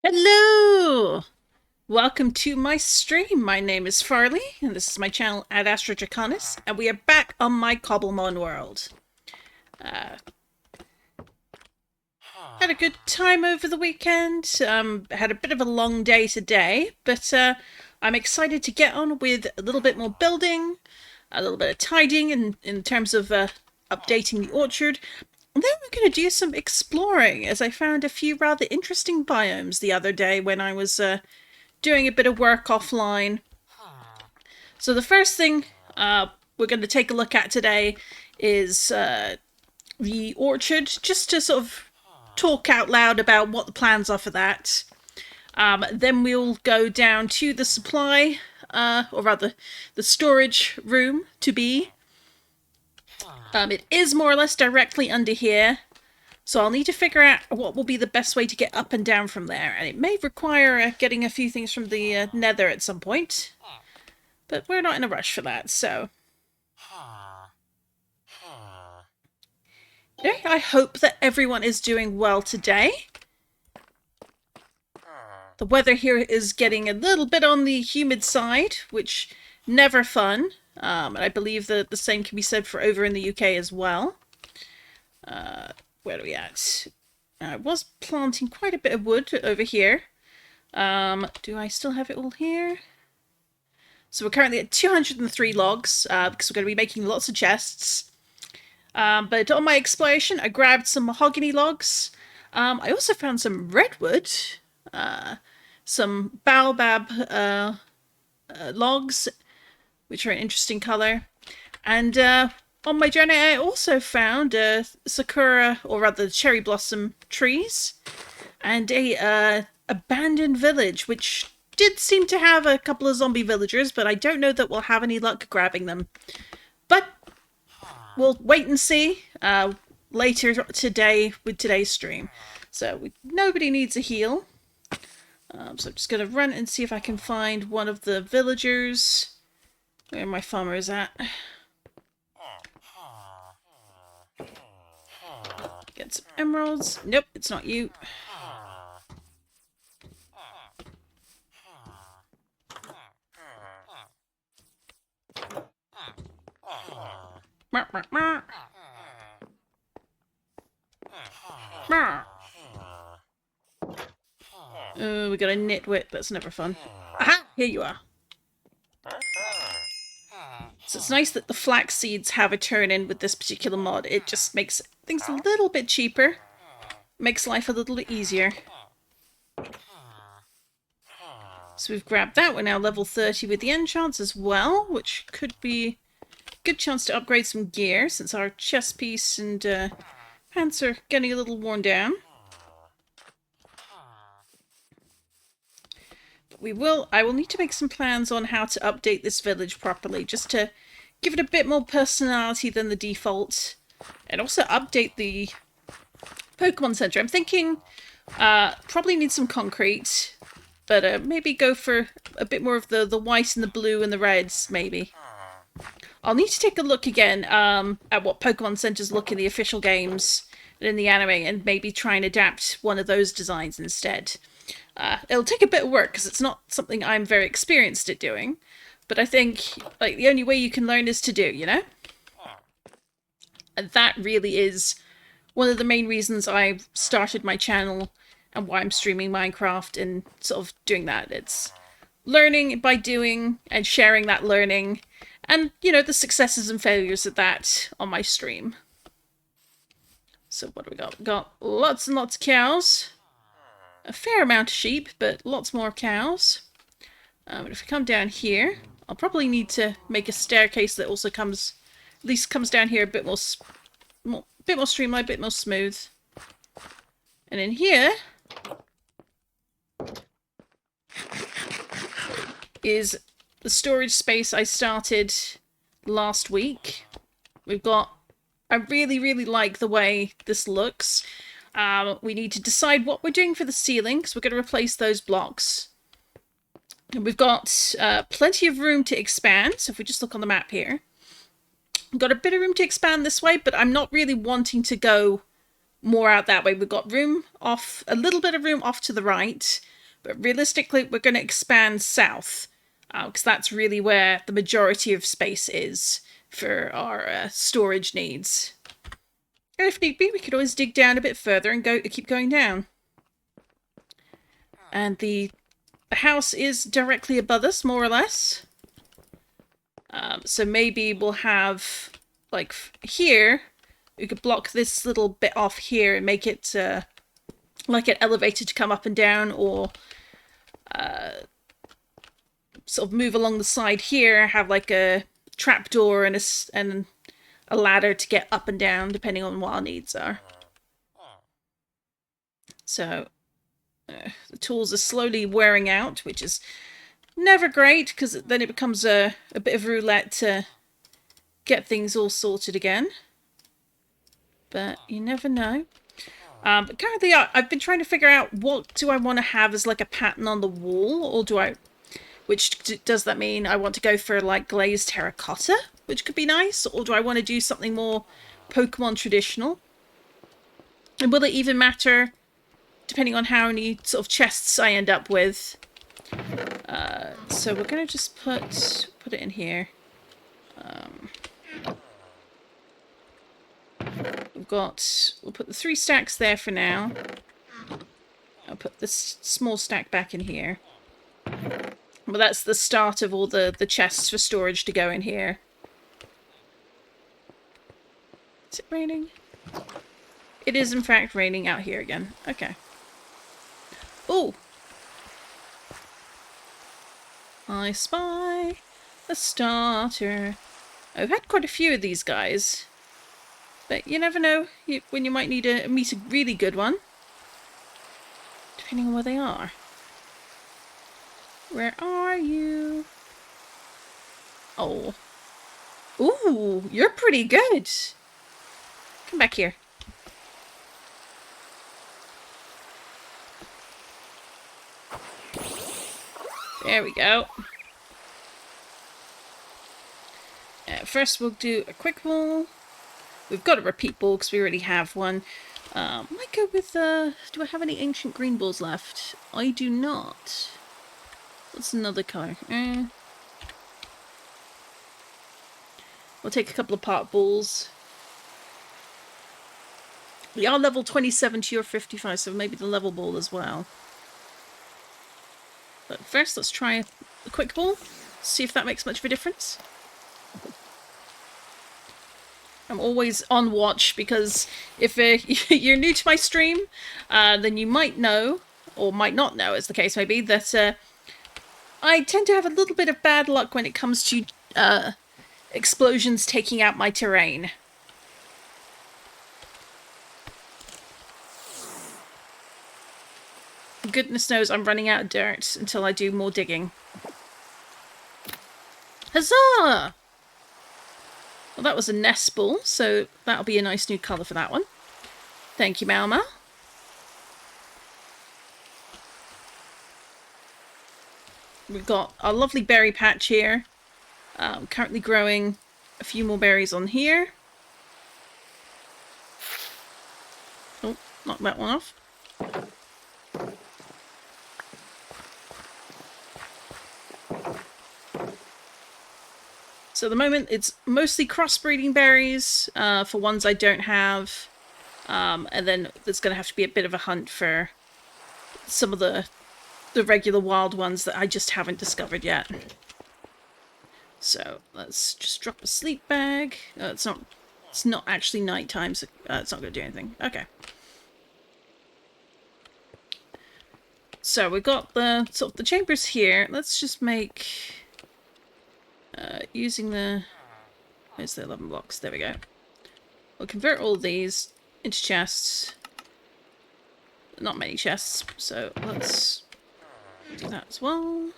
Hello! Welcome to my stream. My name is Farley, and this is my channel AdAstraDraconis, and we are back on my Cobblemon world. Had a good time over the weekend. Had a bit of a long day today, but I'm excited to get on with a little bit more building, a little bit of tidying in terms of updating the orchard. And then we're going to do some exploring, as I found a few rather interesting biomes the other day when I was doing a bit of work offline. So the first thing we're going to take a look at today is the orchard, just to sort of talk out loud about what the plans are for that. Then we'll go down to the supply, or rather the storage room to be. It is more or less directly under here, so I'll need to figure out what will be the best way to get up and down from there, and it may require getting a few things from the nether at some point, but we're not in a rush for that, so... Okay, I hope that everyone is doing well today. The weather here is getting a little bit on the humid side, which never fun. And I believe that the same can be said for over in the UK as well. Where are we at? I was planting quite a bit of wood over here. Do I still have it all here? So we're currently at 203 logs, because we're going to be making lots of chests. But on my exploration, I grabbed some mahogany logs. I also found some redwood, some baobab logs, which are an interesting color. And on my journey, I also found sakura, or rather cherry blossom trees, and a abandoned village, which did seem to have a couple of zombie villagers, but I don't know that we'll have any luck grabbing them. But we'll wait and see later today with today's stream. So nobody needs a heal. So I'm just going to run and see if I can find one of the villagers. Where my farmer is at. Get some emeralds. Nope, it's not you. Oh, we got a nitwit. That's never fun. Aha! Here you are. So it's nice that the flax seeds have a turn-in with this particular mod. It just makes things a little bit cheaper. Makes life a little bit easier. So we've grabbed that. We're now level 30 with the enchants as well, which could be a good chance to upgrade some gear since our chest piece and pants are getting a little worn down. I will need to make some plans on how to update this village properly, just to give it a bit more personality than the default, and also update the Pokemon Center. I'm thinking probably need some concrete, but maybe go for a bit more of the white and the blue and the reds, maybe. I'll need to take a look again at what Pokemon Centers look in the official games and in the anime, and maybe try and adapt one of those designs instead. It'll take a bit of work because it's not something I'm very experienced at doing, but I think like the only way you can learn is to do, you know? And that really is one of the main reasons I started my channel and why I'm streaming Minecraft and sort of doing that. It's learning by doing and sharing that learning and, you know, the successes and failures of that on my stream. So what do we got? We've got lots and lots of cows. A fair amount of sheep, but lots more cows. But if we come down here, I'll probably need to make a staircase that also comes, at least comes down here a bit more streamlined, a bit more smooth. And in here is the storage space I started last week. We've got, I really, really like the way this looks. We need to decide what we're doing for the ceiling, because we're going to replace those blocks. And we've got plenty of room to expand, so if we just look on the map here. We've got a bit of room to expand this way, but I'm not really wanting to go more out that way. We've got room off, a little bit of room off to the right, but realistically we're going to expand south because that's really where the majority of space is for our storage needs. And if need be, we could always dig down a bit further and keep going down. And the house is directly above us, more or less. So maybe we'll have, like, here, we could block this little bit off here and make it, like an elevator to come up and down, or sort of move along the side here, have like a trapdoor and a ladder to get up and down, depending on what our needs are. So, the tools are slowly wearing out, which is never great, because then it becomes a bit of roulette to get things all sorted again. But you never know. But currently I've been trying to figure out, what do I want to have as like a pattern on the wall, or does that mean I want to go for like glazed terracotta, which could be nice, or do I want to do something more Pokemon traditional? And will it even matter depending on how many sort of chests I end up with? So we're going to just put it in here. We'll put the 3 stacks there for now. I'll put this small stack back in here. But that's the start of all the chests for storage to go in here. Is it raining? It is in fact raining out here again. Okay. Oh! I spy a starter. I've had quite a few of these guys. But you never know when you might need to meet a really good one. Depending on where they are. Where are you? Oh. Ooh, you're pretty good. Come back here. There we go. First we'll do a quick ball. We've got a repeat ball because we already have one. Might go with, do I have any ancient green balls left? I do not. What's another colour? We'll take a couple of pot balls. We are level 27 to your 55, so maybe the level ball as well. But first, let's try a quick ball. See if that makes much of a difference. I'm always on watch, because if you're new to my stream, then you might know, or might not know, as the case may be, that I tend to have a little bit of bad luck when it comes to explosions taking out my terrain. Goodness knows I'm running out of dirt until I do more digging. Huzzah! Well, that was a nest ball, so that'll be a nice new colour for that one. Thank you, Malma. We've got our lovely berry patch here. Currently growing a few more berries on here. Oh, knocked that one off. So at the moment it's mostly crossbreeding berries for ones I don't have. And then there's going to have to be a bit of a hunt for some of the regular wild ones that I just haven't discovered yet. So let's just drop a sleep bag. It's not actually nighttime, so it's not going to do anything. Okay. So we've got the chambers here. Let's just make using where's the 11 blocks? There we go. We'll convert all these into chests. Not many chests, so let's do that as well.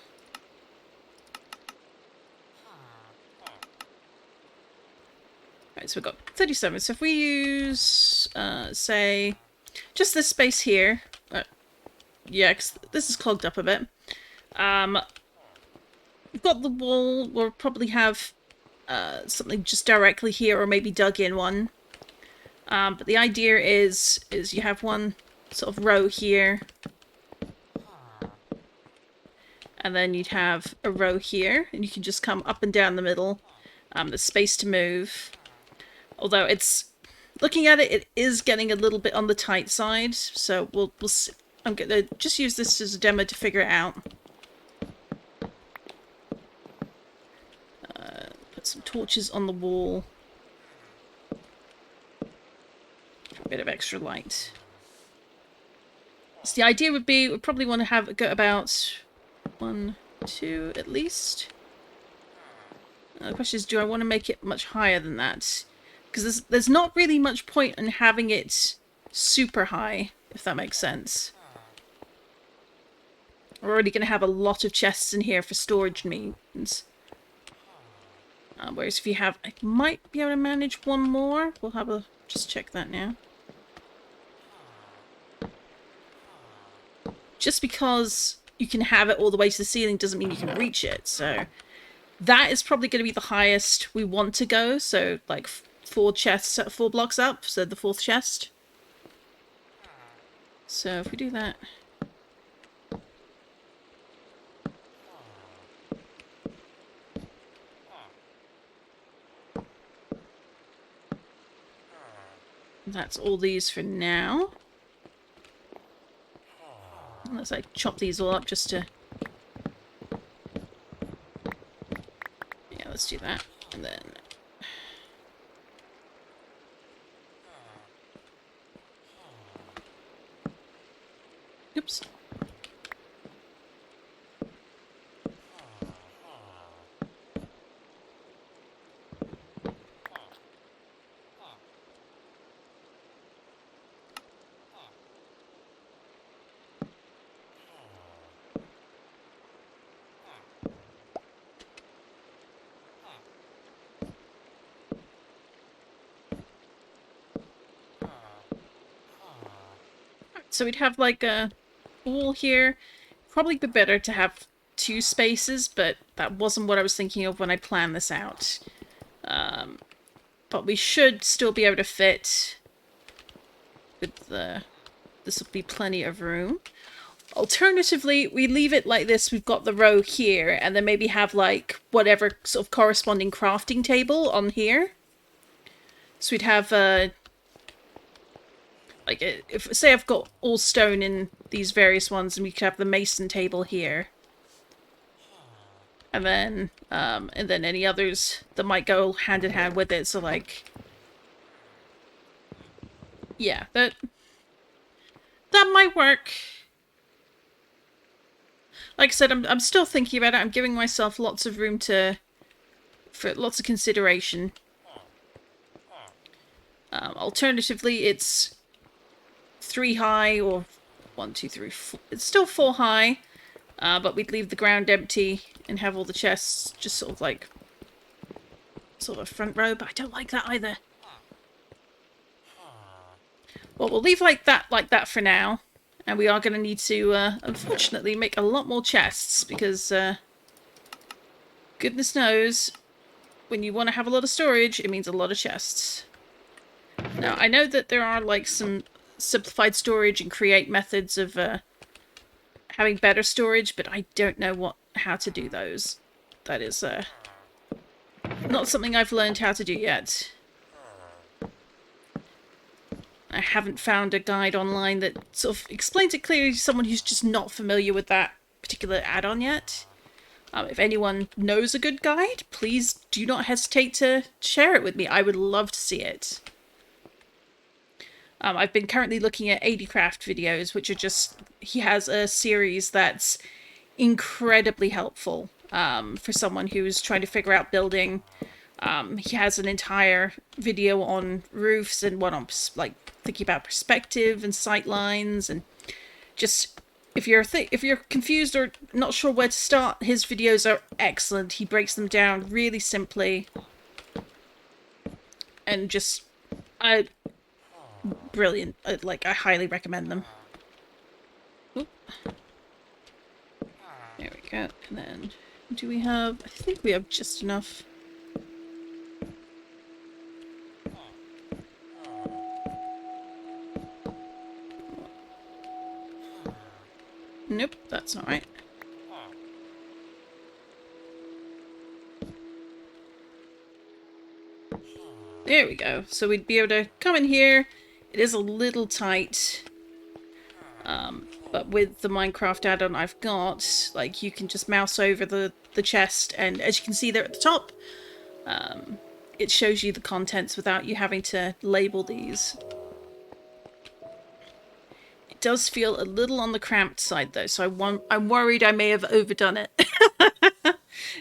Right, so we've got 37. So if we use, say, just this space here. Yeah, because this is clogged up a bit. We've got the wall. We'll probably have something just directly here, or maybe dug in one. But the idea is you have one sort of row here. And then you'd have a row here, and you can just come up and down the middle. There's space to move. Although it's, looking at it, it is getting a little bit on the tight side. So we'll see. I'm gonna just use this as a demo to figure it out. Put some torches on the wall. For a bit of extra light. So the idea would be, we'd probably want to have go about 1, 2 at least. The question is, do I want to make it much higher than that? Because there's not really much point in having it super high, if that makes sense. We're already going to have a lot of chests in here for storage needs. Whereas if you have, I might be able to manage one more. We'll have a, just check that now. Just because you can have it all the way to the ceiling doesn't mean you can reach it. So that is probably going to be the highest we want to go. So like 4 chests, 4 blocks up. So the 4th chest. So if we do that. That's all these for now. Unless I chop these all up just to... Yeah, let's do that. And then... Oops. So we'd have like a wall here. Probably be better to have 2 spaces, but that wasn't what I was thinking of when I planned this out. But we should still be able to fit with the... This will be plenty of room. Alternatively, we leave it like this. We've got the row here, and then maybe have like whatever sort of corresponding crafting table on here. So we'd have like if say I've got all stone in these various ones, and we could have the mason table here, and then any others that might go hand in hand with it. So like, yeah, that might work. Like I said, I'm still thinking about it. I'm giving myself lots of room for lots of consideration. Alternatively, it's 3 high, or 1, 2, 3, 4. It's still 4 high, but we'd leave the ground empty and have all the chests just sort of like a front row. But I don't like that either. Well, we'll leave like that for now. And we are going to need to, unfortunately, make a lot more chests, because, goodness knows, when you want to have a lot of storage, it means a lot of chests. Now, I know that there are, like, some simplified storage and create methods of, having better storage, but I don't know how to do those. That is, not something I've learned how to do yet. I haven't found a guide online that sort of explains it clearly to someone who's just not familiar with that particular add-on yet. If anyone knows a good guide, please do not hesitate to share it with me. I would love to see it. I've been currently looking at AdAstraDraconis videos, which are just... He has a series that's incredibly helpful for someone who's trying to figure out building. He has an entire video on roofs and one on, like, thinking about perspective and sight lines, and just if you're confused or not sure where to start, his videos are excellent. He breaks them down really simply, and just brilliant. Like, I highly recommend them. Oop. There we go. And then do we have? I think we have just enough. Nope, that's not right. There we go. So we'd be able to come in here. It is a little tight. But with the Minecraft add-on I've got, like, you can just mouse over the chest, and as you can see there at the top, it shows you the contents without you having to label these. It does feel a little on the cramped side though, so I'm worried I may have overdone it.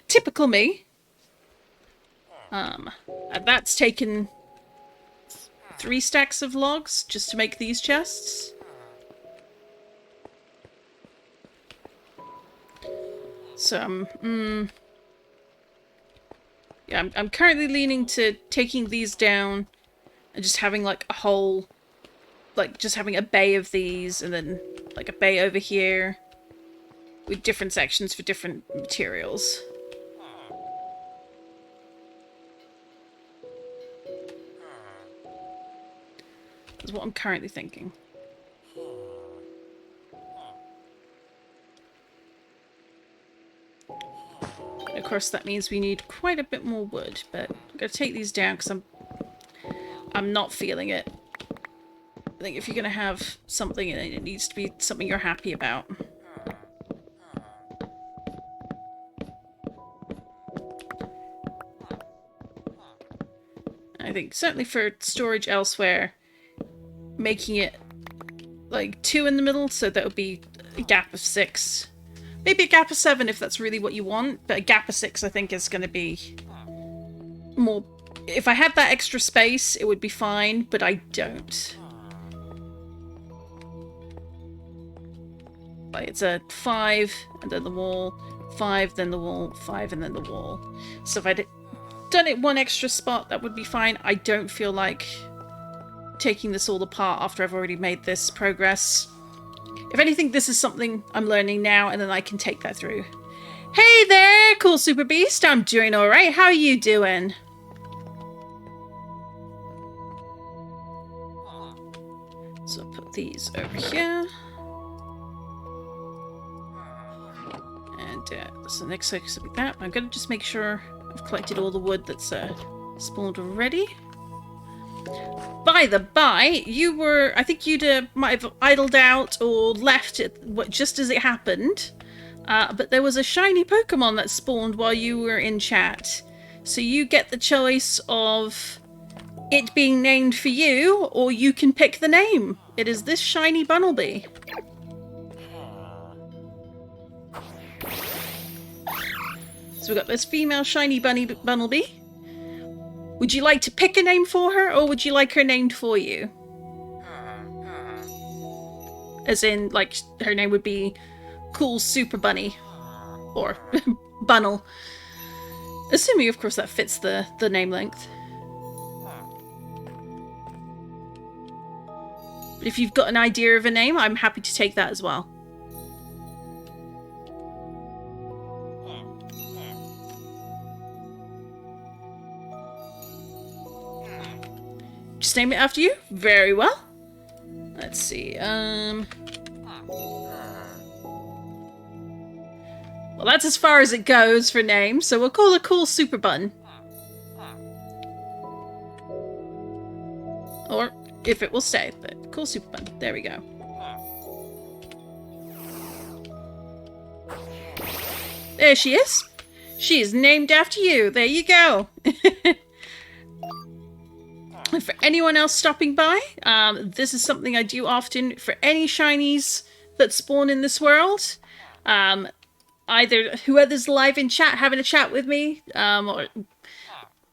Typical me. And that's taken 3 stacks of logs just to make these chests. So, yeah, I'm currently leaning to taking these down and just having, like, a whole, like, just having a bay of these and then, like, a bay over here with different sections for different materials. That's what I'm currently thinking. Of course, that means we need quite a bit more wood, but I'm going to take these down because I'm not feeling it. I think if you're going to have something in it, it needs to be something you're happy about. I think certainly for storage elsewhere, making it like 2 in the middle, so that would be a gap of 6. Maybe a gap of 7 if that's really what you want, but a gap of 6 I think is going to be more... If I had that extra space, it would be fine, but I don't. Like, it's a 5, and then the wall, 5, then the wall, 5, and then the wall. So if I'd done it 1 extra spot, that would be fine. I don't feel like taking this all apart after I've already made this progress. If anything, this is something I'm learning now, and then I can take that through. Hey there, cool super beast. I'm doing alright. How are you doing? So I'll put these over here. And so the next focus will be that. I'm going to just make sure I've collected all the wood that's spawned already. By the by, you were... I think you'd might have idled out or left it just as it happened. But there was a shiny Pokemon that spawned while you were in chat. So you get the choice of it being named for you, or you can pick the name. It is this shiny Bunnelby. So we've got this female shiny Bunnelby. Would you like to pick a name for her, or would you like her named for you? As in, like, her name would be Cool Super Bunny. Or Bunnel. Assuming, of course, that fits the name length. But if you've got an idea of a name, I'm happy to take that as well. Just name it after you? Very well. Let's see, well, that's as far as it goes for names, so we'll call it Cool Super Bun. Or, if it will stay, but Cool Super Bun. There we go. There she is. She is named after you. There you go. For anyone else stopping by, this is something I do often for any shinies that spawn in this world. Either whoever's live in chat, having a chat with me, or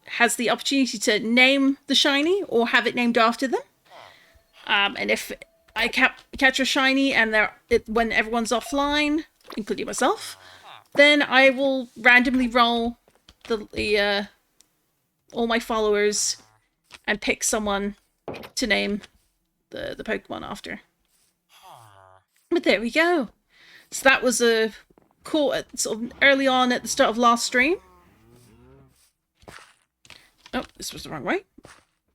has the opportunity to name the shiny or have it named after them. And if I catch a shiny and when everyone's offline, including myself, then I will randomly roll all my followers and pick someone to name the Pokemon after. But there we go. So that was a cool, sort of early on at the start of last stream. Oh, this was the wrong way.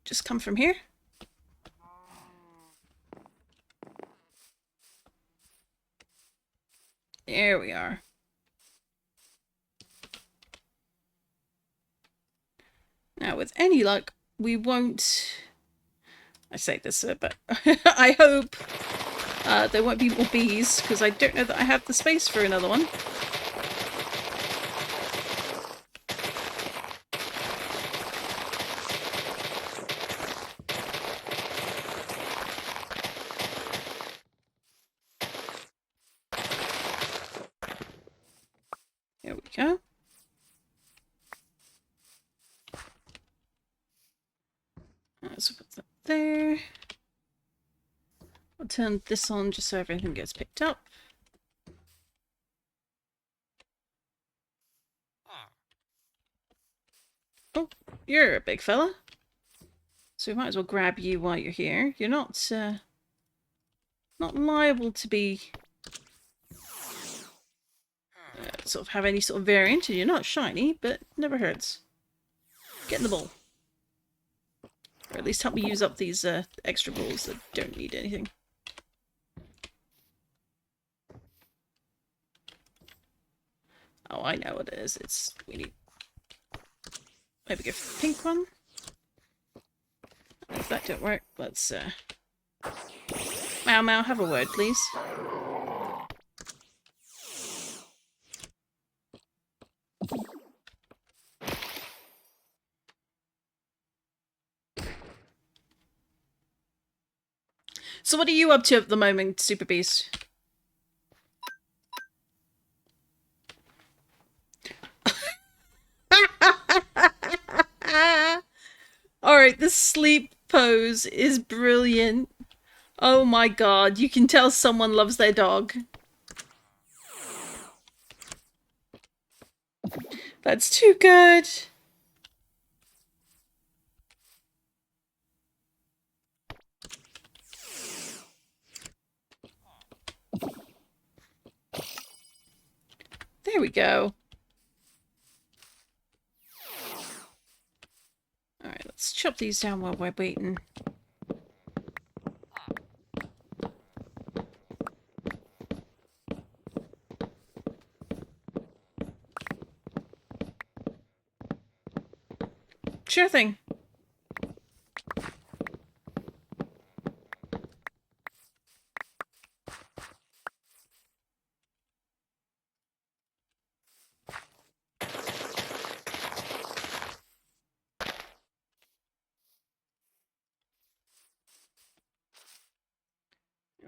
Just come from here. There we are. Now, with any luck, we won't... I say this, but I hope there won't be more bees, because I don't know that I have the space for another one. There we go. Let's put that there. I'll turn this on just so everything gets picked up. Oh, you're a big fella. So we might as well grab you while you're here. You're not liable to be sort of have any sort of variant, and you're not shiny, but never hurts. Get in the bowl. Or at least help me use up these extra bowls that don't need anything. Oh, I know what it is. We need... Maybe go for the pink one. If that didn't work, let's... Meow Meow, have a word, please. So what are you up to at the moment, Super Beast? Alright, this sleep pose is brilliant. Oh my god, you can tell someone loves their dog. That's too good. There we go. Alright, let's chop these down while we're waiting. Sure thing.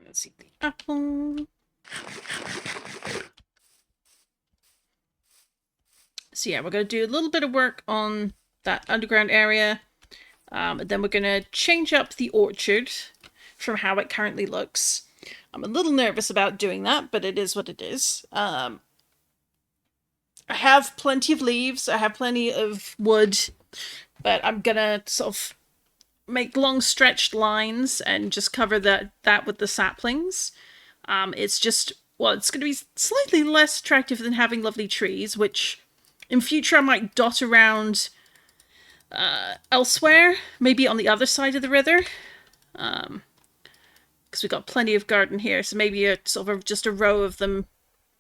Let's eat the apple. So yeah, we're going to do a little bit of work on that underground area. And then we're going to change up the orchard from how it currently looks. I'm a little nervous about doing that, but it is what it is. I have plenty of leaves. I have plenty of wood. But I'm going to sort of make long stretched lines and just cover that with the saplings. It's just, well, it's going to be slightly less attractive than having lovely trees, which in future I might dot around elsewhere, maybe on the other side of the river, because we've got plenty of garden here, so maybe a sort of just a row of them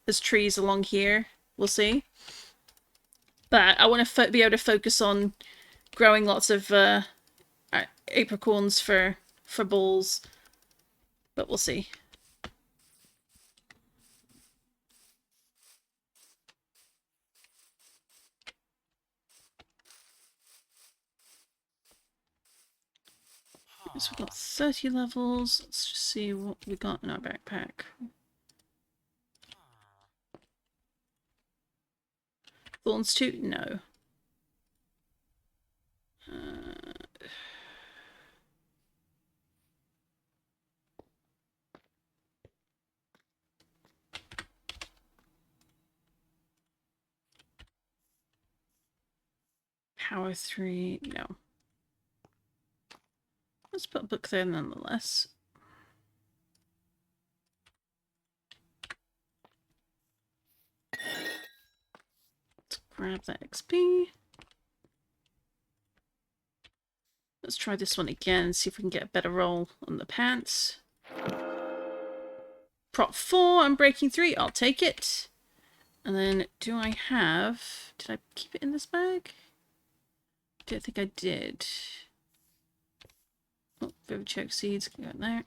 as trees along here. We'll see. But I want to be able to focus on growing lots of apricorns for balls, but we'll see. So we've got 30 levels. Let's just see what we got in our backpack. Thorns 2? No. Power 3? No. Let's put a book there nonetheless. Let's grab that XP. Let's try this one again and see if we can get a better roll on the pants. prop 4, I'm breaking 3. I'll take it. And then do I have... Did I keep it in this bag? Don't think I did. Oh, Vivid Choke Seeds go in there.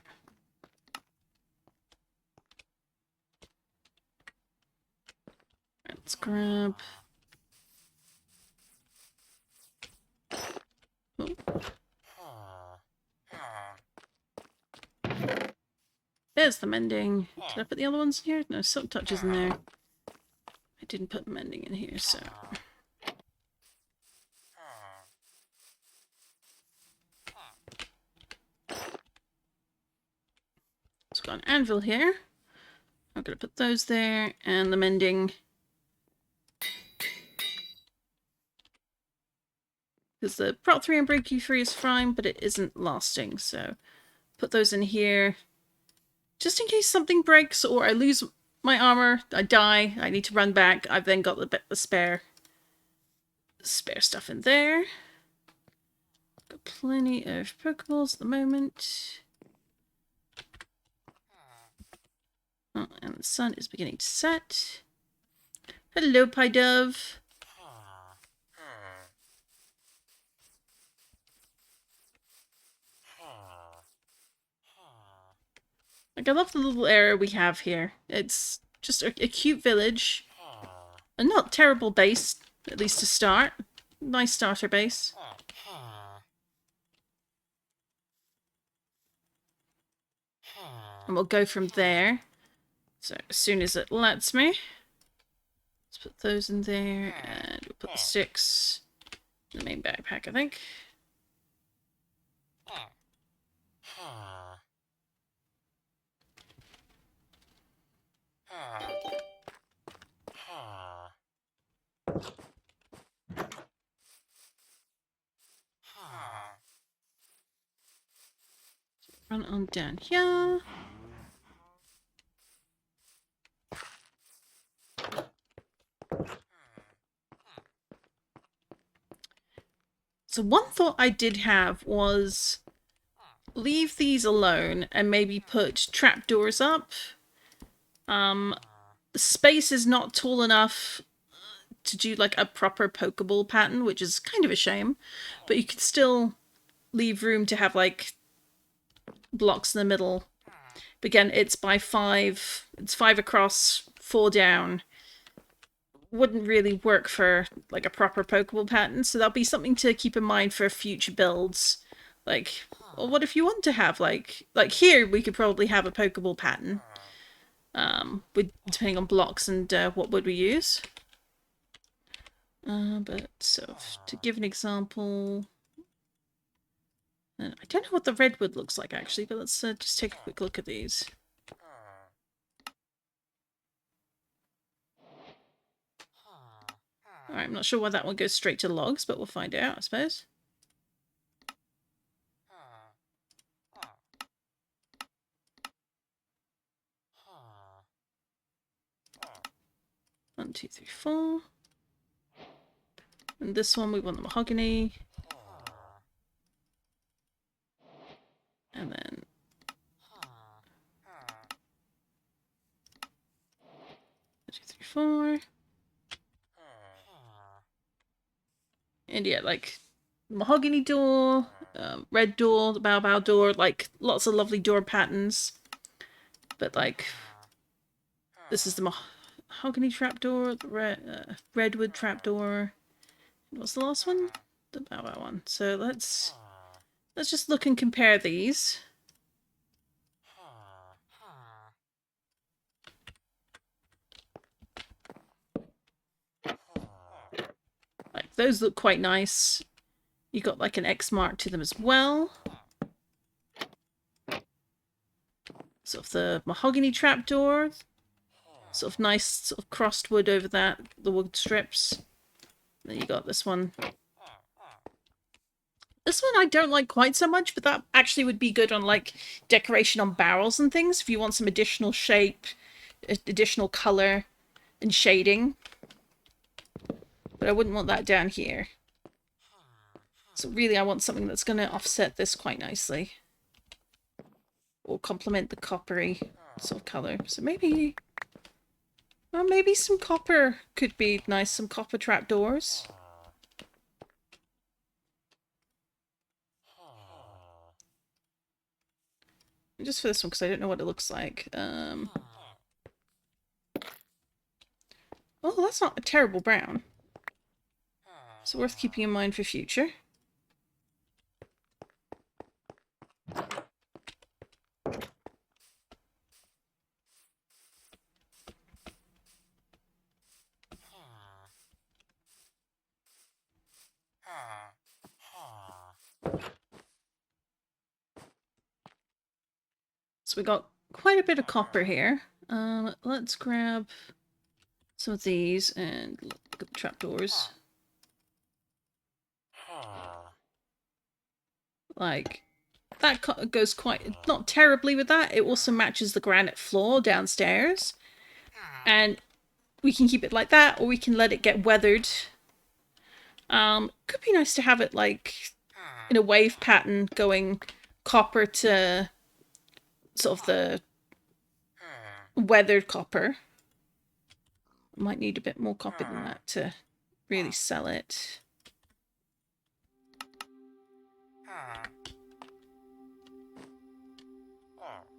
Right, let's grab... Oh. There's the mending. Did I put the other ones in here? No, Silk Touch is in there. I didn't put mending in here, so... So we've got an anvil here. I'm going to put those there, and the mending. Because the prop 3 and breaking 3 is fine, but it isn't lasting, so put those in here. Just in case something breaks or I lose my armor, I die, I need to run back, I've then got the spare stuff in there. Got plenty of Pokeballs at the moment. Oh, and the sun is beginning to set. Hello, Pie Dove. Like, I love the little area we have here. It's just a cute village. A not terrible base, at least to start. Nice starter base. And we'll go from there. So, as soon as it lets me. Let's put those in there, and we'll put the sticks in the main backpack, I think. Run on down here. So one thought I did have was leave these alone and maybe put trapdoors up. The space is not tall enough to do like a proper Pokeball pattern, which is kind of a shame, but you could still leave room to have like blocks in the middle. But again, it's by 5. It's 5 across, 4 down. Wouldn't really work for like a proper Pokeball pattern, so that'll be something to keep in mind for future builds. Like, well, what if you want to have like here we could probably have a Pokeball pattern. With depending on blocks and what would we use. But so to give an example, I don't know what the redwood looks like actually, but let's just take a quick look at these. Alright, I'm not sure why that one goes straight to logs, but we'll find out, I suppose. One, two, three, 4. And this one we want the mahogany. And then 1, 2, 3, 4. And yeah, like mahogany door, red door, the bow door, like lots of lovely door patterns. But like, this is the mahogany trapdoor, the redwood trapdoor. What's the last one? The bow one. So let's just look and compare these. Like, those look quite nice. You got like an X mark to them as well. Sort of the mahogany trapdoor. Sort of nice sort of crossed wood over that, the wood strips. Then you got this one. This one I don't like quite so much, but that actually would be good on like decoration on barrels and things if you want some additional shape, additional color and shading. But I wouldn't want that down here. So really I want something that's going to offset this quite nicely. Or complement the coppery. sort of colour. So maybe... Well, maybe some copper could be nice. Some copper trapdoors. Just for this one, because I don't know what it looks like. Oh, that's not a terrible brown. So worth keeping in mind for future. So we got quite a bit of copper here. Let's grab some of these and look at the trapdoors. Like, that goes quite, not terribly with that. It also matches the granite floor downstairs. And we can keep it like that, or we can let it get weathered. Could be nice to have it like in a wave pattern going copper to sort of the weathered copper. Might need a bit more copper than that to really sell it.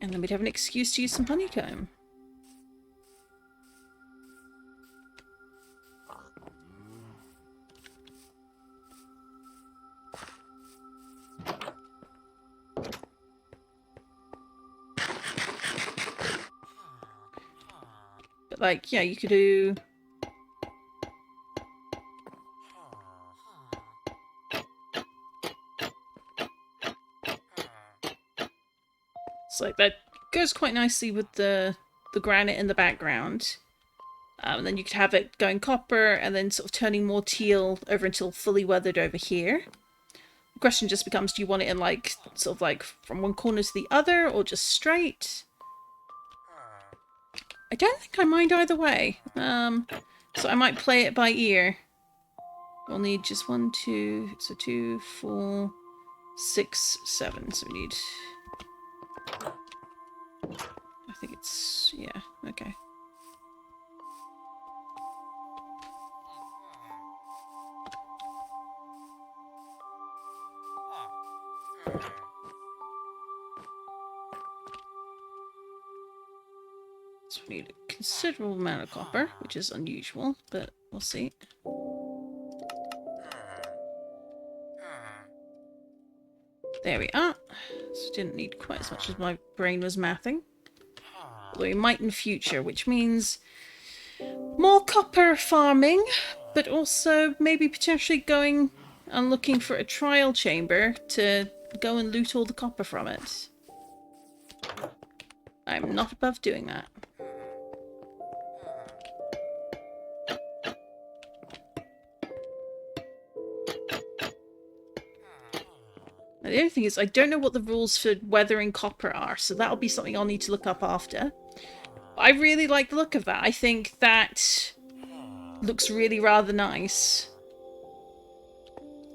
And then we'd have an excuse to use some honeycomb. But like, yeah, you could do... It's like that goes quite nicely with the granite in the background. And then you could have it going copper and then sort of turning more teal over until fully weathered over here. The question just becomes, do you want it in like, sort of like from one corner to the other or just straight? I don't think I mind either way. So I might play it by ear. We'll need just 1, 2, so 2, 4, 6, 7. So we need... I think it's... yeah, okay. So we need a considerable amount of copper, which is unusual, but we'll see. There we are. So didn't need quite as much as my brain was mathing. Although we might in future, which means more copper farming, but also maybe potentially going and looking for a trial chamber to go and loot all the copper from it. I'm not above doing that. Now, the other thing is, I don't know what the rules for weathering copper are, so that'll be something I'll need to look up after. I really like the look of that. I think that looks really rather nice.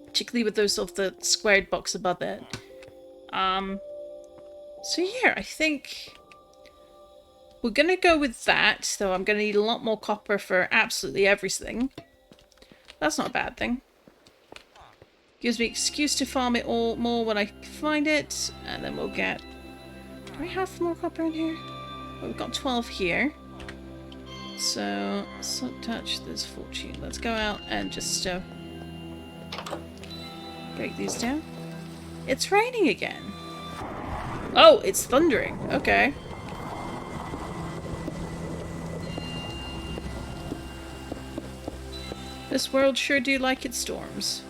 Particularly with those sort of the squared box above it. So yeah, I think we're gonna go with that, though I'm gonna need a lot more copper for absolutely everything. That's not a bad thing. Gives me excuse to farm it all more when I find it, and then we'll get... Do we have more copper in here? Well, we've got 12 here. So, silk touch, there's fortune. Let's go out and just break these down. It's raining again. Oh, it's thundering. Okay. This world sure do like its storms.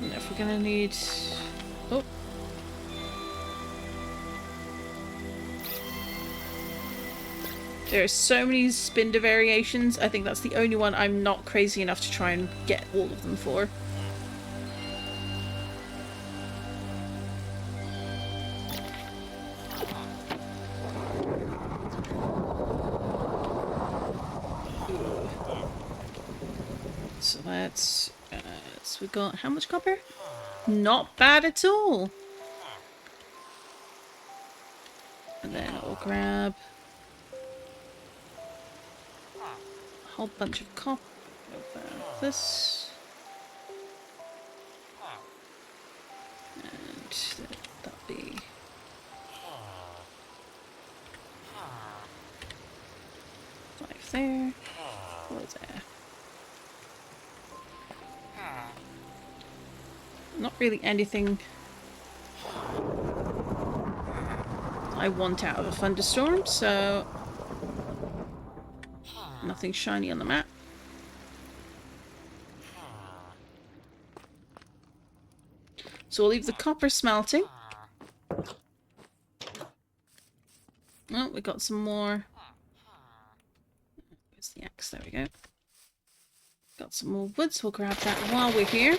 And if we're gonna need... Oh. There are so many Spinder variations. I think that's the only one I'm not crazy enough to try and get all of them for. So let's So we got how much copper? Not bad at all. And then we'll grab a whole bunch of copper over this. And that'll be 5 there, 4 there. Not really anything I want out of a thunderstorm, so nothing shiny on the map. So we'll leave the copper smelting. Oh, we got some more. Where's the axe? There we go. Got some more wood, so we'll grab that while we're here.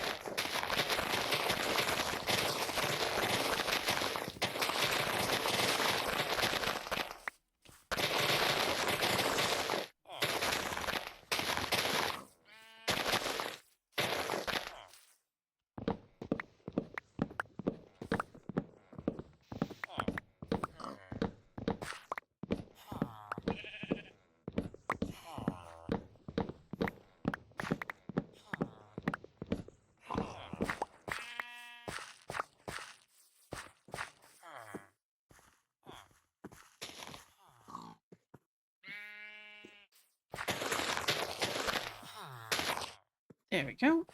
There we go.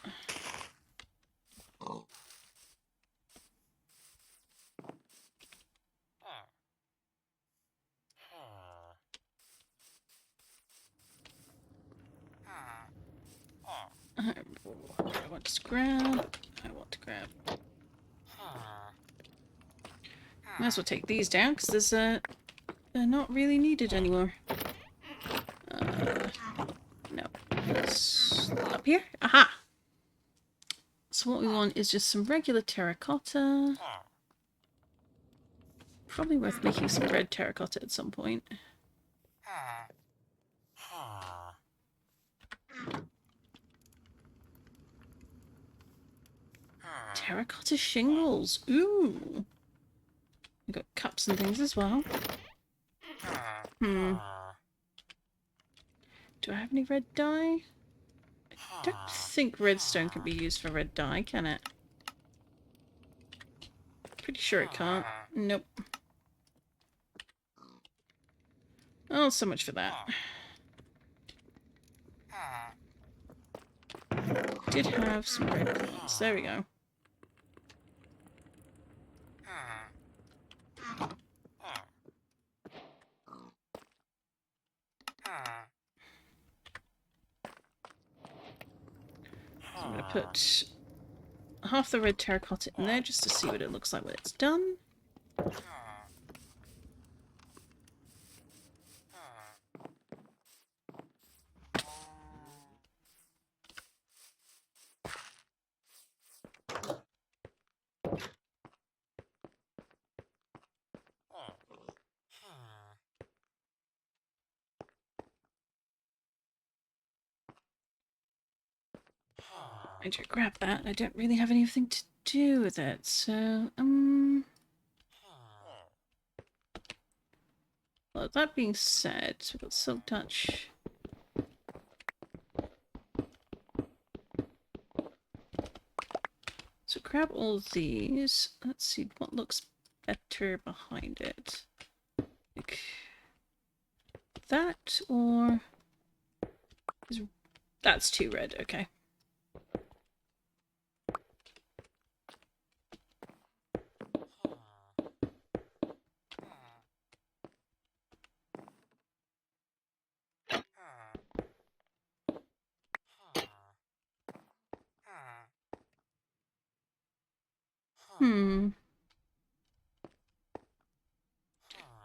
I want to grab. Might as well take these down because they're not really needed anymore. No. It's up here. Aha! So what we want is just some regular terracotta. Probably worth making some red terracotta at some point. Terracotta shingles. Ooh. We've got cups and things as well. Do I have any red dye? I don't think redstone can be used for red dye, can it? Pretty sure it can't. Nope. Oh, so much for that. Did have some red coins. There we go. So I'm going to put half the red terracotta in there just to see what it looks like when it's done. I did grab that. I don't really have anything to do with it, so well, that being said, we've got Silk Touch. So grab all these. Let's see what looks better behind it. Like that, or that's too red. Okay.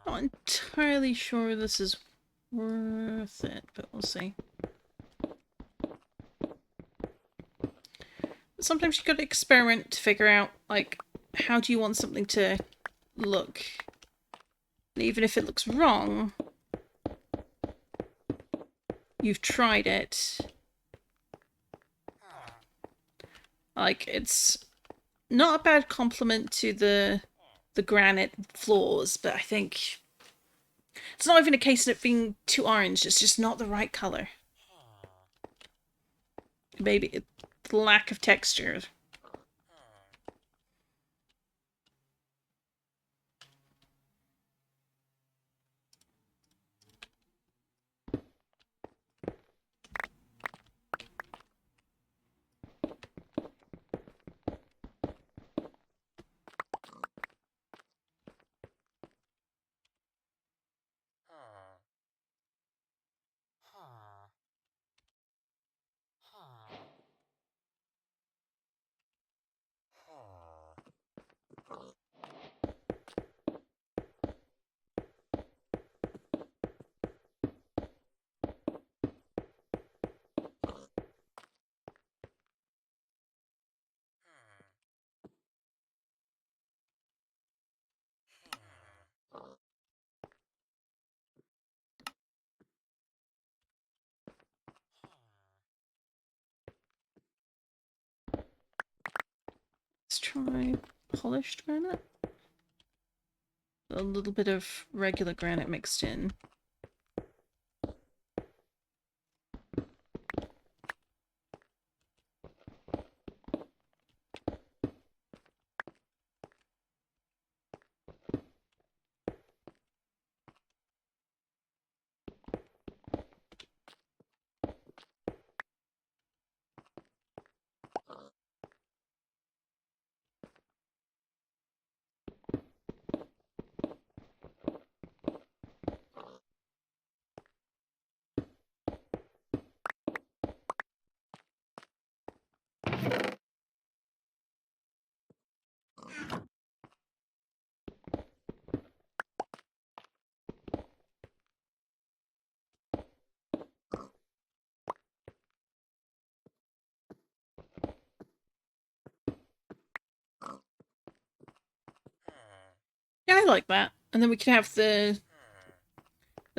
Not entirely sure this is worth it, but we'll see. Sometimes you've got to experiment to figure out, like, how do you want something to look? And even if it looks wrong, you've tried it. Like, it's not a bad compliment to the granite floors, but I think it's not even a case of it being too orange. It's just not the right color. Maybe the lack of texture. Let's try polished granite. A little bit of regular granite mixed in. Yeah, I like that. And then we can have the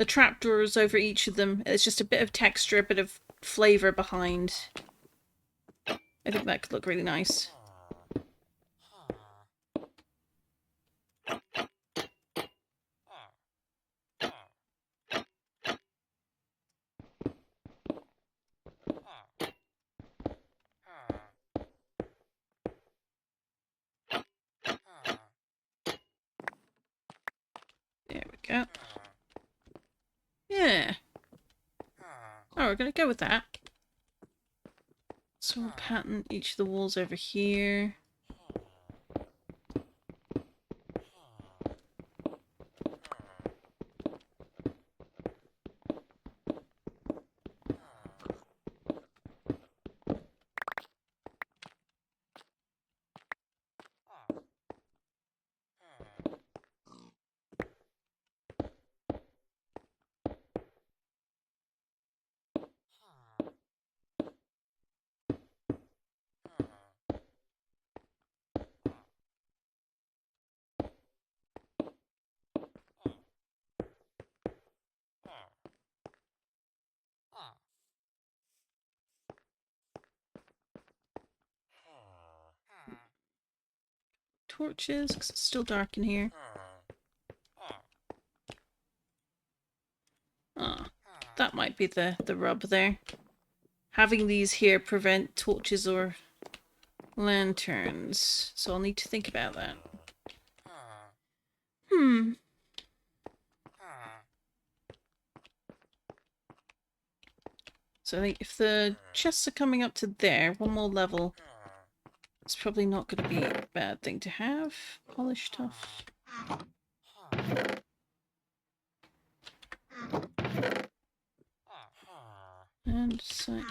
trapdoors over each of them. It's just a bit of texture, a bit of flavour behind. I think that could look really nice. There we go. Yeah. Oh, we're gonna go with that. So we'll pattern each of the walls over here. Torches, because it's still dark in here. Ah, that might be the rub there. Having these here prevent torches or lanterns, so I'll need to think about that. So I think if the chests are coming up to there, one more level, it's probably not going to be a bad thing to have. Polished tough. And so,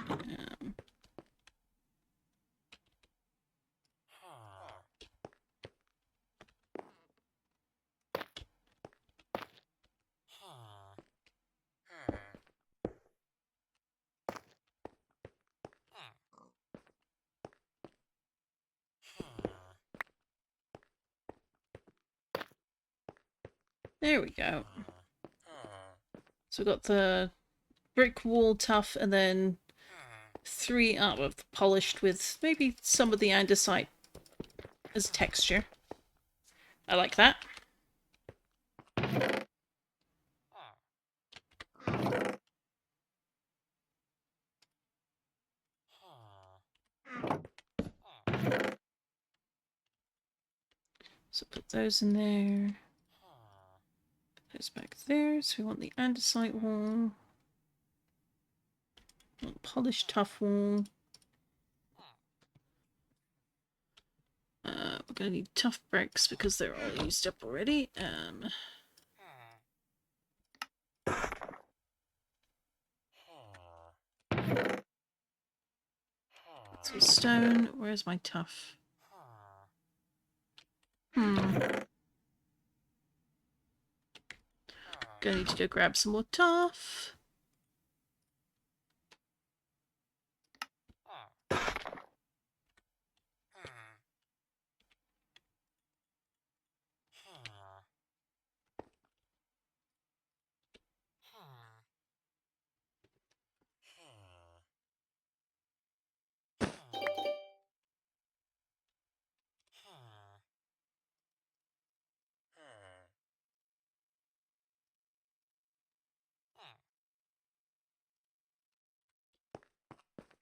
there we go. So we've got the brick wall tough and then 3 artwork polished with maybe some of the andesite as texture. I like that. So put those in there. Put those back there. So we want the andesite wall. We want polished tough wall. We're going to need tough bricks because they're all used up already. So stone. Where's my tough? Gonna need to go grab some more tough.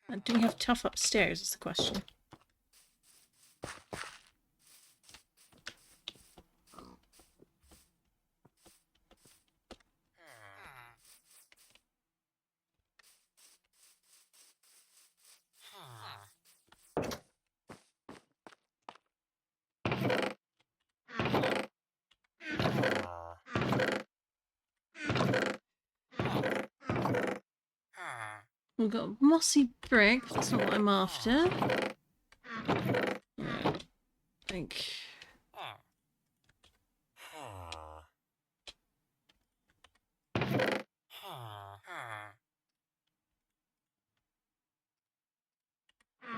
And do we have tough upstairs is the question. We've got a mossy brick. That's not what I'm after. Right. I think.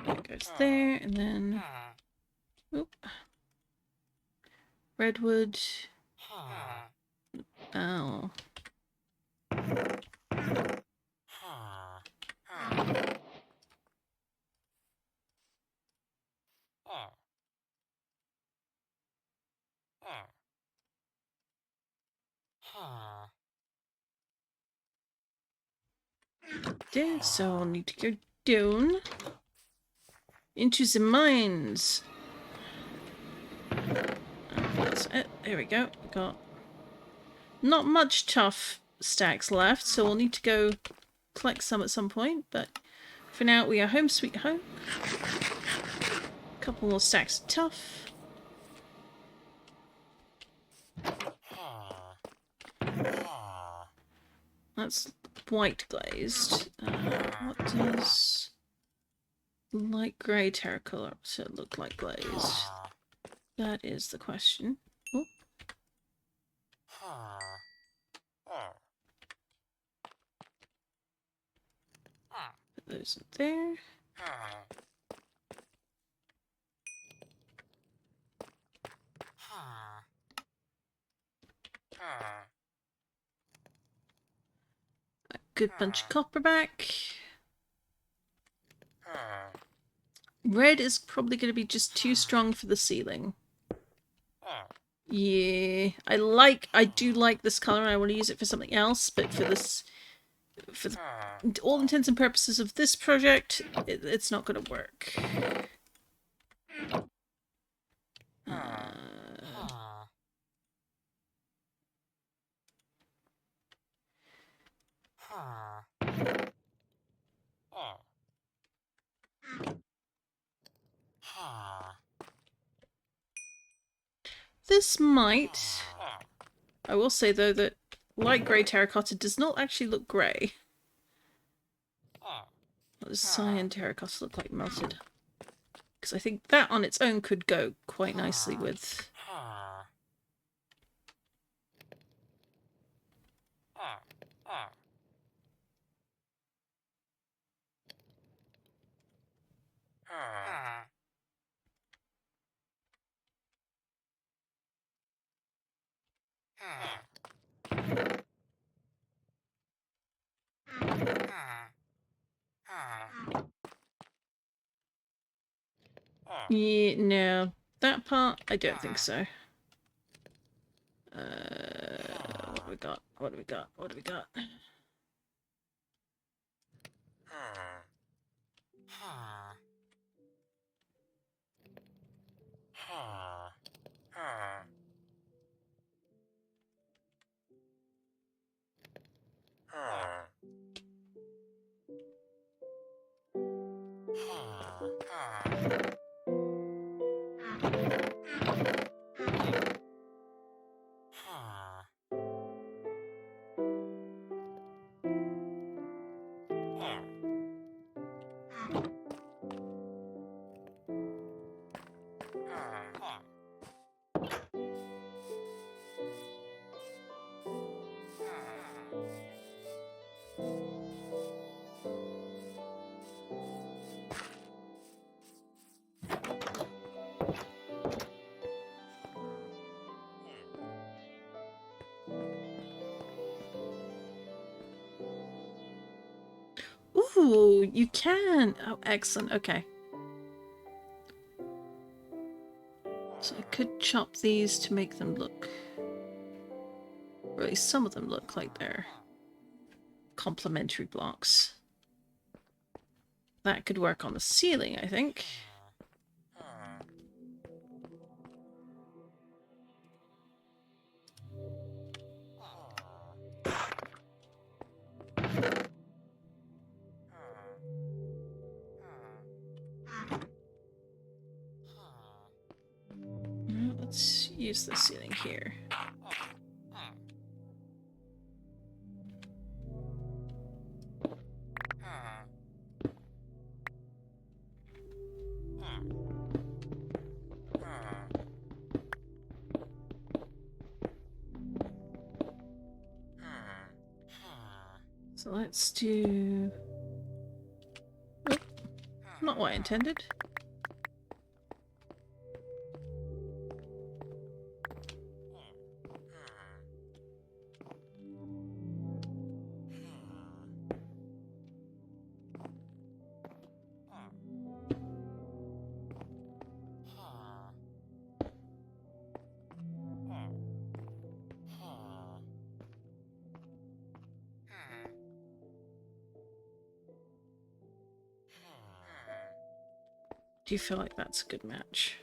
That goes there, and then. Oop. Redwood. Oh. There, so I'll need to go down into the mines. That's it. There we go. Got not much tough stacks left, so we'll need to go collect some at some point, but for now we are home sweet home. A couple more stacks of tough. That's white glazed. What does light grey terracotta look like glazed? That is the question. Oh. Put those in there. A good bunch of copper back. Red is probably going to be just too strong for the ceiling. Yeah, I do like this colour and I want to use it for something else, but for this, for all intents and purposes of this project, it's not going to work. This might... I will say though that light grey terracotta does not actually look grey. What does cyan terracotta look like melted? Because I think that on its own could go quite nicely with... Yeah, no. That part, I don't think so. What do we got? What do we got? What do we got? Ooh, you can! Oh, excellent. Okay. So I could chop these to make them look... Or at least some of them look like they're complementary blocks. That could work on the ceiling, I think. Let's use the ceiling here. So let's do... Oh, not what I intended. Do you feel like that's a good match?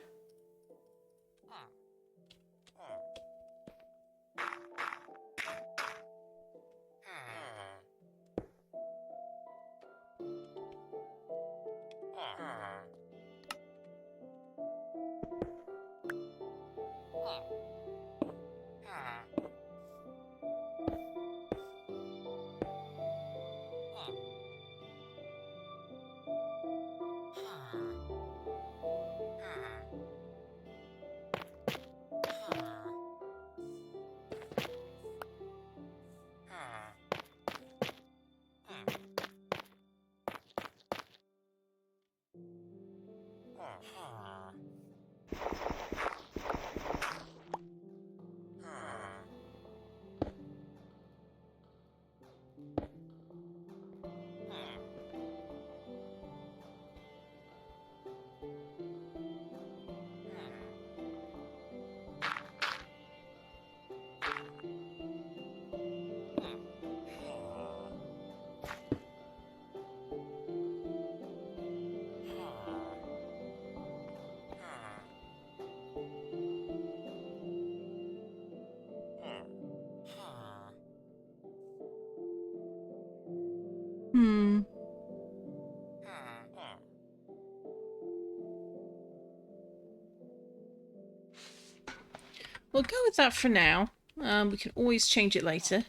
We'll go with that for now. We can always change it later.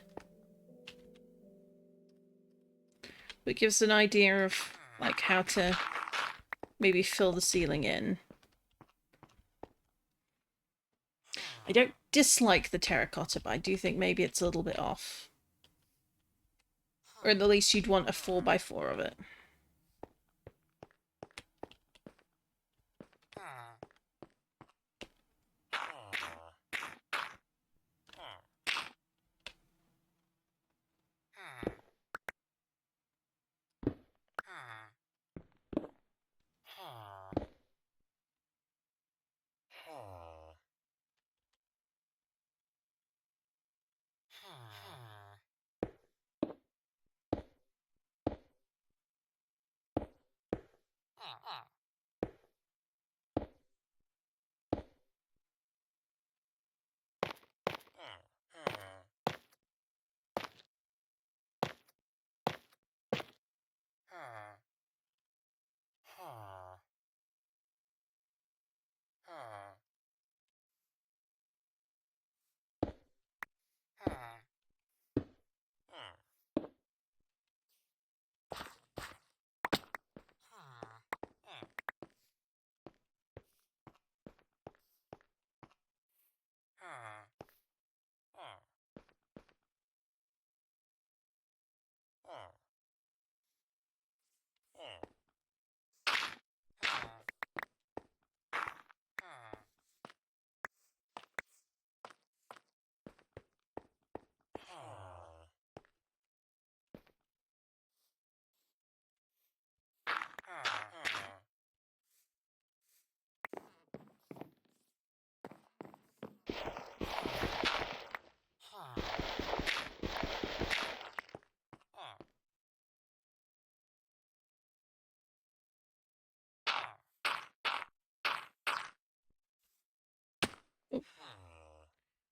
But it gives an idea of like how to maybe fill the ceiling in. I don't dislike the terracotta, but I do think maybe it's a little bit off. Or at the least you'd want a 4x4 of it.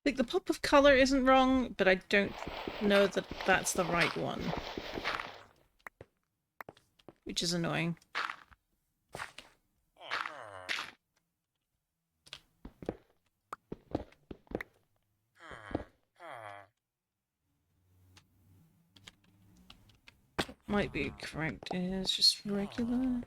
Like, the pop of colour isn't wrong, but I don't know that that's the right one. Which is annoying. Might be correct, it's just regular.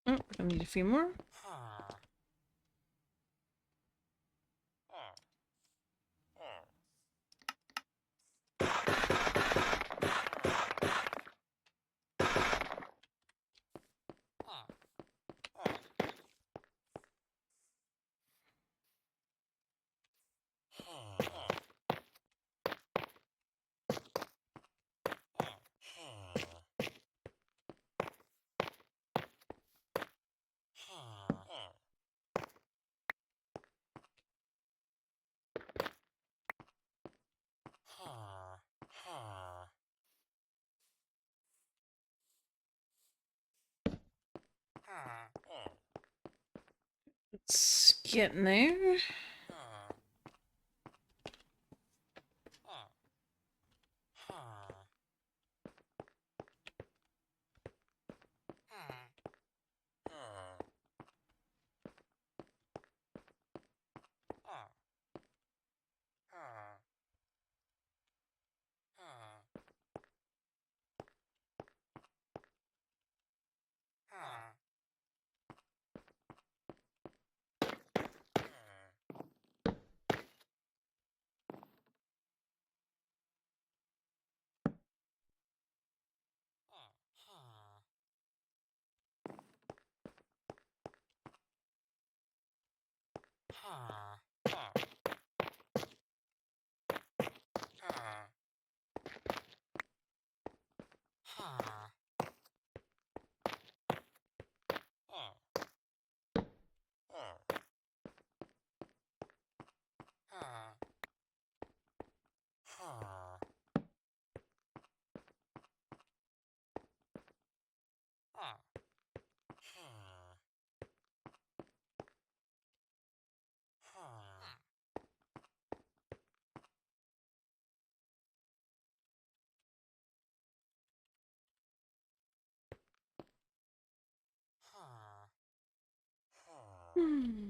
Oh, I need a few more. It's getting there. Hmm.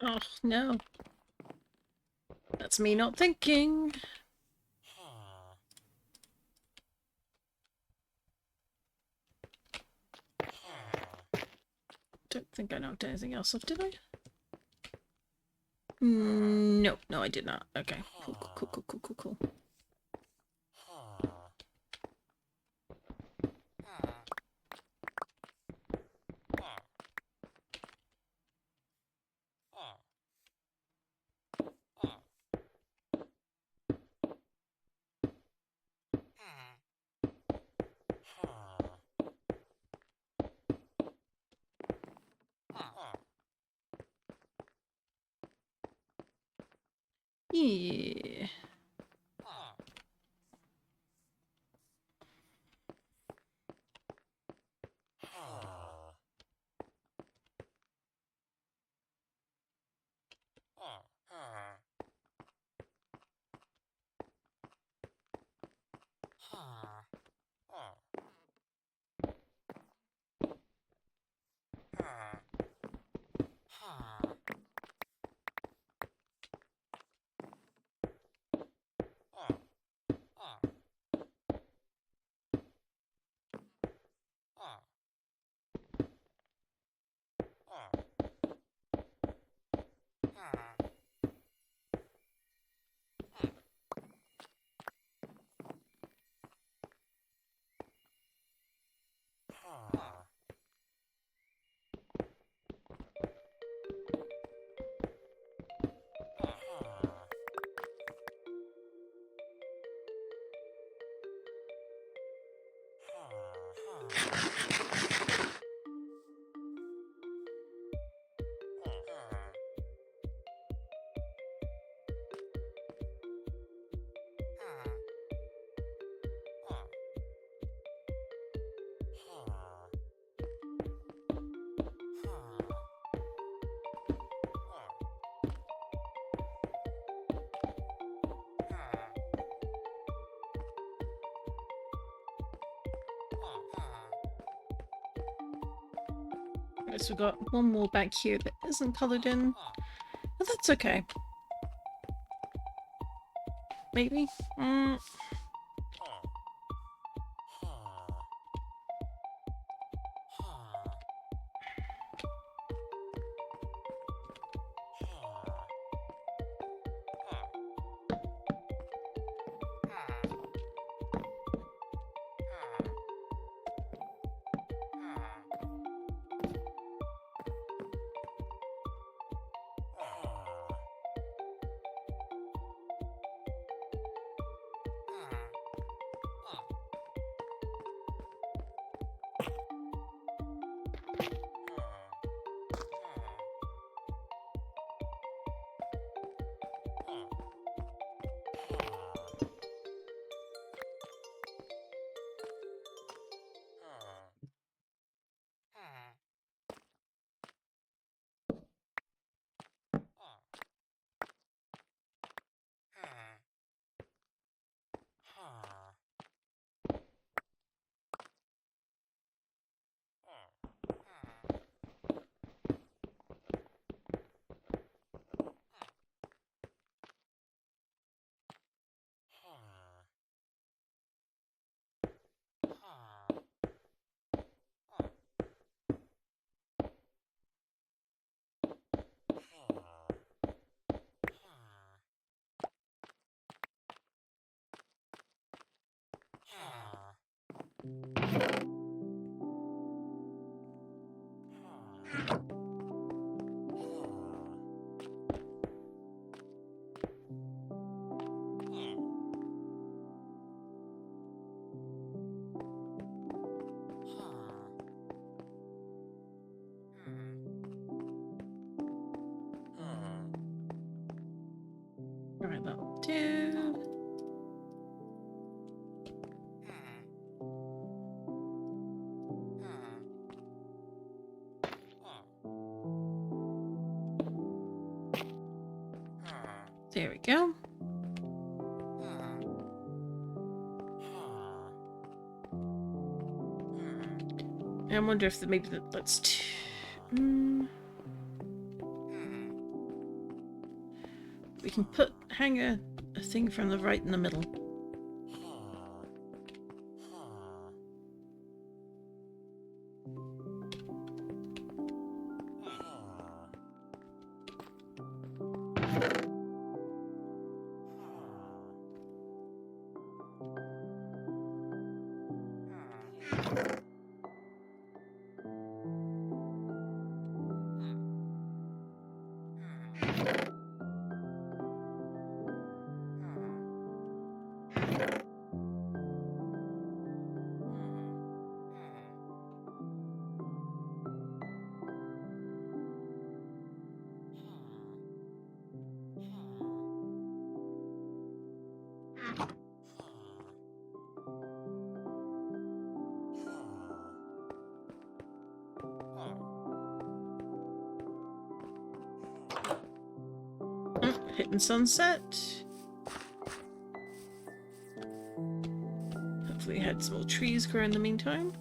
Oh, no. That's me not thinking. Don't think I knocked anything else off, did I? No, no, I did not. Okay, cool, cool, cool, cool, cool, cool. Yeah. Guess we've got one more back here that isn't coloured in. But that's okay. Maybe? Alright, that'll do. There we go. I wonder if maybe that's too... We can hang a thing from the right in the middle. Hitting sunset. Hopefully we had some more trees grow in the meantime.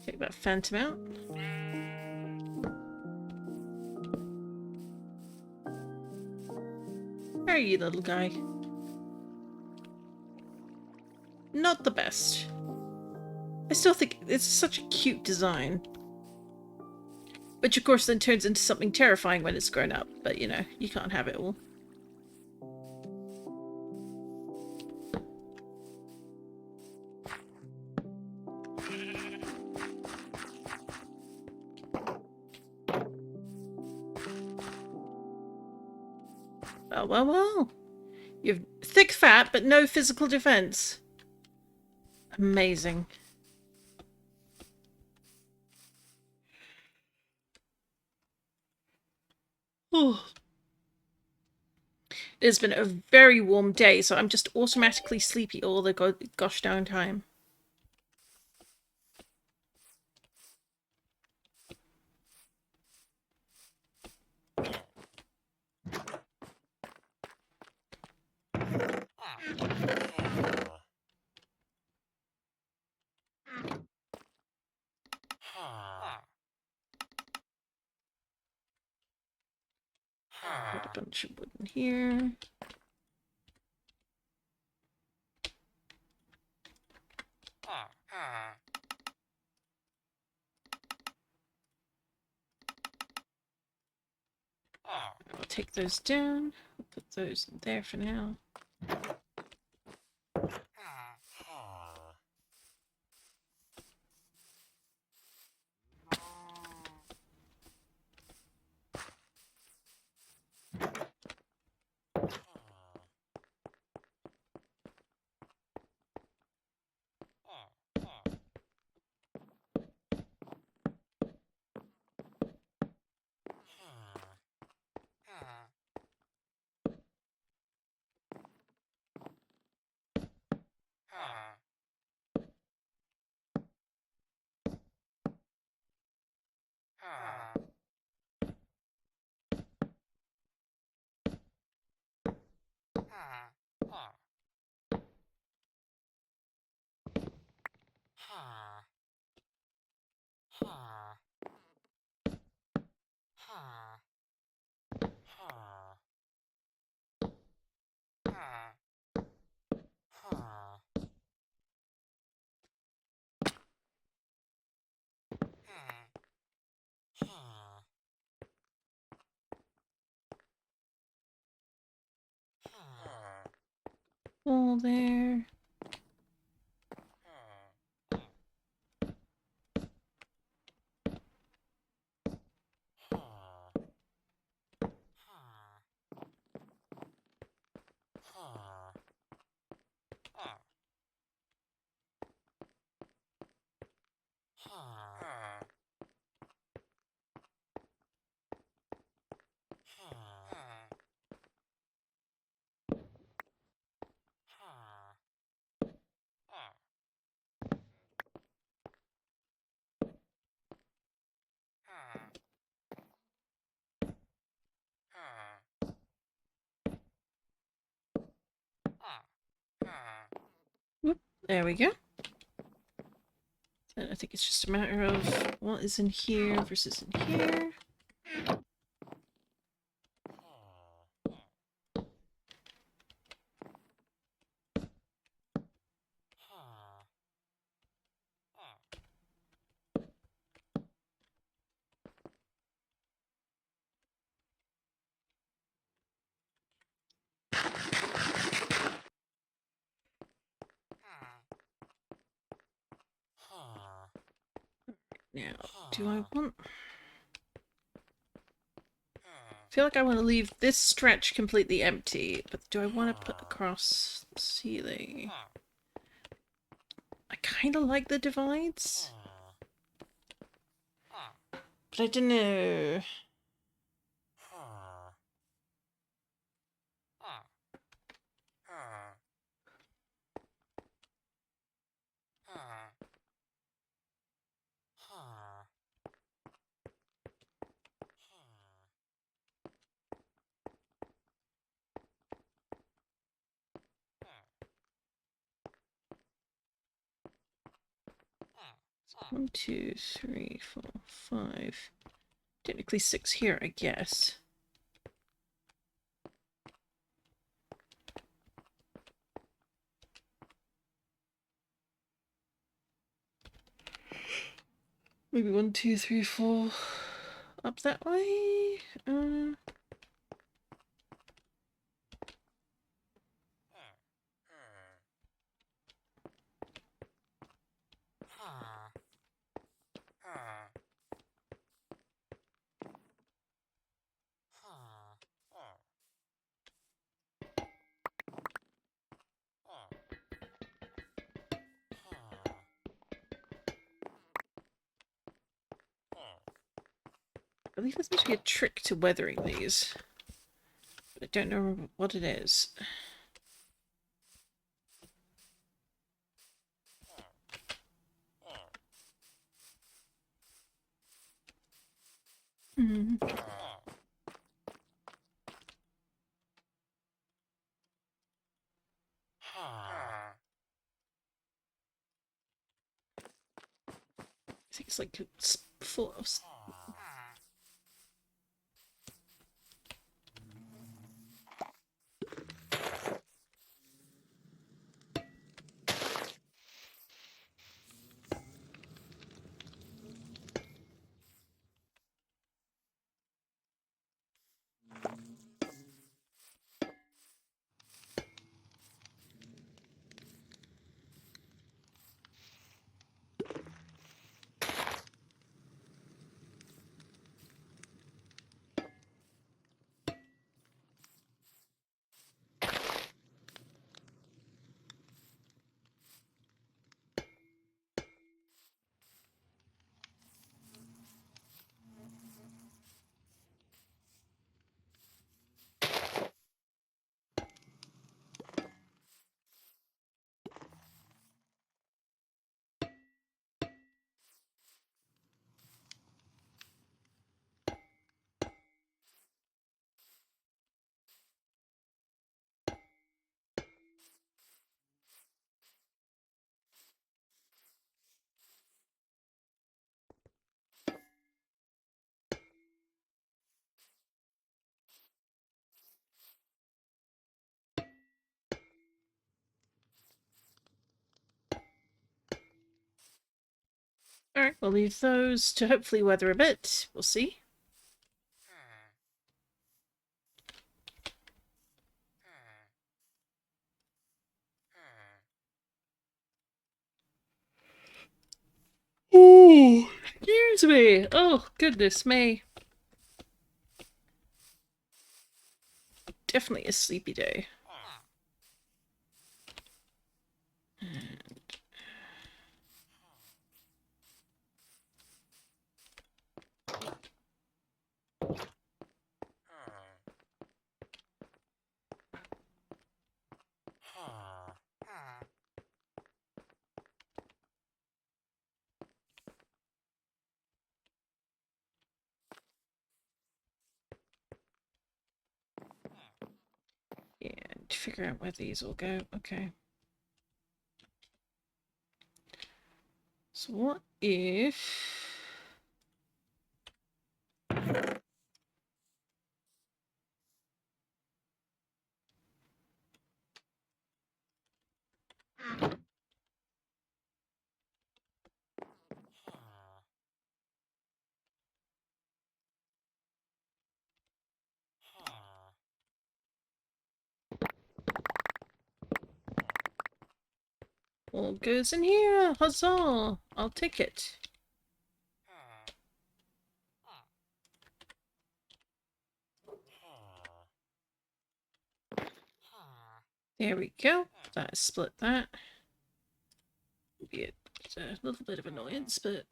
Take that phantom out. are you, little guy? Not the best. I still think it's such a cute design. Which, of course, then turns into something terrifying when it's grown up. But, you know, you can't have it all. Well, well, well. You've thick fat, but no physical defense. Amazing. Oh. It's been a very warm day, so I'm just automatically sleepy all the gosh darn time. Put a bunch of wood in here. I'll take those down. I'll put those in there for now. All there. Whoop, there we go. And I think it's just a matter of what is in here versus in here. Now, do I want... I feel like I want to leave this stretch completely empty, but do I want to put across the ceiling? I kind of like the divides, but I don't know. One, two, three, 4, 5. Technically 6 here, I guess. Maybe 1, 2, 3, 4 up that way. I believe there's supposed to be a trick to weathering these, but I don't know what it is. Hmm. I think it's like full of. Alright, we'll leave those to hopefully weather a bit. We'll see. Oh, excuse me. Oh, goodness me. Definitely a sleepy day. And figure out where these all go. Okay. So what if... all goes in here? Huzzah! I'll take it. There we go. That split that. Be a little bit of annoyance, but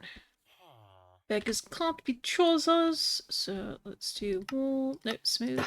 beggars can't be choosers. So let's do wall. Nope, smooth.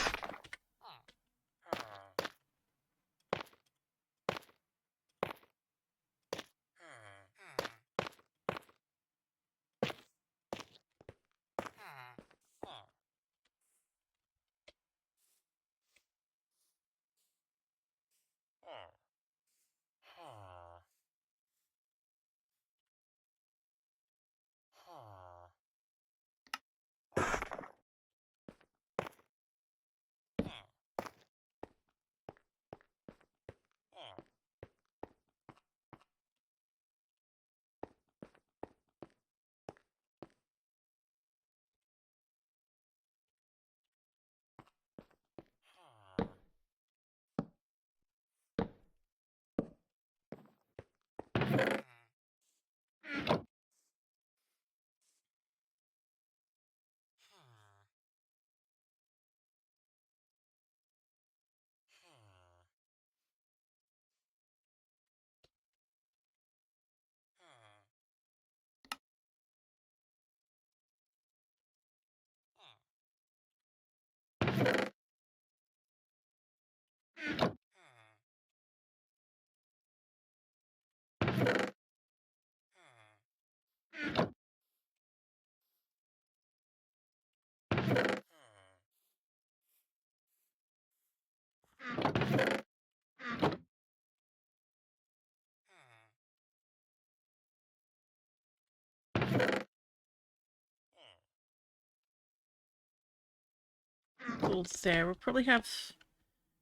All there. We'll probably have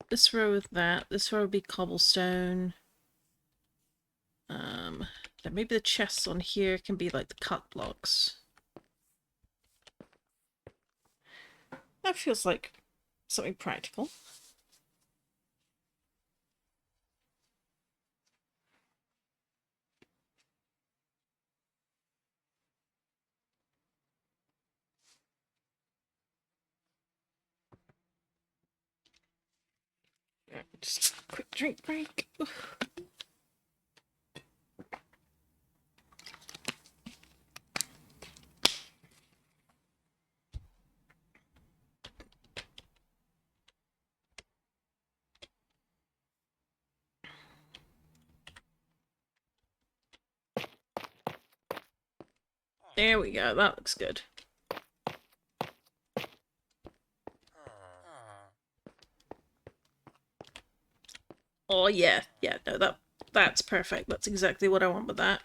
this row with that. This row would be cobblestone. Then maybe the chests on here can be like the cut blocks. That feels like something practical. Just a quick drink break. There we go, that looks good. Oh yeah, no, that's perfect. That's exactly what I want with that.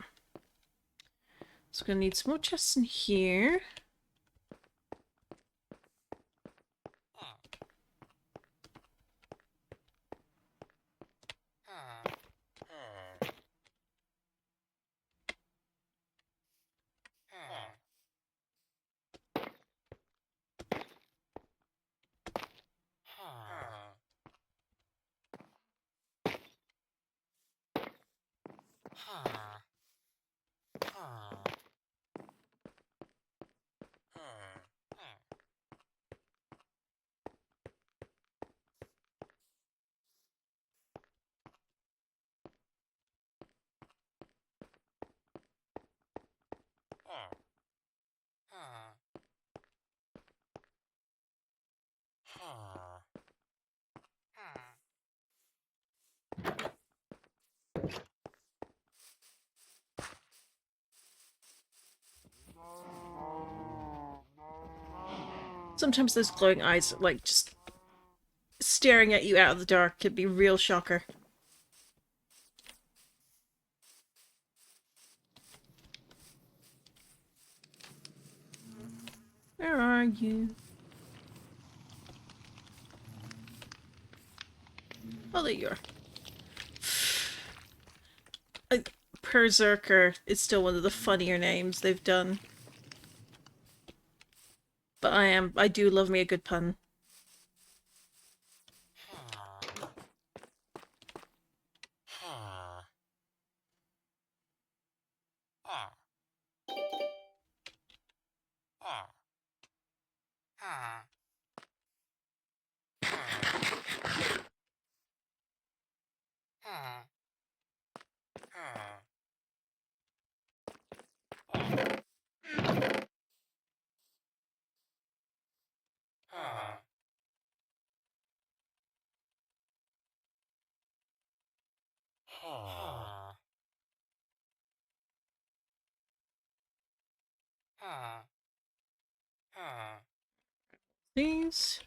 So we're gonna need some more chests in here. Sometimes those glowing eyes, like, just staring at you out of the dark can be a real shocker. Where are you? Oh, there you are. Berserker is still one of the funnier names they've done. But I do love me a good pun. These.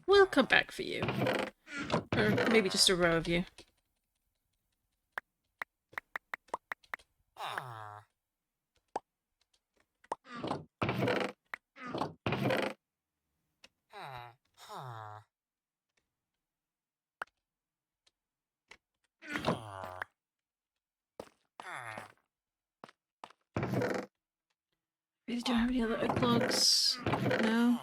We'll come back for you. Or maybe just a row of you. Really don't have any other oak logs. No?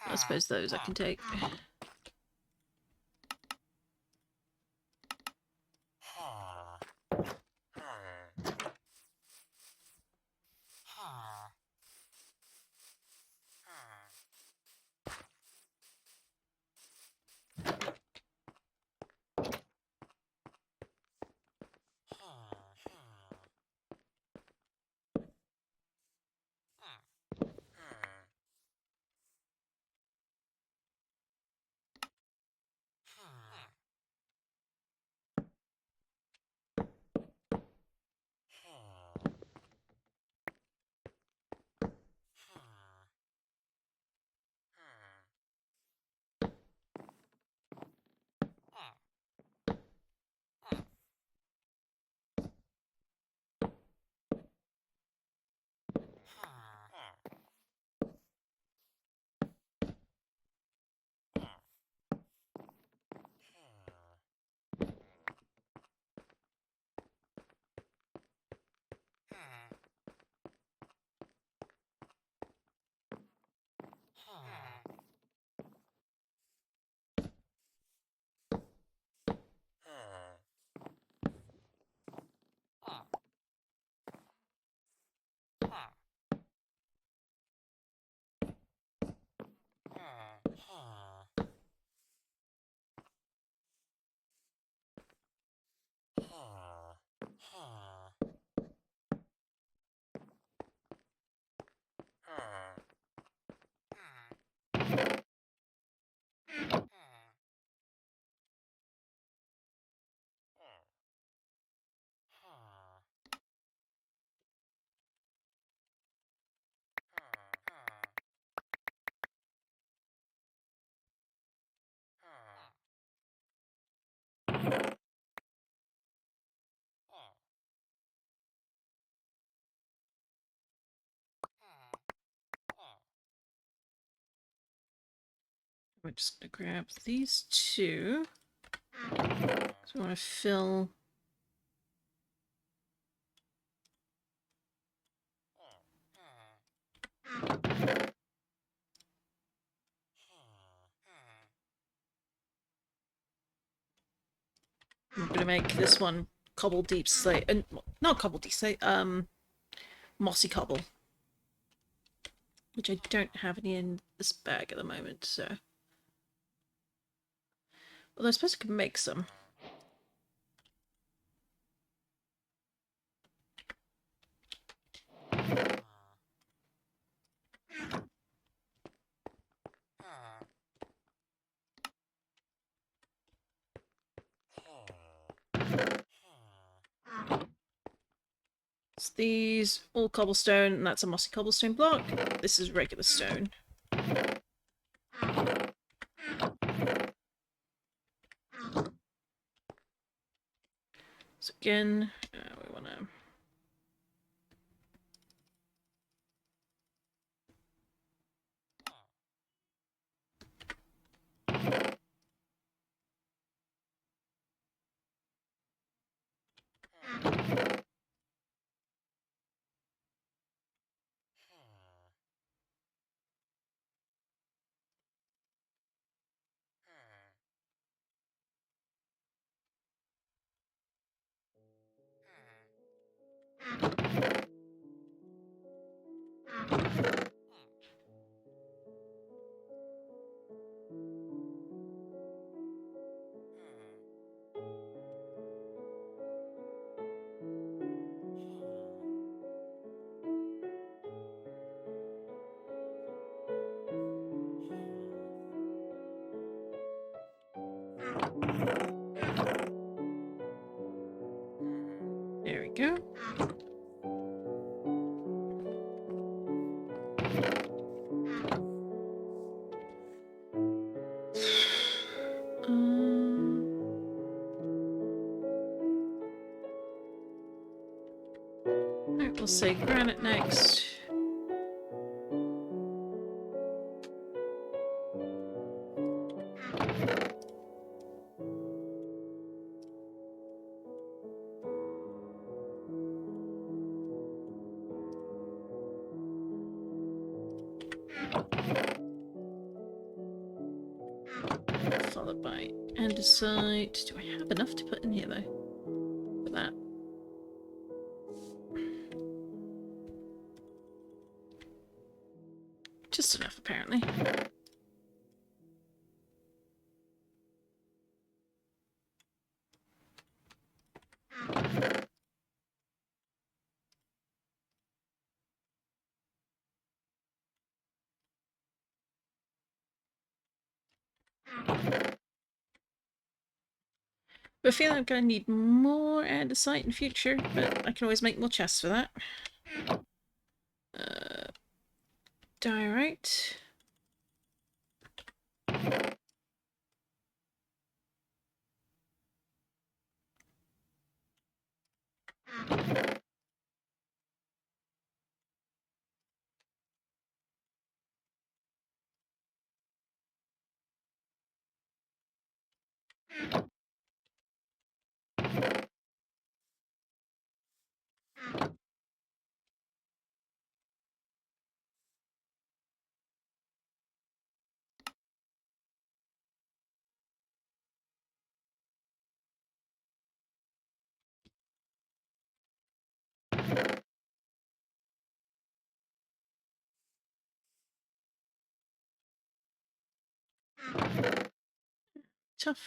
I suppose those I can take. We're just going to grab these two. So we want to fill... I'm going to make this one cobble deep slate. Not cobble deep slate, mossy cobble. Which I don't have any in this bag at the moment, so... Although I suppose I could make some. So these, all cobblestone, and that's a mossy cobblestone block. This is regular stone. So again, we want to... There we go. Right, we'll say granite next. Followed by andesite. Do I have enough to put in here though? For that. Just enough apparently. But I feel like I'm going to need more andesite in future, but I can always make more chests for that. Diorite. Tough.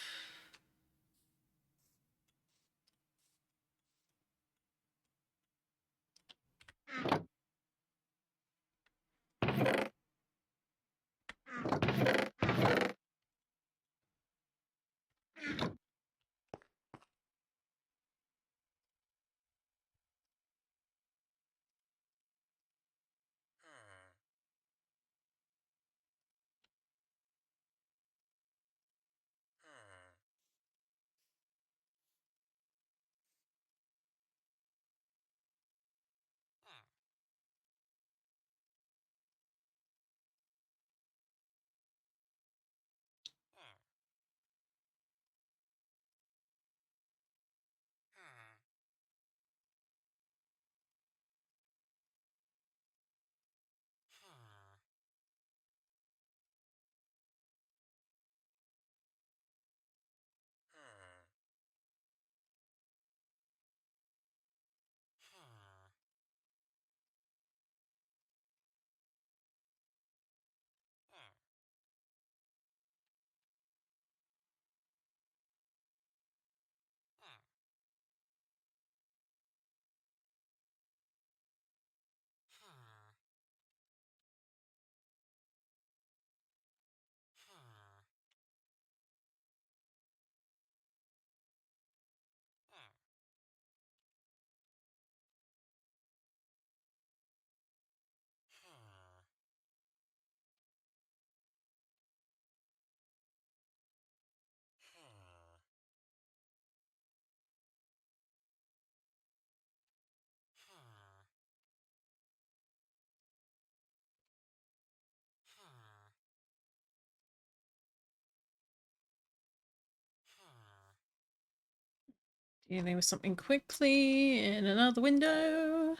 Dealing with something quickly in another window.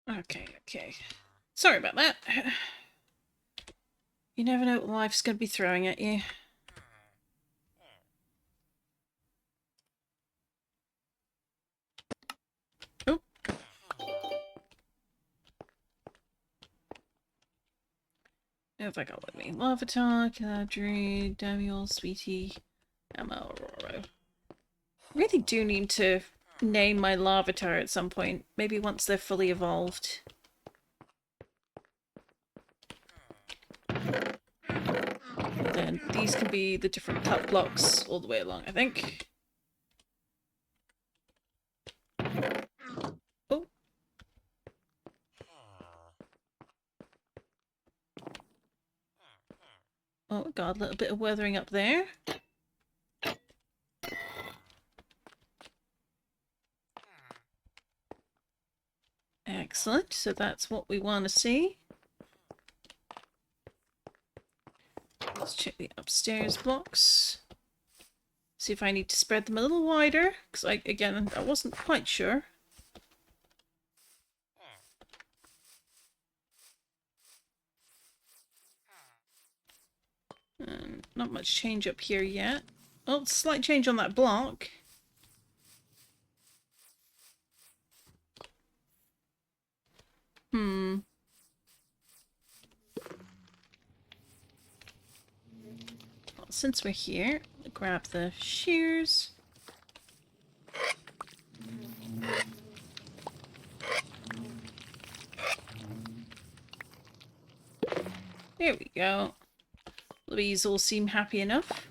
Okay. Sorry about that. You never know what life's going to be throwing at you. Oh. What have I got with me? Larvitar, Galadriel, Damiel, Sweetie, Emma, Aurora. Really do need to name my Larvitar at some point. Maybe once they're fully evolved. Then these can be the different cut blocks all the way along, I think. Oh. Oh god, a little bit of weathering up there. Excellent, so that's what we want to see. Let's check the upstairs blocks. See if I need to spread them a little wider, because again, I wasn't quite sure. Not much change up here yet. Oh, slight change on that block. Well, since we're here, I'll grab the shears. There we go. These all seem happy enough.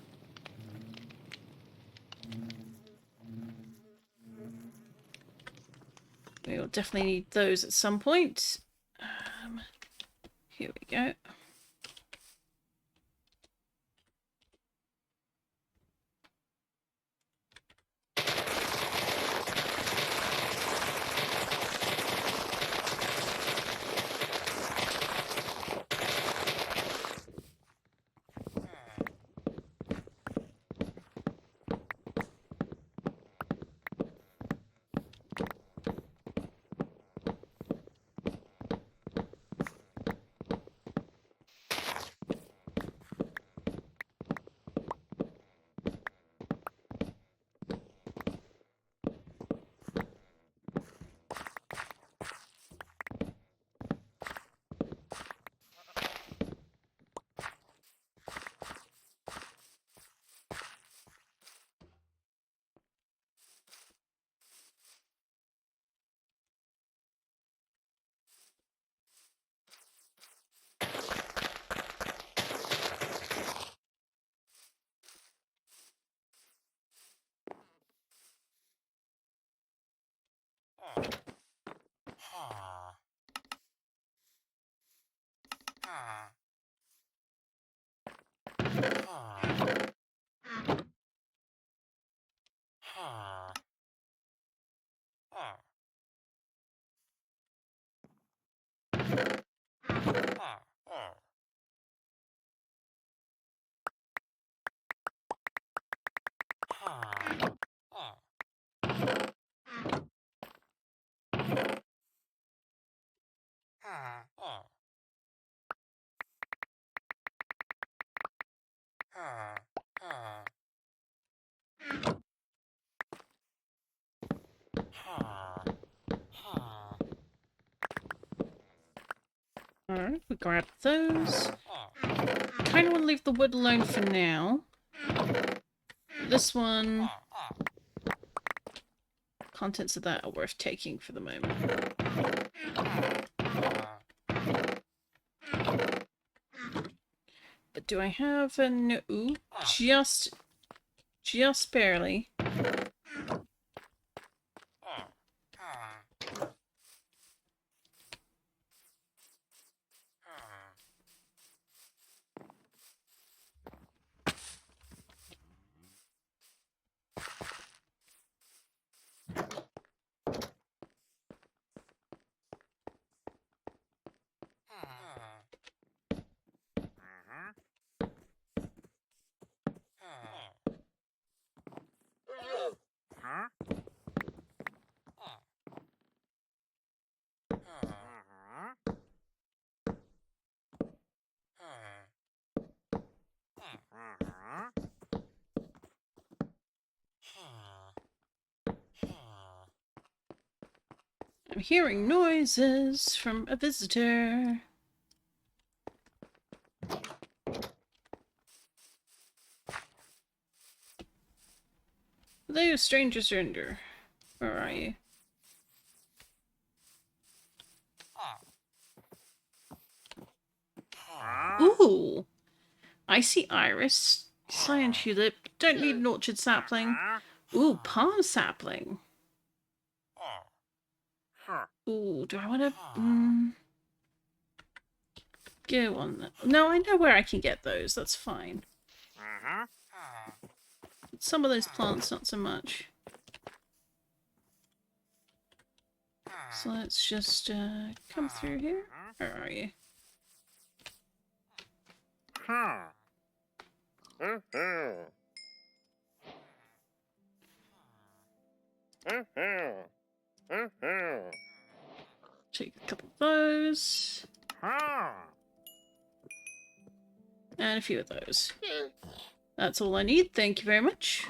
We'll definitely need those at some point. Here we go. Alright, we grab those. Kind of want to leave the wood alone for now. This one... Contents of that are worth taking for the moment. But do I have an... Ooh, just barely. I'm hearing noises from a visitor. Hello, stranger surrender. Where are you? Ooh! Icy iris, cyan tulip, don't need an orchard sapling. Ooh, palm sapling. Ooh, do I want to... go on that. No, I know where I can get those, that's fine. Some of those plants, not so much. So let's just come through here. Where are you? Take a couple of those. And a few of those. That's all I need, thank you very much.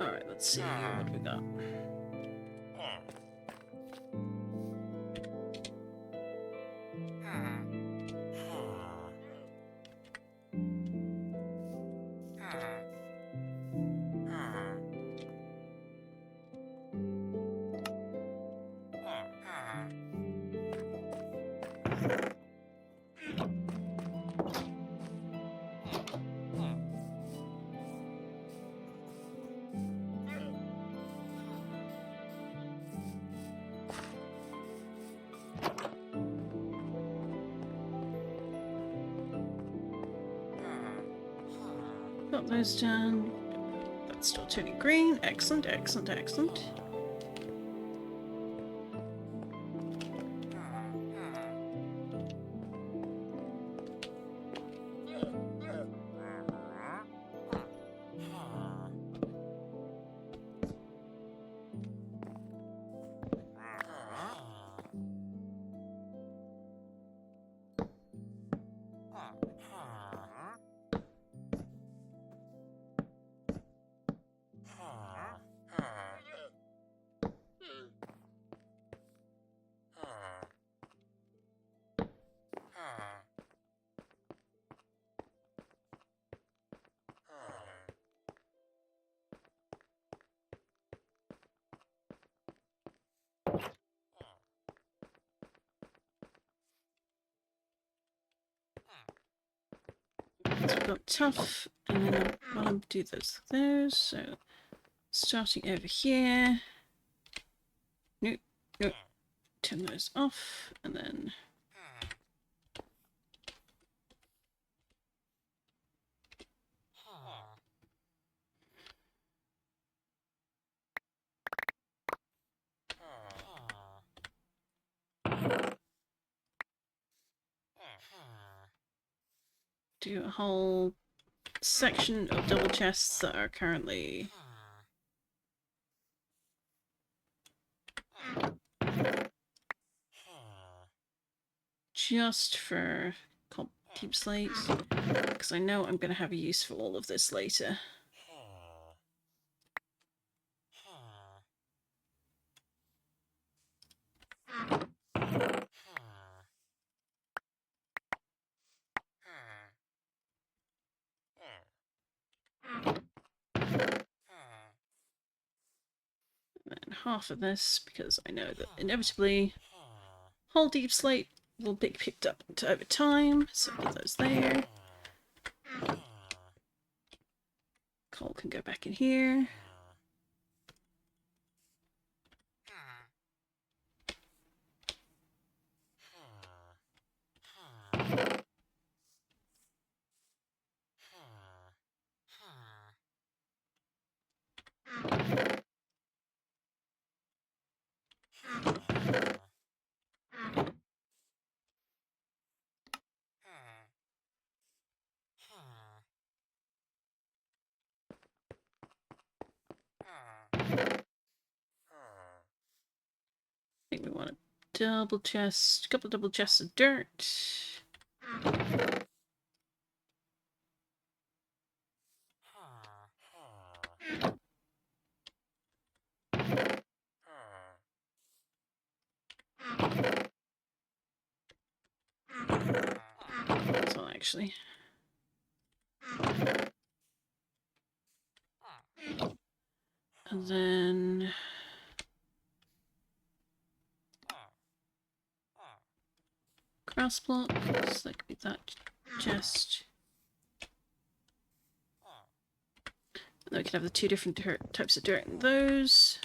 Alright, let's see what we got. Got those done. That's still turning green. Excellent, excellent, excellent. So we've got tough, and then I want to do those. So Starting over here. Nope, nope. Turn those off, and then do a whole section of double chests that are currently just for deep slates, because I know I'm going to have a use for all of this later. And half of this, because I know that inevitably whole deep slate will be picked up over time, so put those there. Coal can go back in here. I think we want a double chest, a couple of double chests of dirt. That's all, actually. And then grass block, so that could be that chest. And then we can have the two different types of dirt in those.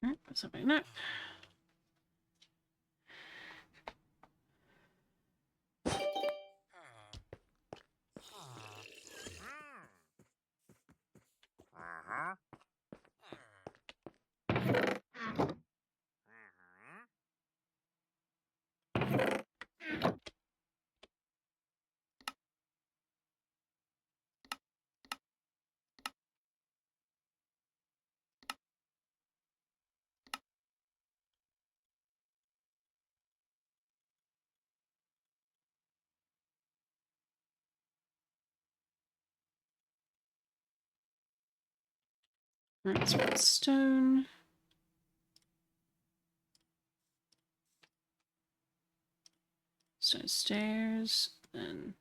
Alright, put something in that. Alright, so that's stone. Stone stairs, then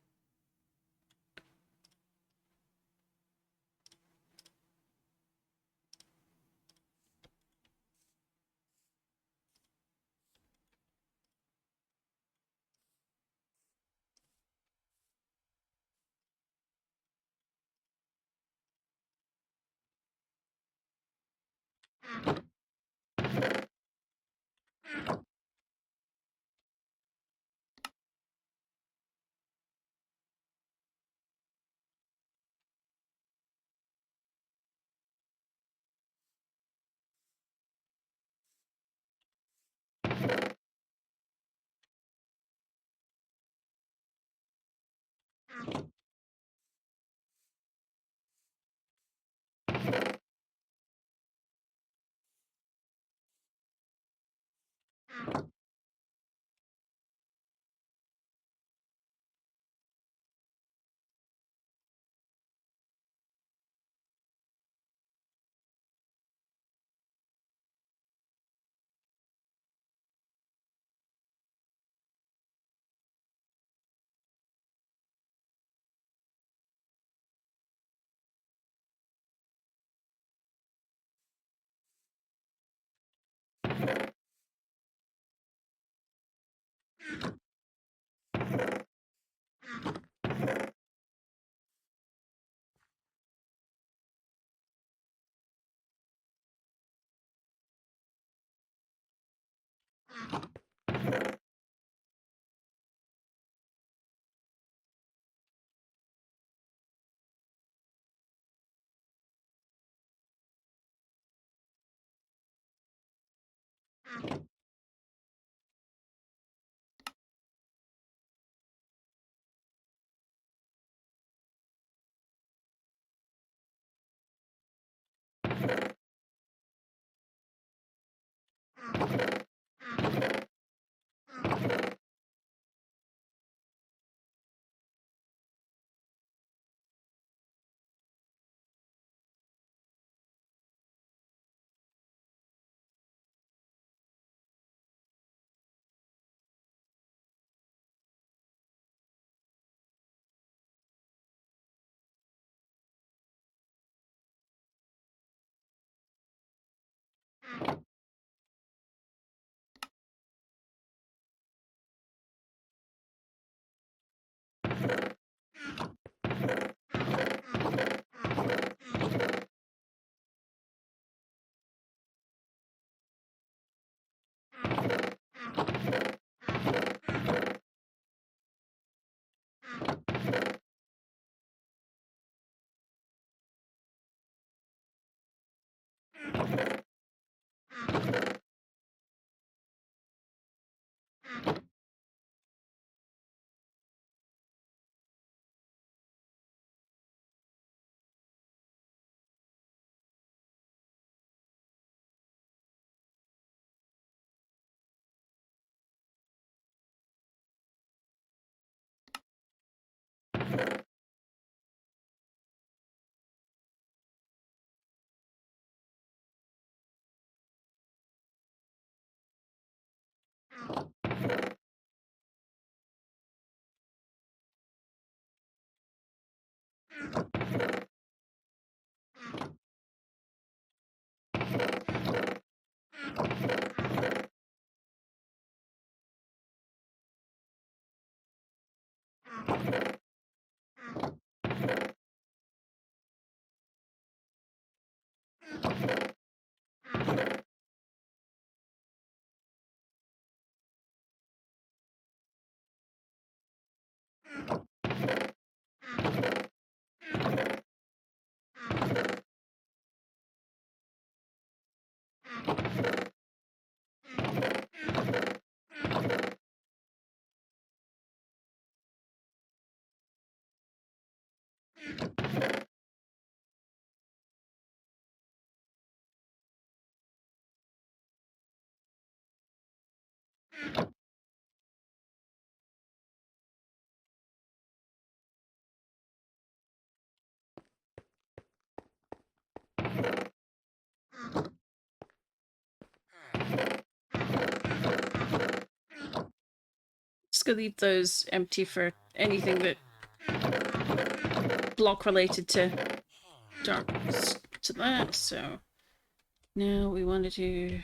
Just gonna leave those empty for anything that block related to dark to that. So now we want to do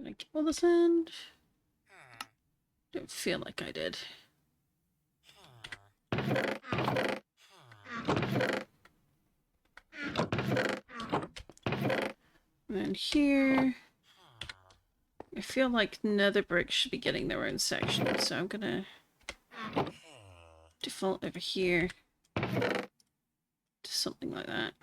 did I kill this end? Don't feel like I did. And then here, I feel like nether bricks should be getting their own section, so I'm gonna default over here to something like that.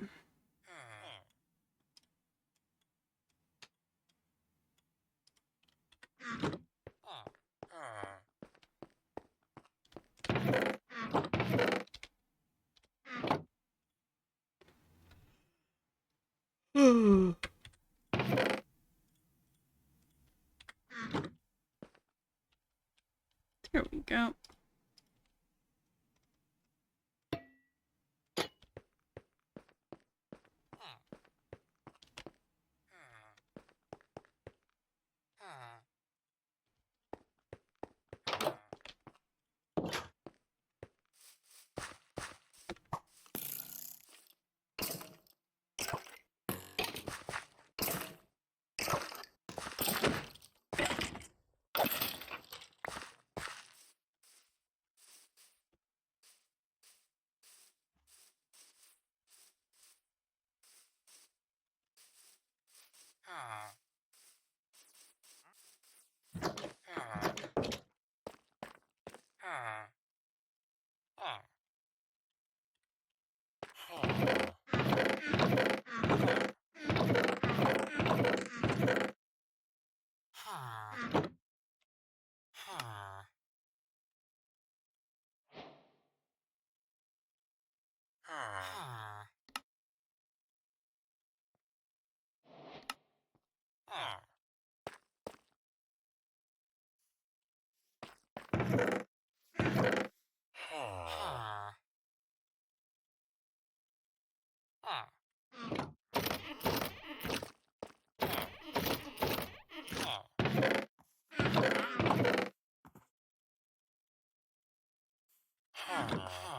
There we go.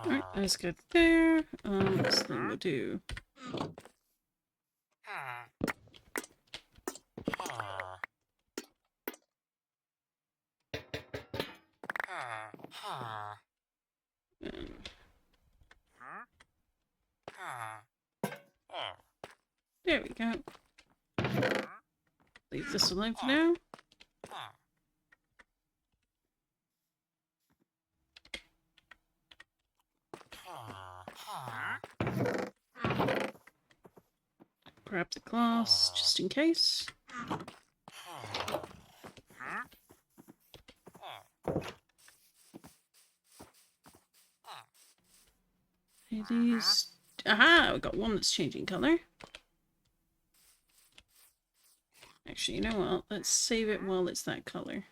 Alright, that's good there. So then we'll do. There we go. Leave this alone for now. Grab the glass just in case. These. Aha! We got one that's changing colour. Actually, you know what? Let's save it while it's that colour.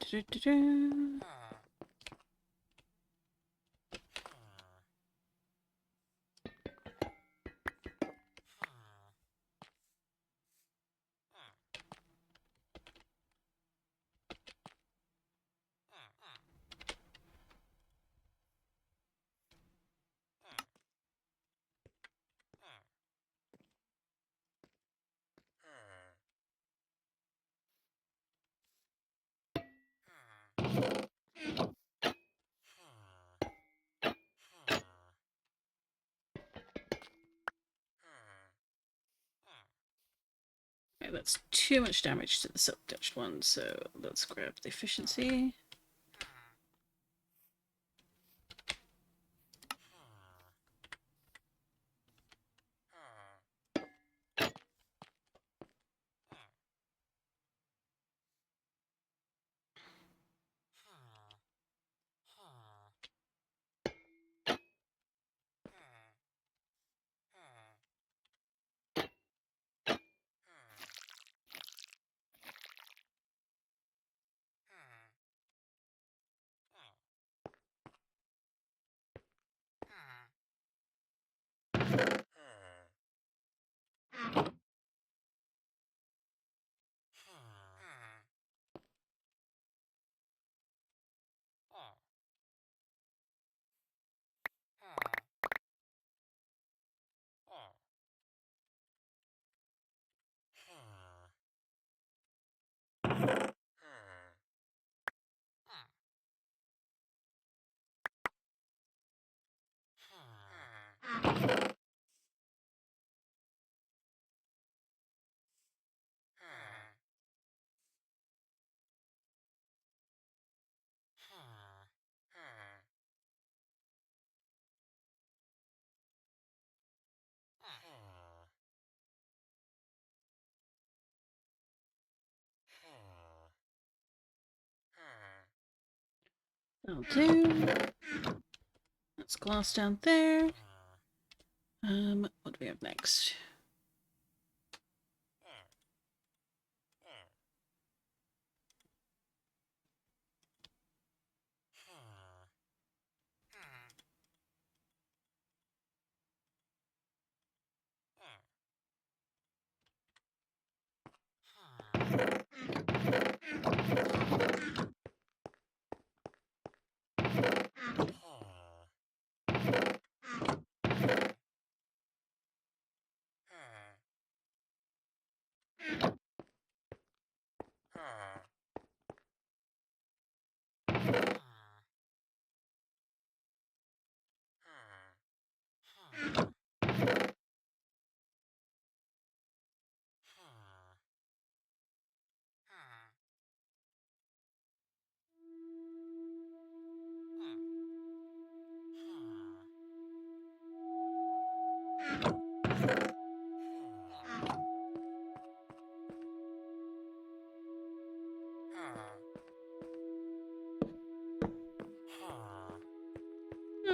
There we go. Okay, that's too much damage to the silk-touched one, so let's grab the efficiency. That'll do. That's glass down there. What do we have next?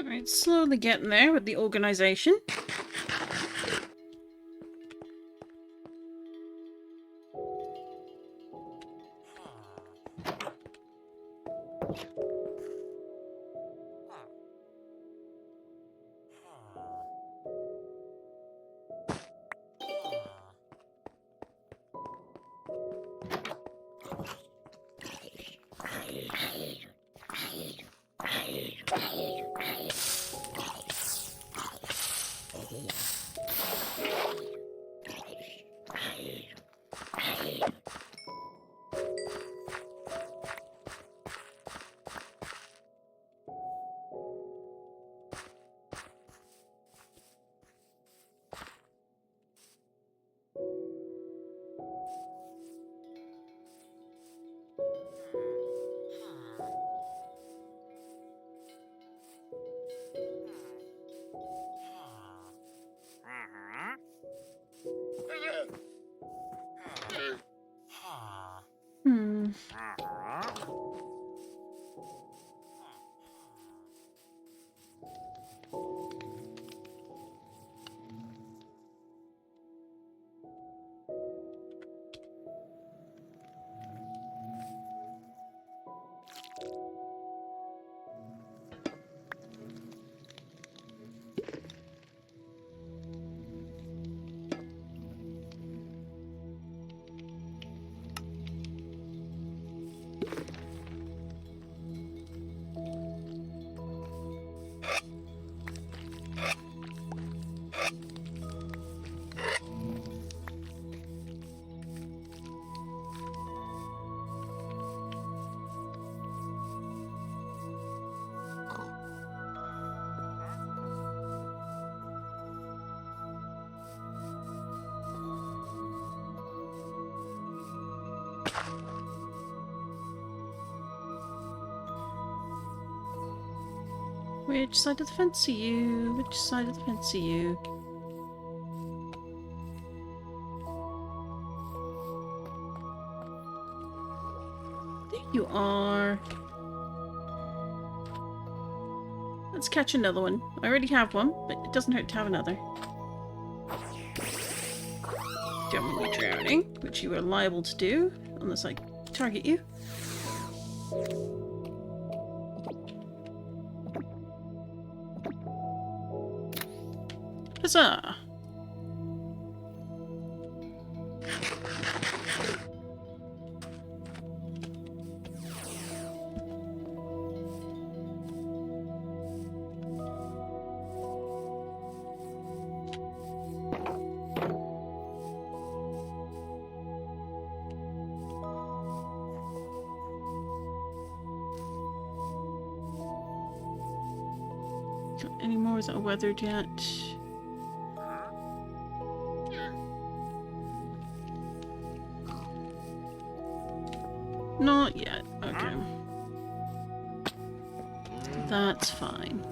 Alright, slowly getting there with the organisation. Hmm. Which side of the fence are you? Which side of the fence are you? There you are. Let's catch another one. I already have one, but it doesn't hurt to have another. Don't want me drowning, which you are liable to do, unless I target you. Huzzah! Got any more? Is that weathered yet? Not yet. Okay. That's fine.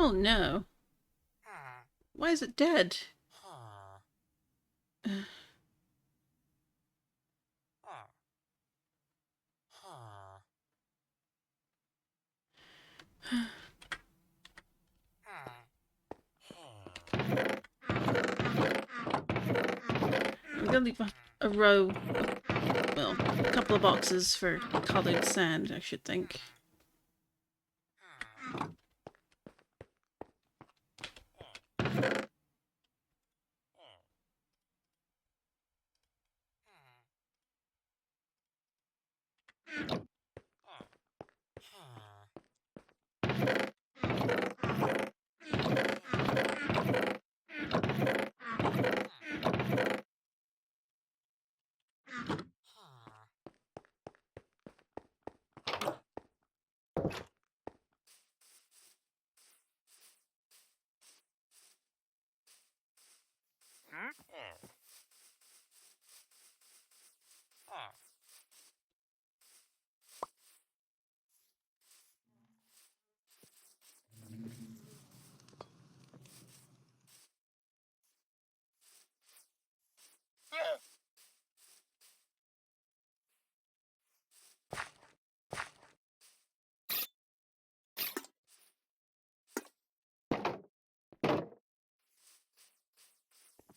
Oh no. Why is it dead? I'm gonna leave a row, well, a couple of boxes for coloured sand, I should think.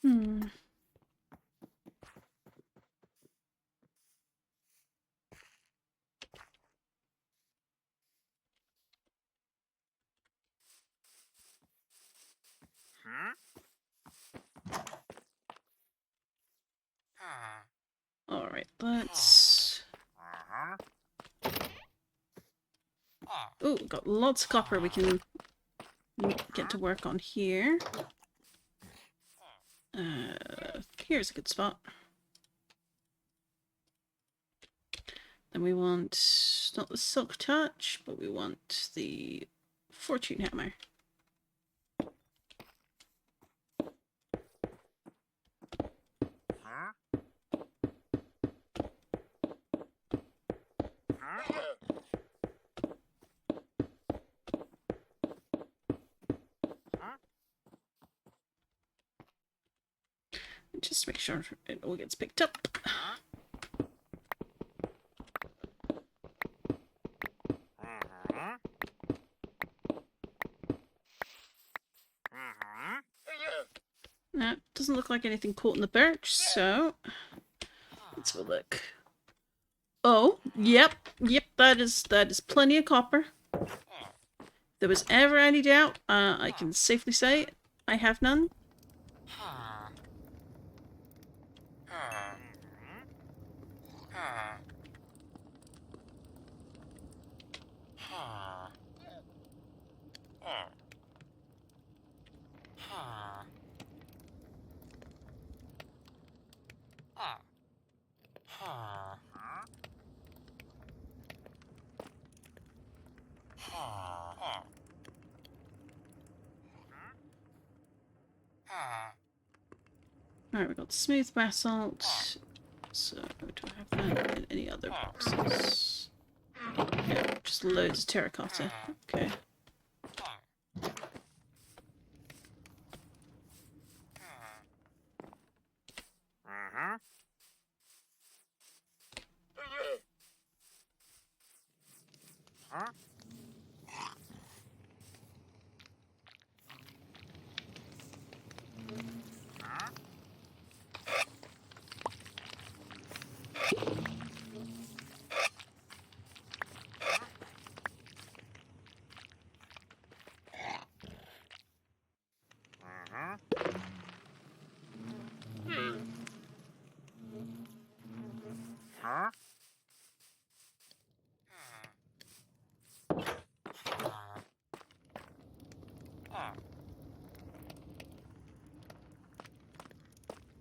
Hmm. Alright, let's... Oh, got lots of copper we can get to work on here. Here's a good spot. Then we want, not the silk touch, but we want the fortune hammer. Just make sure it all gets picked up. Now, doesn't look like anything caught in the birch, so let's have a look. Oh, yep, that is plenty of copper. If there was ever any doubt, I can safely say I have none. Alright, we've got smooth basalt. So, do I have that in any other boxes? Yeah, just loads of terracotta. Okay.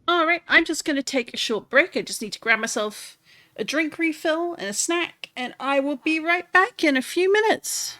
Alright, I'm just going to take a short break. I just need to grab myself a drink refill and a snack, and I will be right back in a few minutes.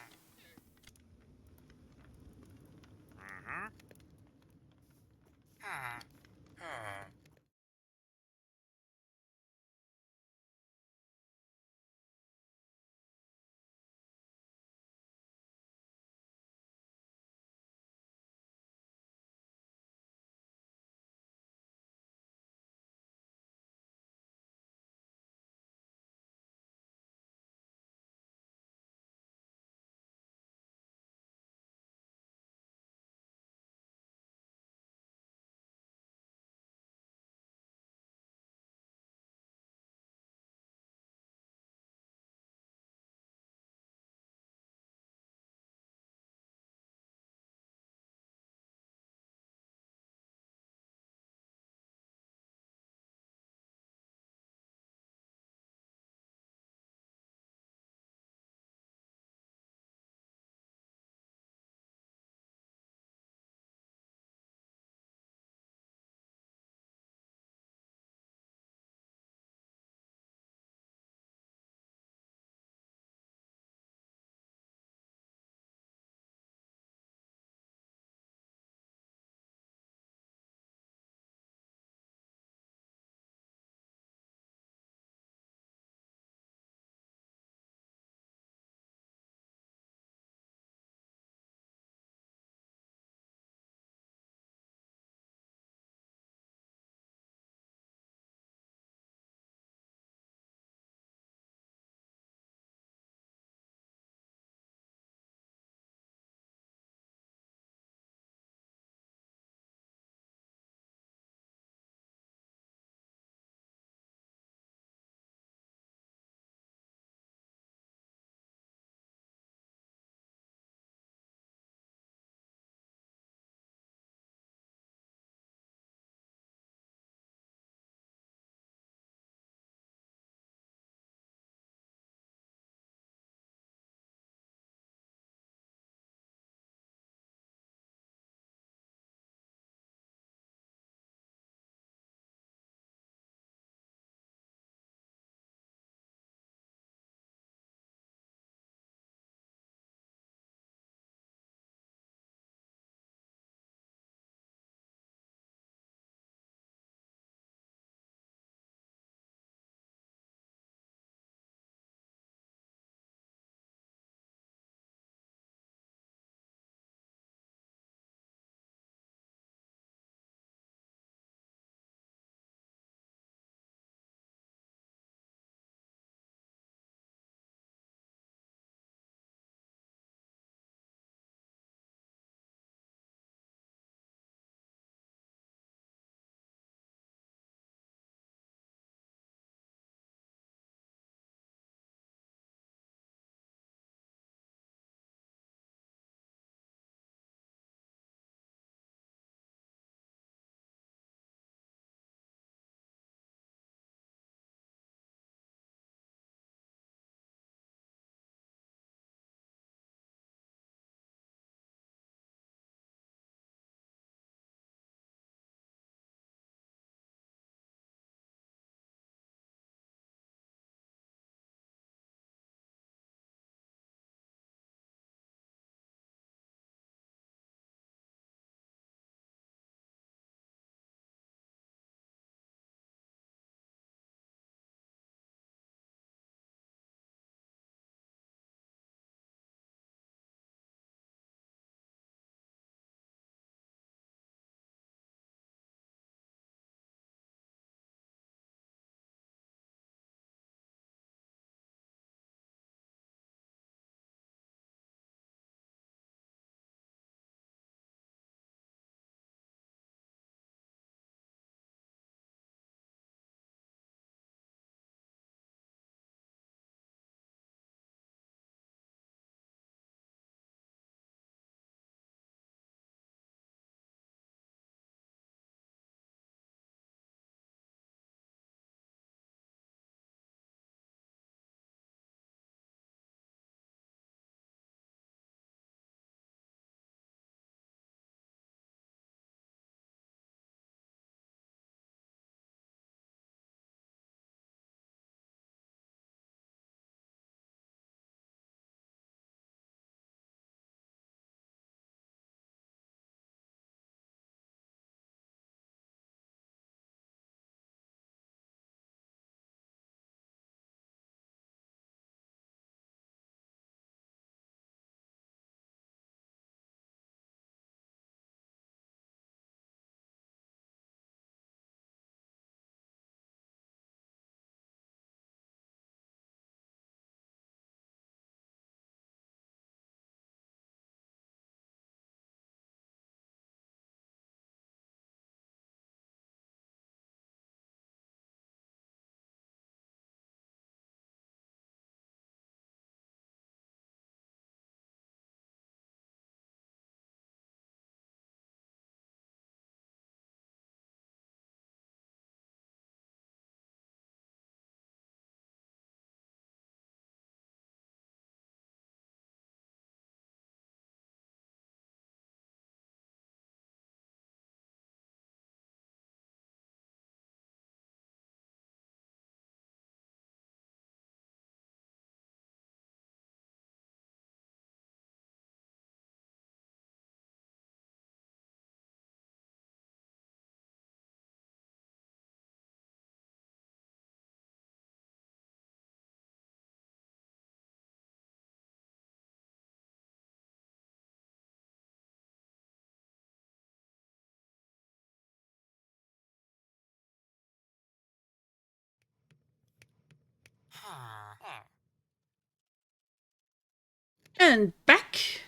And back.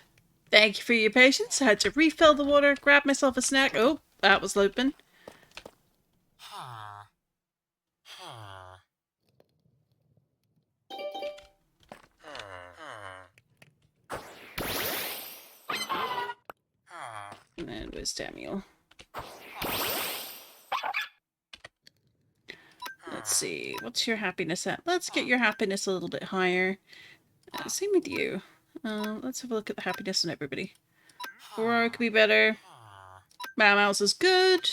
Thank you for your patience. I had to refill the water, grab myself a snack. Oh, that was Lopin. And where's Daniel? Let's see. What's your happiness at? Let's get your happiness a little bit higher. Same with you. Let's have a look at the happiness on everybody. Aurora could be better. Mouse is good.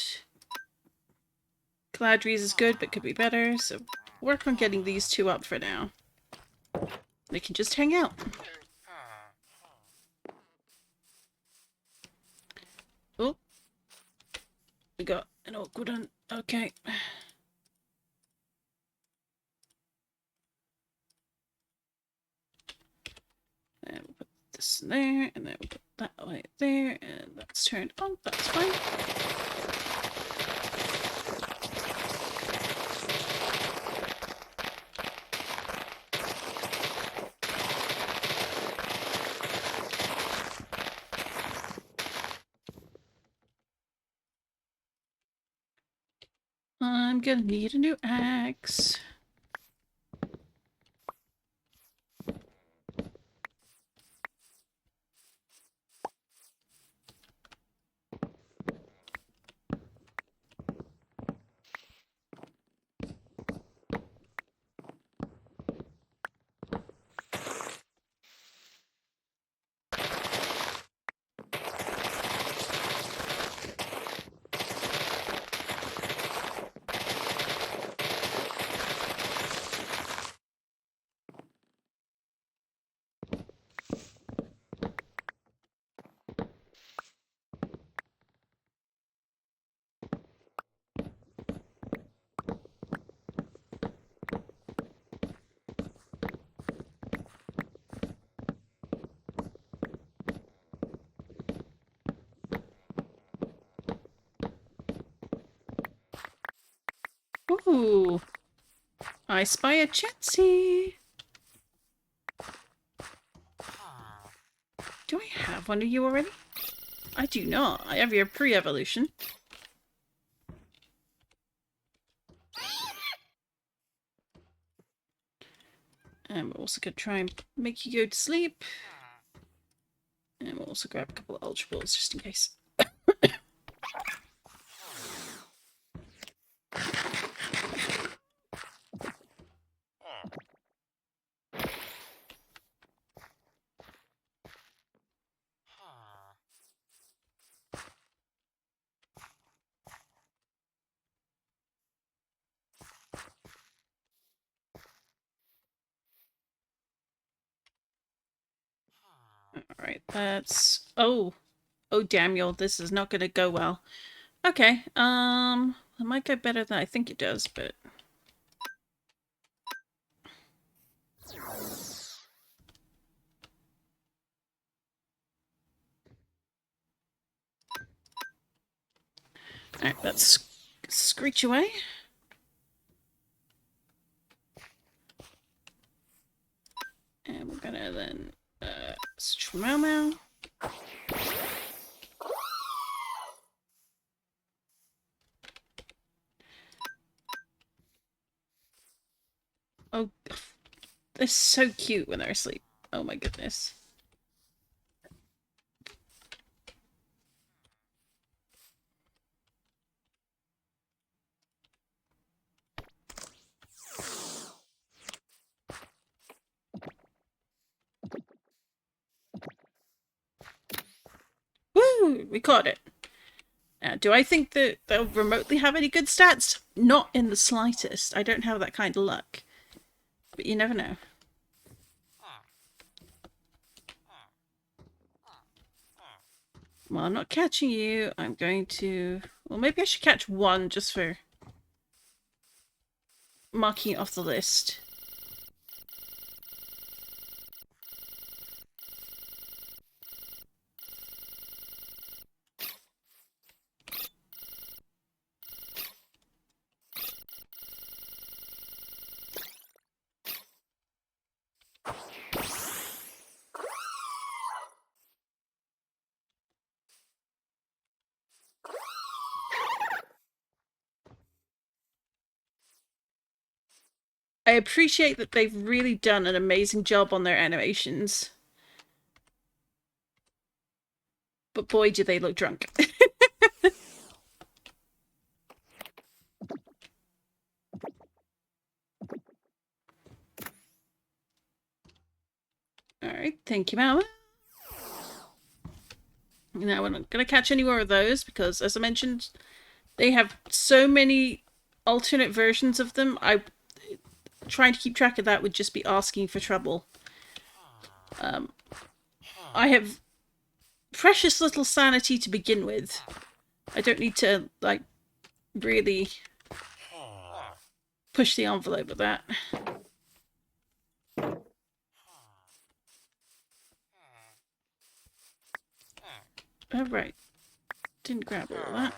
Galadriel's is good, but could be better. So work on getting these two up for now. They can just hang out. Oh. We got an awkward one. Okay. And we'll put this in there, and then we'll put that right there, and that's turned on. That's fine. I'm gonna need a new axe. Ooh. I spy a Chansey. Do I have one of you already? I do not. I have your pre-evolution. And we're also going to try and make you go to sleep. And we'll also grab a couple of Ultra Balls just in case. Alright, that's... Oh, Daniel, this is not going to go well. Okay, it might go better than I think it does, but... Alright, let's screech away. And we're gonna then, switch for Mau Mau. Oh, they're so cute when they're asleep. Oh my goodness. Woo! We caught it. Now, do I think that they'll remotely have any good stats? Not in the slightest. I don't have that kind of luck. But you never know. Well, I'm not catching you. I'm going to... Well, maybe I should catch one just for marking it off the list. I appreciate that they've really done an amazing job on their animations. But boy, do they look drunk. Alright, thank you, Mama. Now, we're not going to catch any more of those because, as I mentioned, they have so many alternate versions of them. Trying to keep track of that would just be asking for trouble. I have precious little sanity to begin with. I don't need to, like, really push the envelope with that. Oh, right. Didn't grab all of that.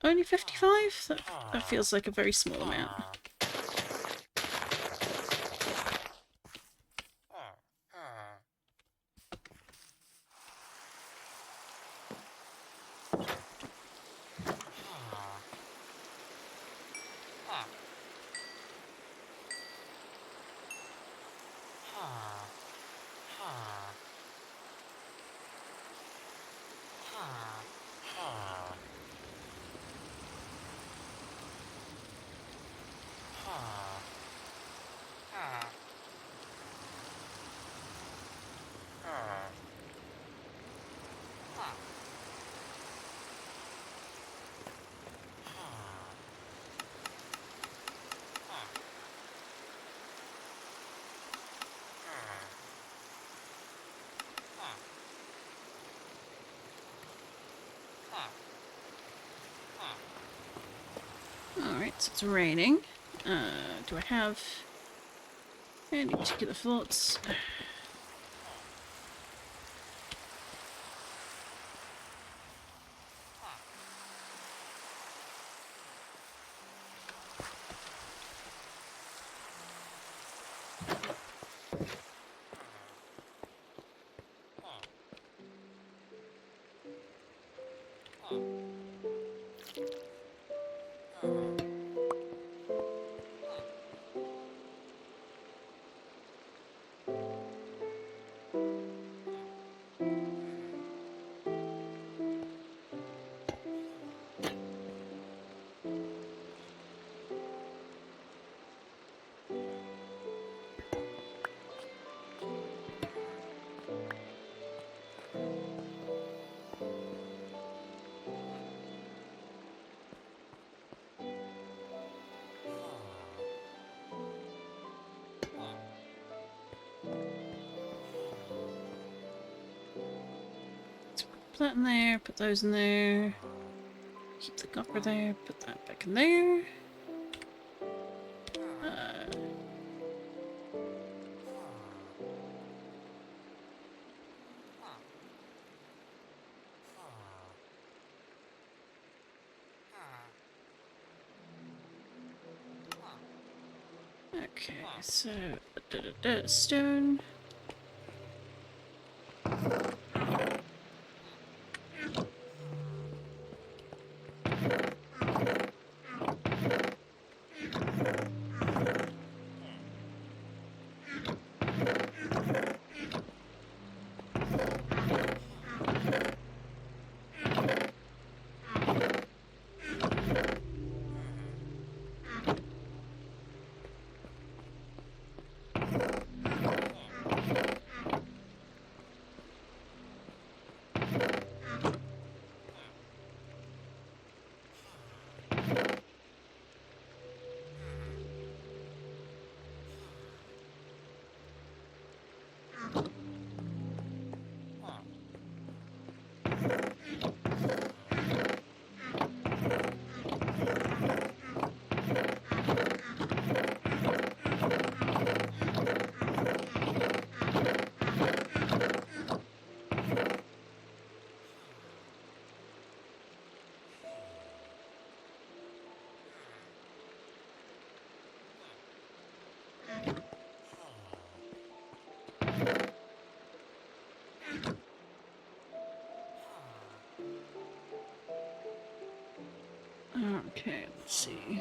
Only 55? That feels like a very small amount. Alright, so it's raining. Do I have any particular thoughts? Put that in there, put those in there. Keep the copper there, put that back in there. Okay, so stone. Let's see.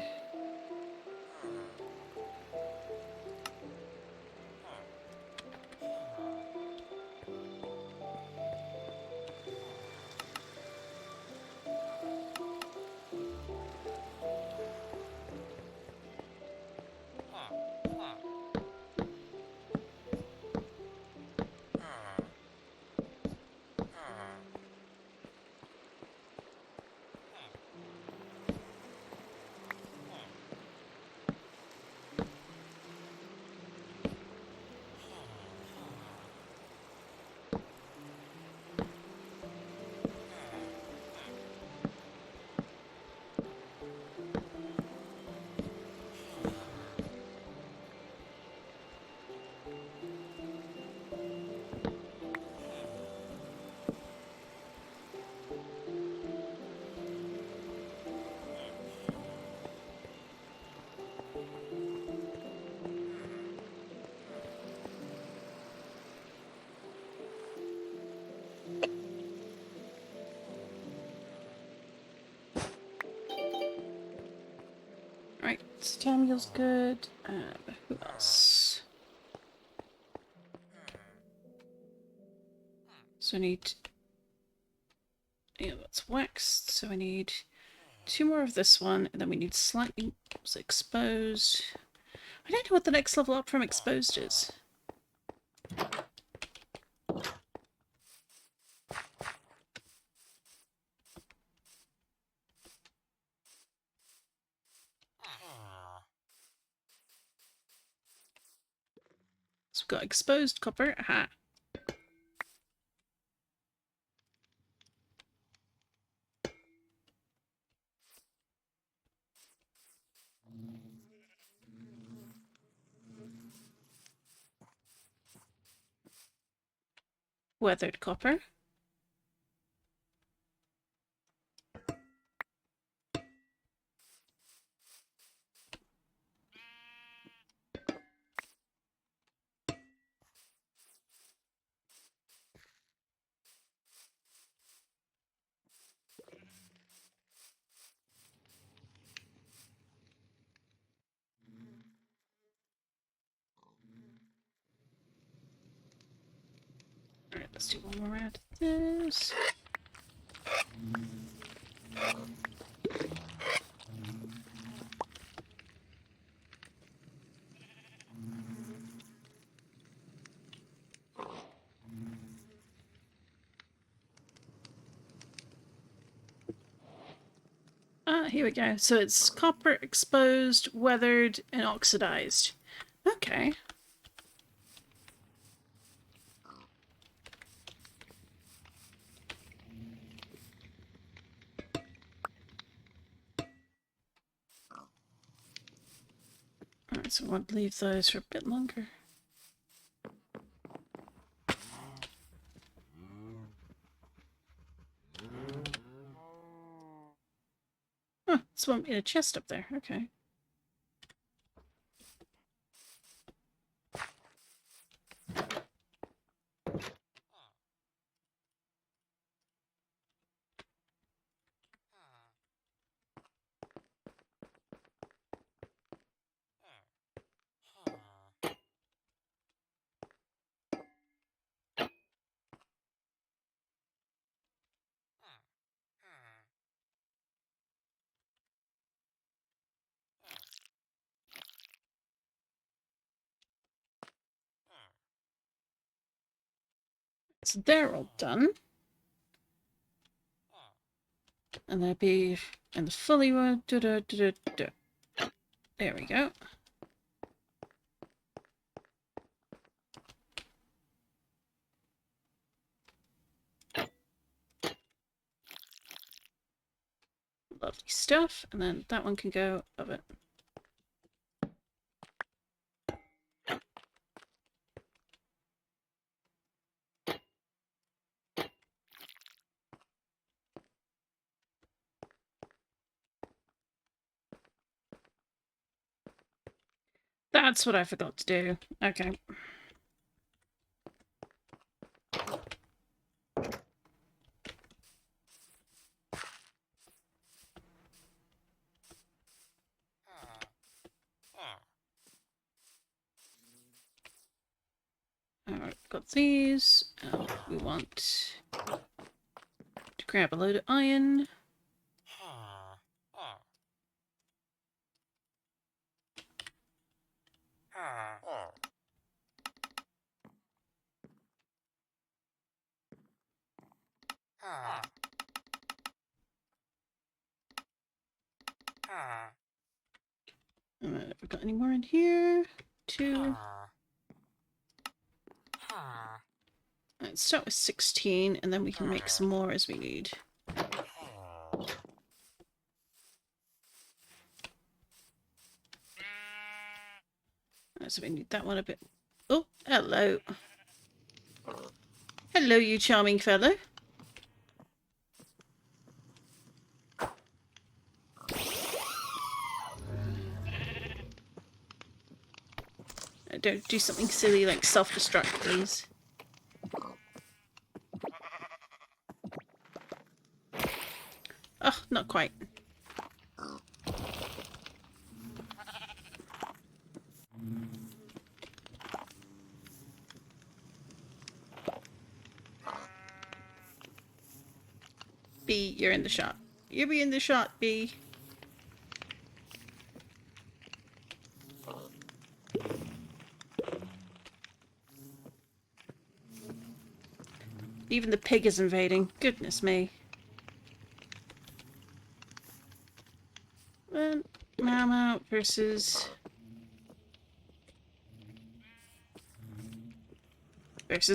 Right, Samuel's good. Who else? So I need... Yeah, that's waxed. So I need 2 more of this one, and then we need slightly exposed. I don't know what the next level up from exposed is. So we've got exposed copper. Aha. Weathered copper. Alright, let's do one more round of this. Ah, here we go. So it's copper, exposed, weathered, and oxidized. Okay. Alright, so I want to leave those for a bit longer. Huh, this one in a chest up there. Okay. So they're all done. And they'll be in the fully one. There we go. Lovely stuff. And then that one can go of it. That's what I forgot to do. Okay. up these. We want to grab a load of iron. Have we got any more in here? 2. Let's start with 16, and then we can make some more as we need. So we need that one a bit. Oh, hello. Hello, you charming fellow. Don't do something silly like self-destruct, please. Oh, not quite. B, you're in the shot. You'll be in the shot, B. Even the pig is invading. Goodness me. Mama versus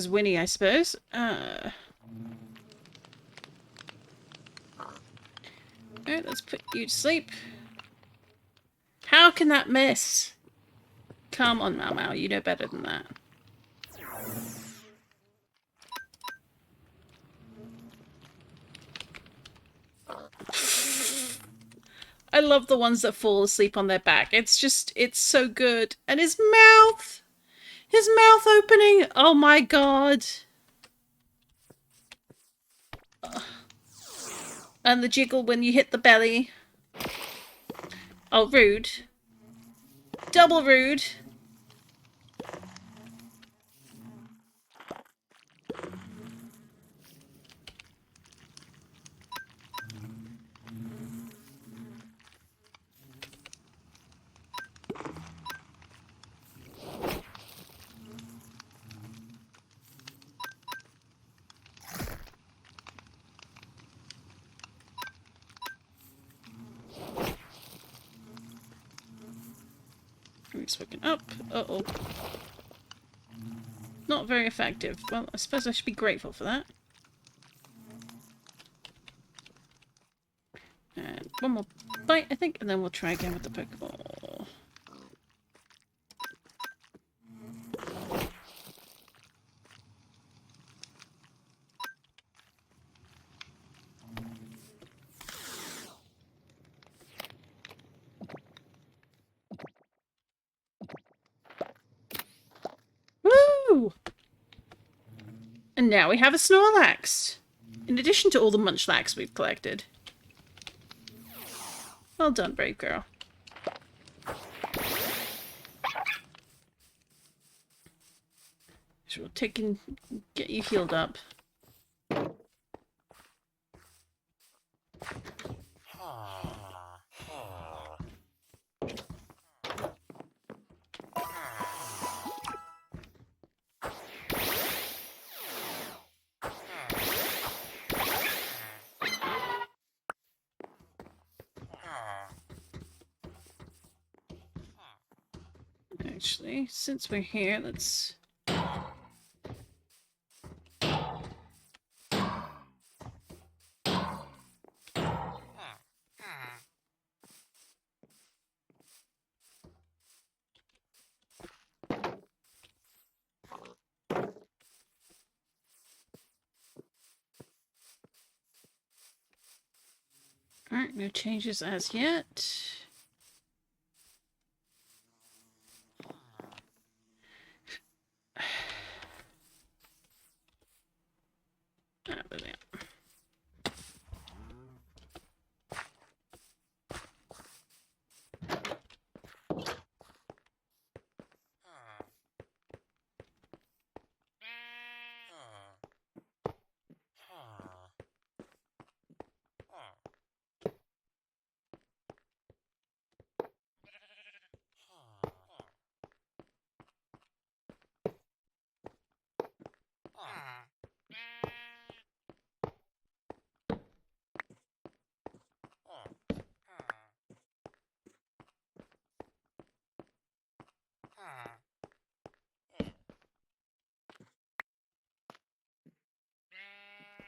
Winnie, I suppose. Alright, let's put you to sleep. How can that miss? Come on, Mau Mau, you know better than that. I love the ones that fall asleep on their back. It's just, it's so good. And his mouth! His mouth opening! Oh my god! And the jiggle when you hit the belly. Oh, rude. Double rude. He's waking up. Uh-oh. Not very effective. Well, I suppose I should be grateful for that. And one more bite, I think, and then we'll try again with the Pokeball. Woo! And now we have a Snorlax! In addition to all the Munchlax we've collected. Well done, brave girl. So we'll take and get you healed up. Actually, since we're here, let's... Alright, no changes as yet.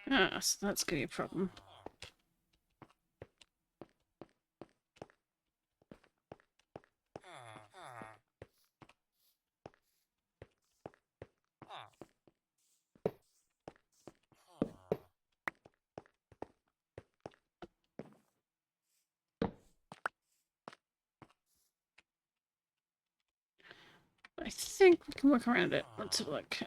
Ah, so that's gonna be a problem. I think we can work around it. Let's have a look.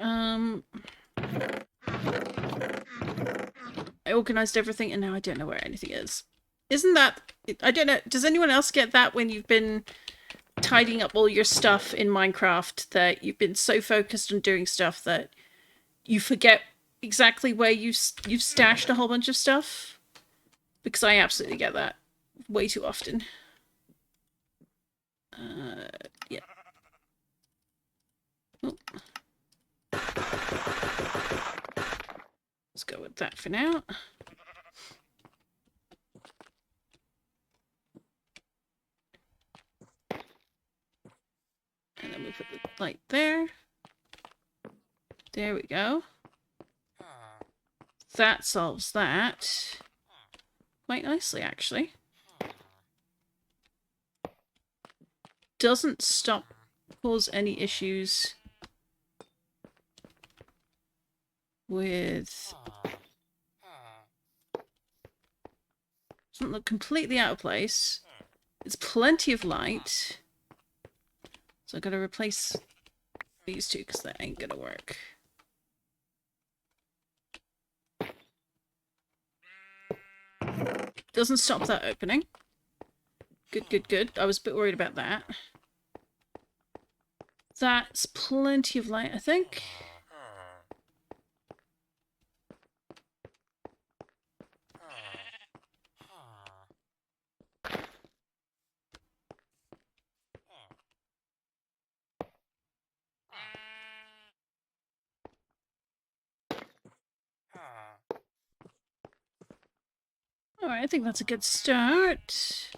I organized everything and now I don't know where anything is. Isn't that... I don't know. Does anyone else get that when you've been tidying up all your stuff in Minecraft that you've been so focused on doing stuff that you forget exactly where you've stashed a whole bunch of stuff? Because I absolutely get that way too often. Yeah. Oh. Let's go with that for now. And then we put the light there. There we go. That solves that. Quite nicely, actually. Doesn't cause any issues with... Doesn't look completely out of place. It's plenty of light. So I've got to replace these two because that ain't gonna work. Doesn't stop that opening. Good, good, good. I was a bit worried about that. That's plenty of light, I think. Alright, I think that's a good start.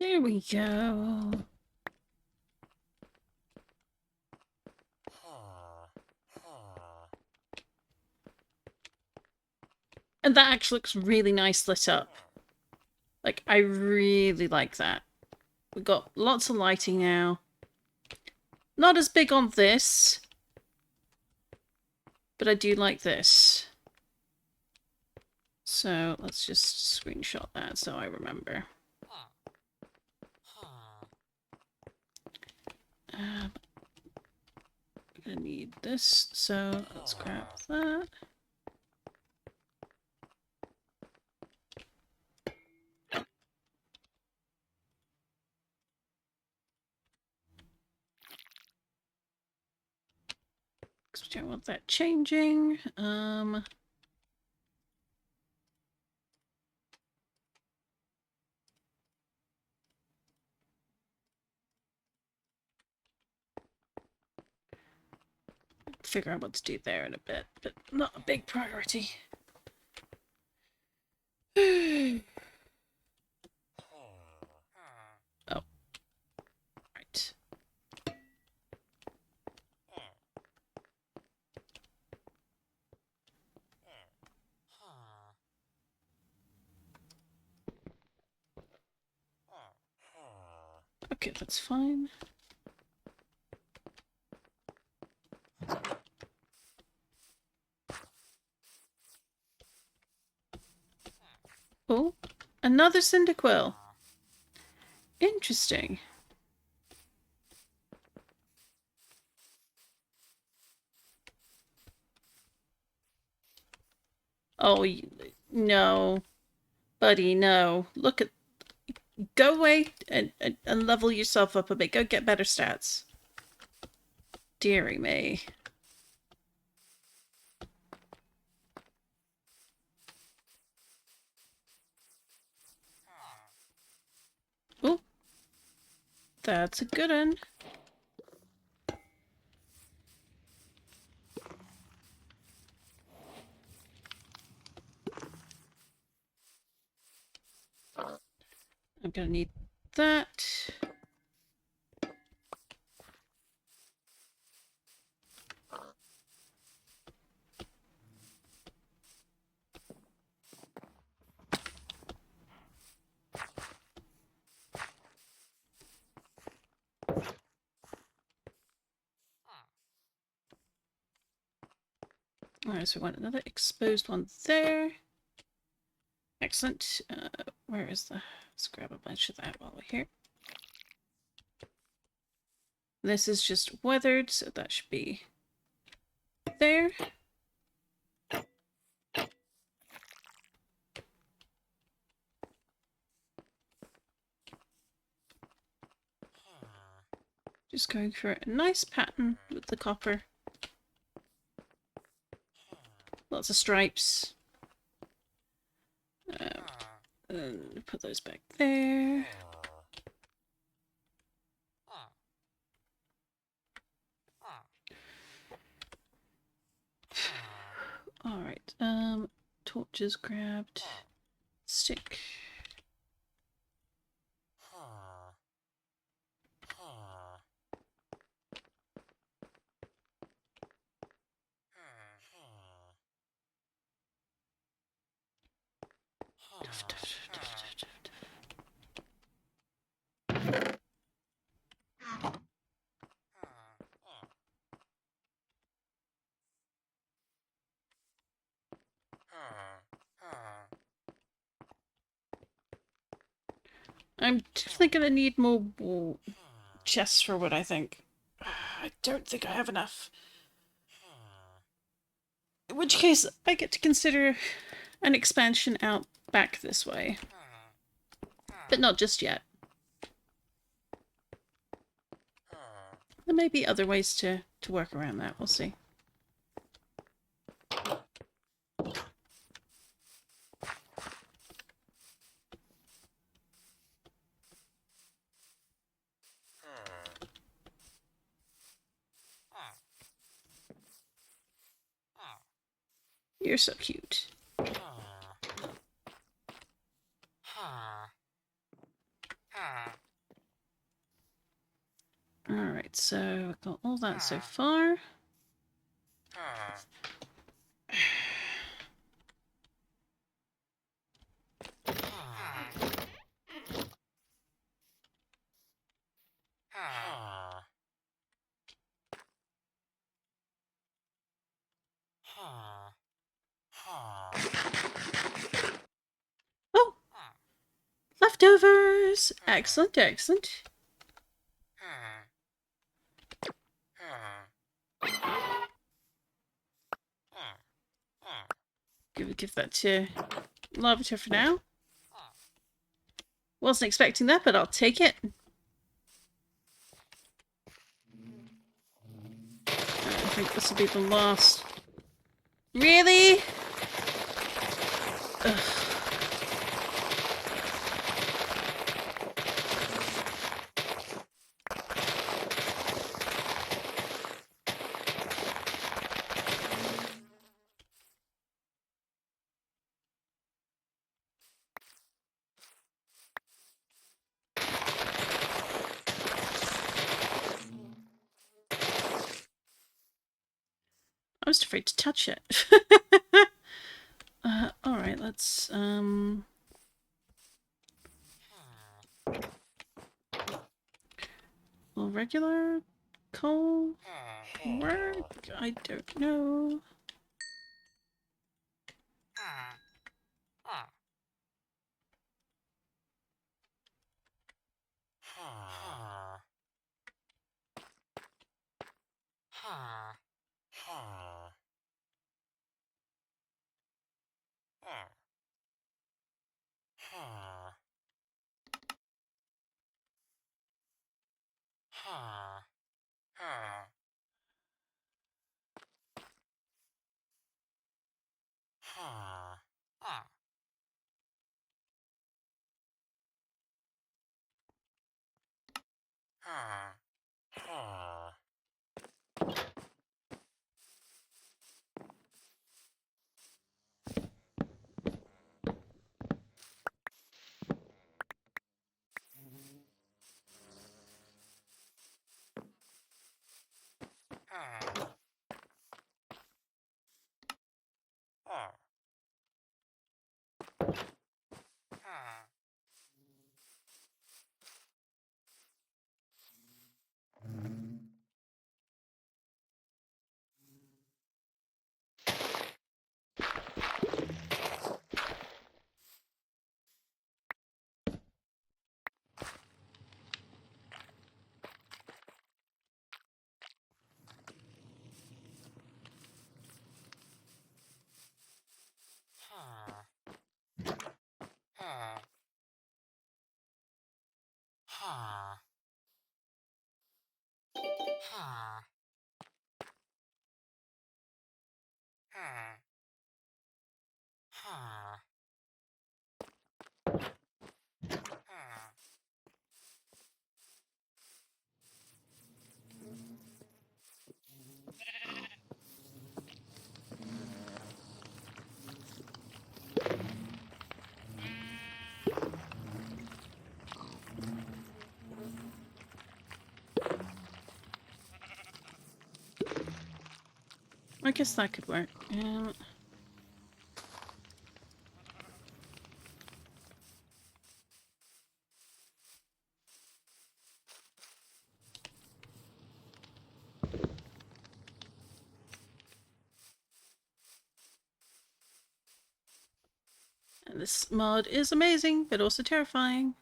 There we go. And that actually looks really nice lit up. Like, I really like that. We've got lots of lighting now. Not as big on this, but I do like this. So let's just screenshot that so I remember. I'm gonna need this, so let's grab that. Because we don't want that changing. Figure out what to do there in a bit, but not a big priority. Oh. Right. Okay, that's fine. Oh, another Cyndaquil. Interesting. Oh, no. Buddy, no. Look at... Go away and level yourself up a bit. Go get better stats. Dearie me. Oh. That's a good one. I'm gonna need that. Alright, so we want another exposed one there. Excellent. Where is the... Let's grab a bunch of that while we're here. This is just weathered, so that should be there. Just going for a nice pattern with the copper. Lots of stripes. And put those back there. Alright, torches grabbed. Stick. I'm definitely gonna need more chests for wood, I think. I don't think I have enough. In which case, I get to consider an expansion out back this way. But not just yet. There may be other ways to work around that, we'll see. You're so cute. Alright, so we've got all that so far. Oh! Leftovers! Excellent, excellent. Give that to Lavater for now. Wasn't expecting that, but I'll take it. I think this will be the last. Really? Ugh. I was afraid to touch it. Alright, let's, will regular coal work? I don't know. I guess that could work. And this mod is amazing, but also terrifying.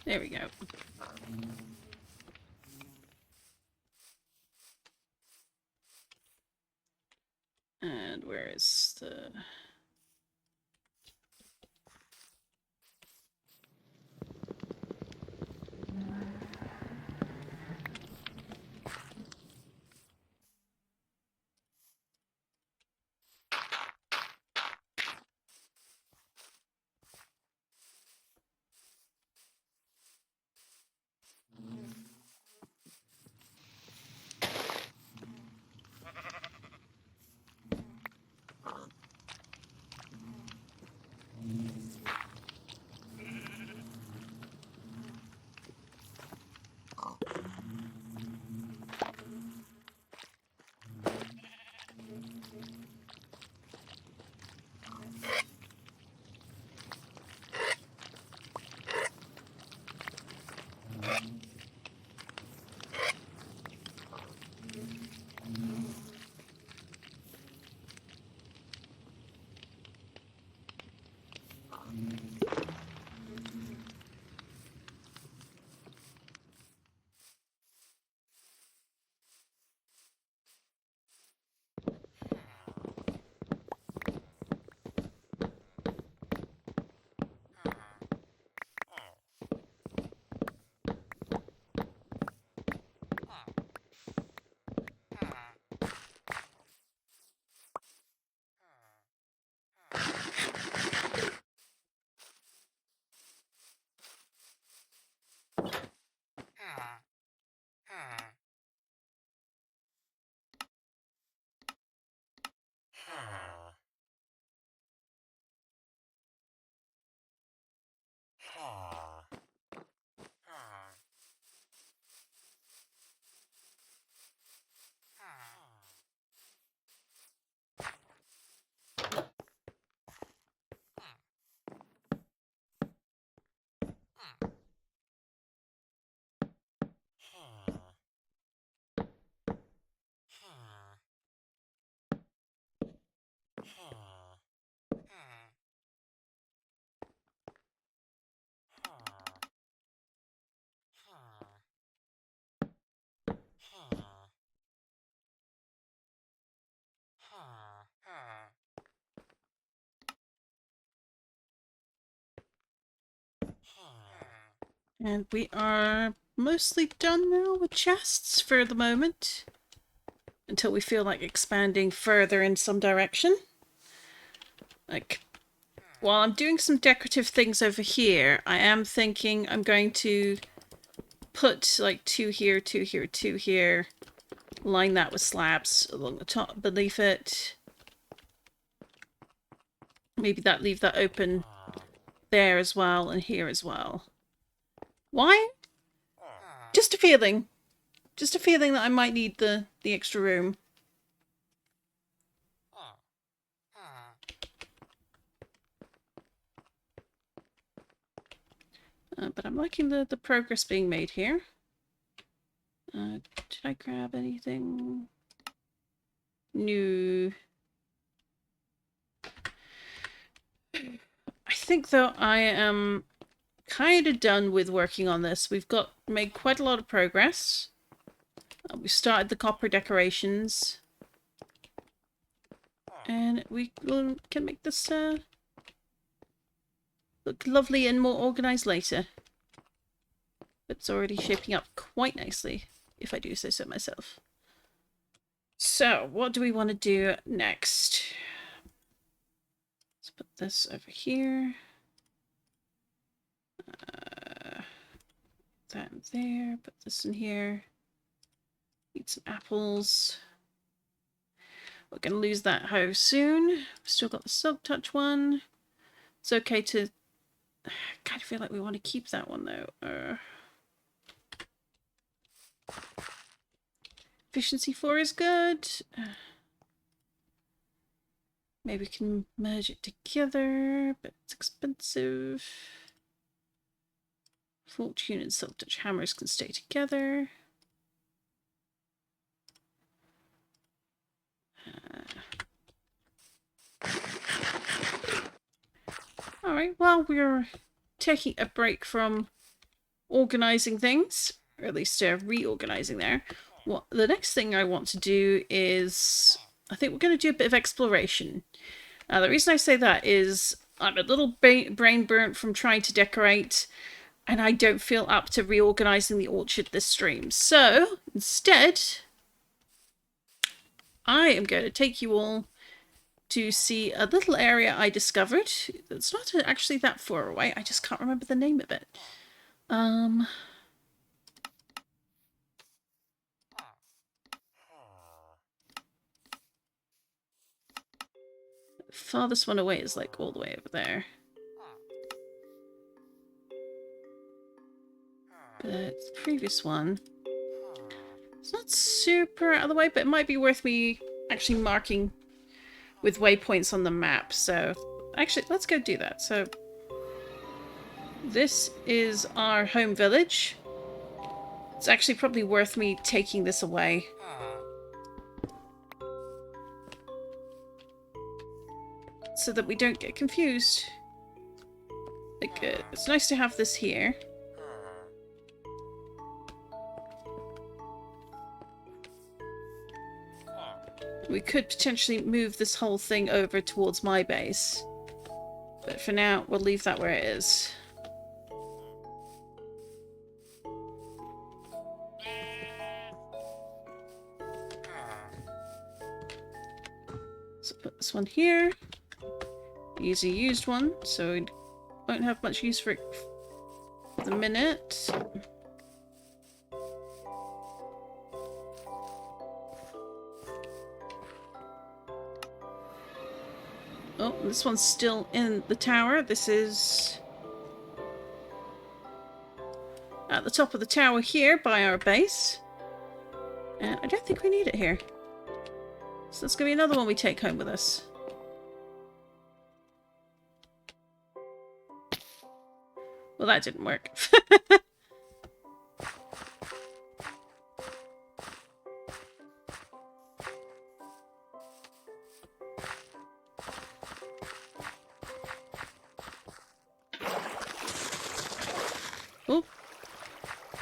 There we go. And where is the... And we are mostly done now with chests for the moment. Until we feel like expanding further in some direction. Like, while I'm doing some decorative things over here, I am thinking I'm going to put like 2 here, 2 here, 2 here. Line that with slabs along the top beneath it. Maybe leave that open there as well and here as well. Why? Just a feeling. Just a feeling that I might need the extra room. But I'm liking the progress being made here. Did I grab anything? No. I think, though, I am kind of done with working on this. We've made quite a lot of progress. We started the copper decorations. And we can make this look lovely and more organised later. It's already shaping up quite nicely, if I do say so myself. So, what do we want to do next? Let's put this over here. That in there. Put this in here. Need some apples. We're going to lose that hoe soon. We've still got the Silk Touch one. It's okay to... I kind of feel like we want to keep that one, though. Efficiency 4 is good. Maybe we can merge it together, but it's expensive. Fortune and Silk Touch hammers can stay together. Alright, well, we're taking a break from organizing things, or at least reorganizing there. What the next thing I want to do is, I think we're going to do a bit of exploration. The reason I say that is I'm a little brain burnt from trying to decorate, and I don't feel up to reorganizing the orchard this stream. So instead, I am going to take you all to see a little area I discovered. It's not actually that far away. I just can't remember the name of it. The farthest one away is like all the way over there. But the previous one, it's not super out of the way, but it might be worth me actually marking with waypoints on the map. So actually, let's go do that. So this is our home village. It's actually probably worth me taking this away. So that we don't get confused. Like, it's nice to have this here. We could potentially move this whole thing over towards my base. But for now, we'll leave that where it is. So put this one here. Use a used one, so we won't have much use for it for the minute. Oh, this one's still in the tower. This is at the top of the tower here by our base. And I don't think we need it here. So that's going to be another one we take home with us. Well, that didn't work. Oh,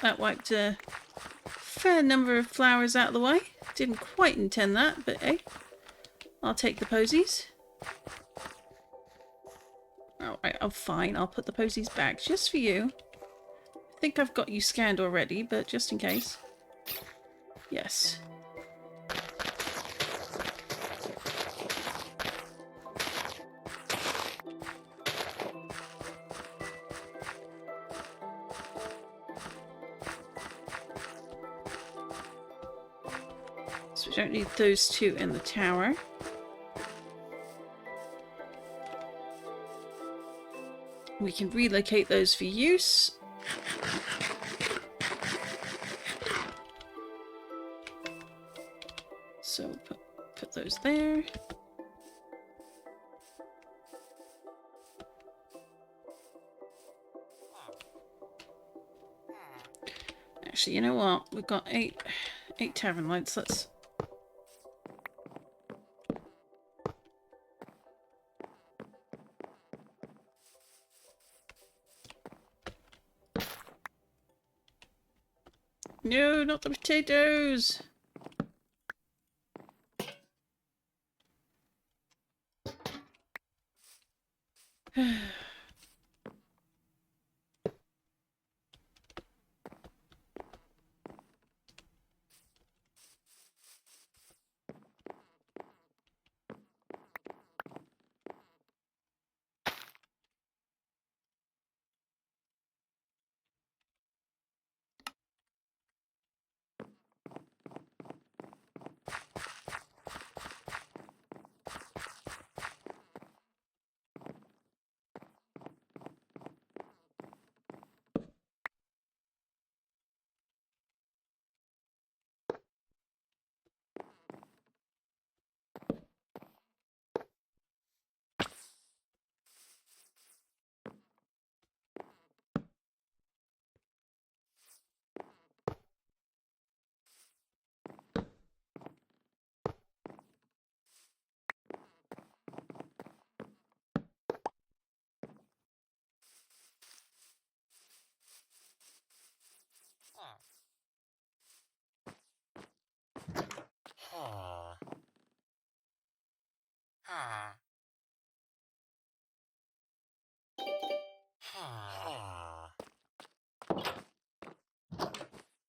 that wiped a fair number of flowers out of the way. Didn't quite intend that, but hey, I'll take the posies. Alright, I'm fine. I'll put the posies back just for you. I think I've got you scanned already, but just in case. Yes. So we don't need those two in the tower. We can relocate those for use. So put those there. Actually, you know what? We've got eight tavern lights. Let's... No, not the potatoes!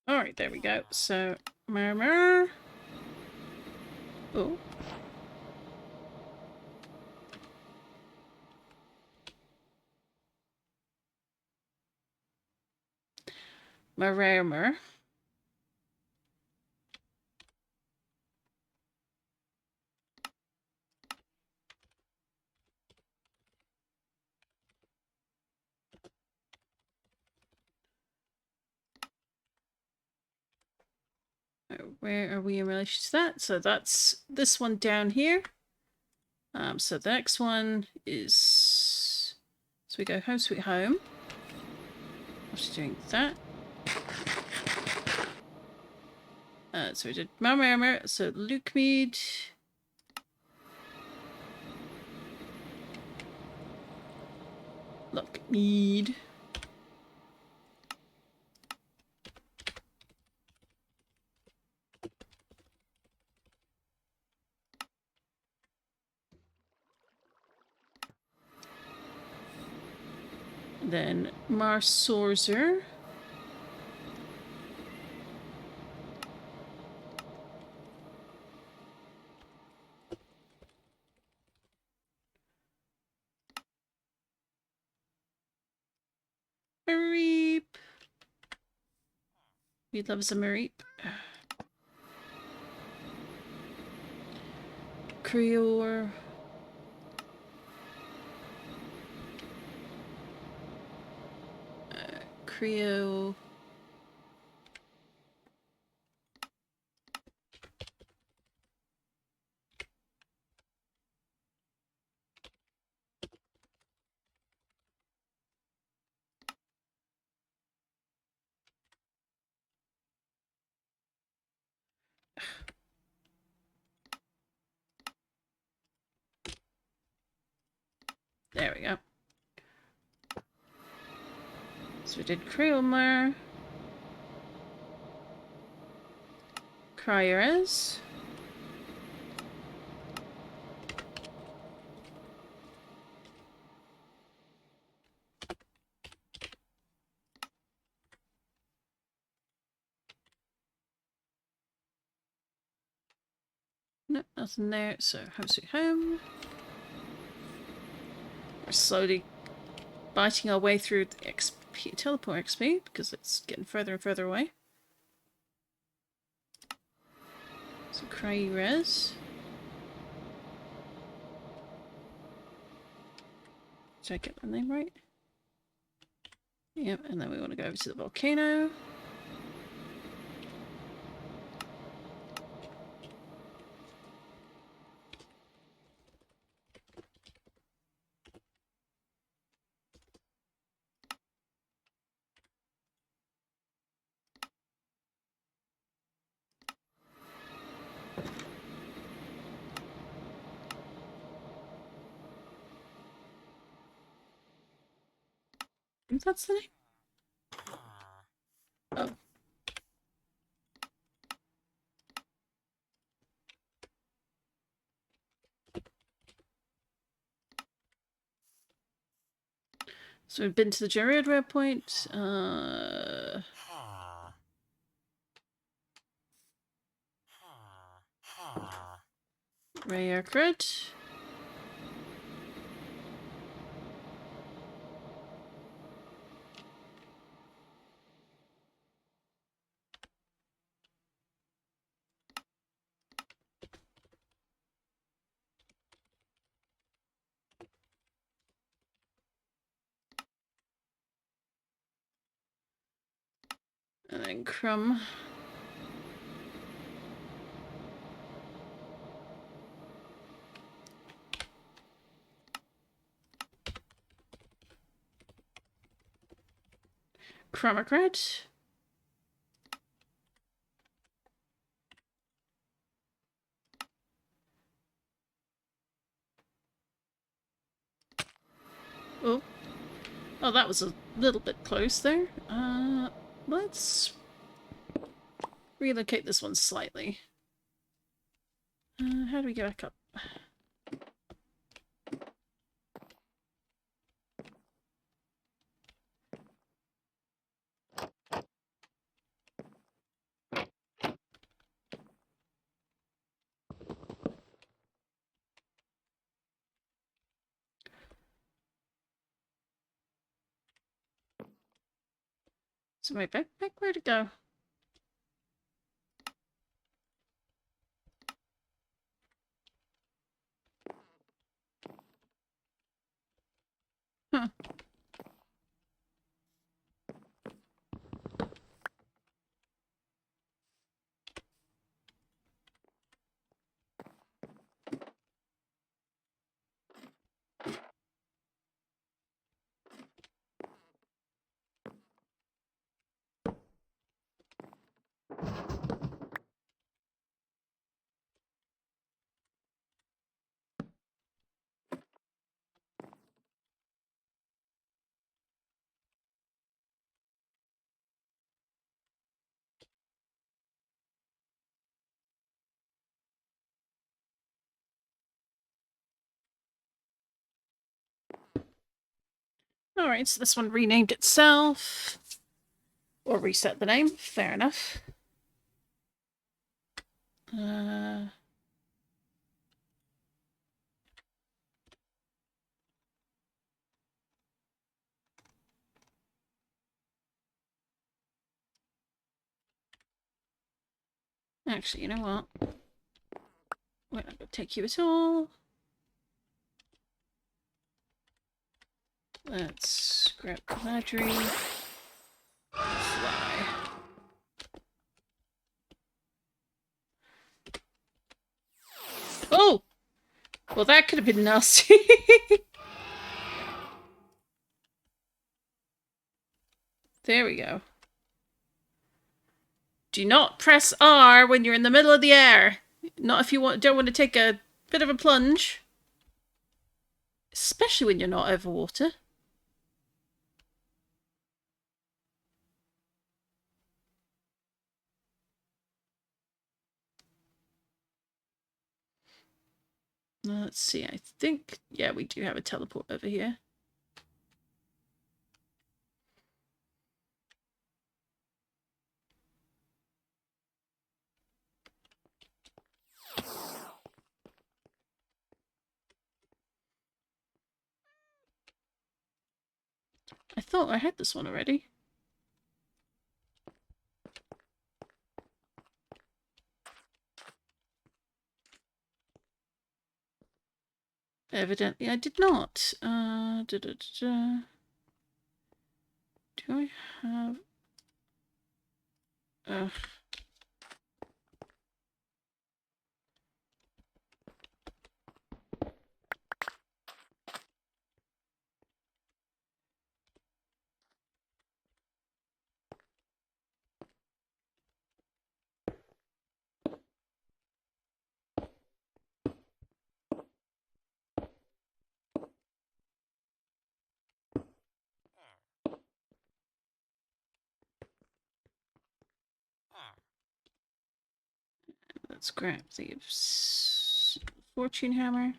Alright, there we go. So, murmur. Oh. Murmur. Where are we in relation to that? So that's this one down here. So the next one is... So we go home sweet home. After doing that. So we did Murmur, so Luke Mead. Look, Mead. Then Mars Sorzer. Mareep. He loves a Mareep. Creor. Creo. There we go. So we did Creolmar. Crierez. No, nothing there. So home sweet home. We're slowly biting our way through the XP, teleport XP because it's getting further and further away. So Cray Res. Did I get the name right? Yep, and then we want to go over to the volcano. If that's the name? Oh. So we've been to the Geryad waypoint. Rare crit. And then Crumb. Chromacrat. Oh. Oh, that was a little bit close there. Let's relocate this one slightly. How do we get back up? So my backpack, where'd it go? Huh. Alright, so this one renamed itself. Or reset the name. Fair enough. Actually, you know what? We're not going to take you at all. Let's grab the battery. Fly. Oh! Well, that could have been nasty. There we go. Do not press R when you're in the middle of the air. Not if you don't want to take a bit of a plunge. Especially when you're not over water. Let's see, I think... Yeah, we do have a teleport over here. I thought I had this one already. Evidently I did not. Do I have... Let's grab the fortune hammer.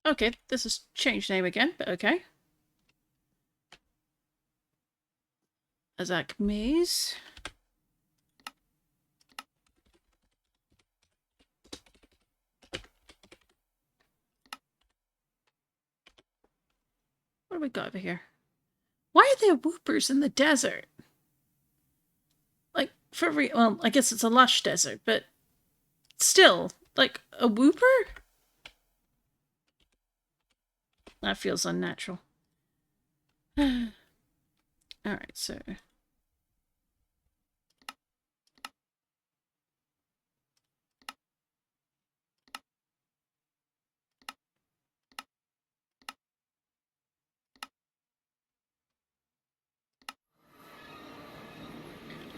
Okay, this has changed name again, but okay. Azak Maze. What do we got over here? Why are there whoopers in the desert? Like, for real, well, I guess it's a lush desert, but still, like, a whooper? That feels unnatural. Alright, so...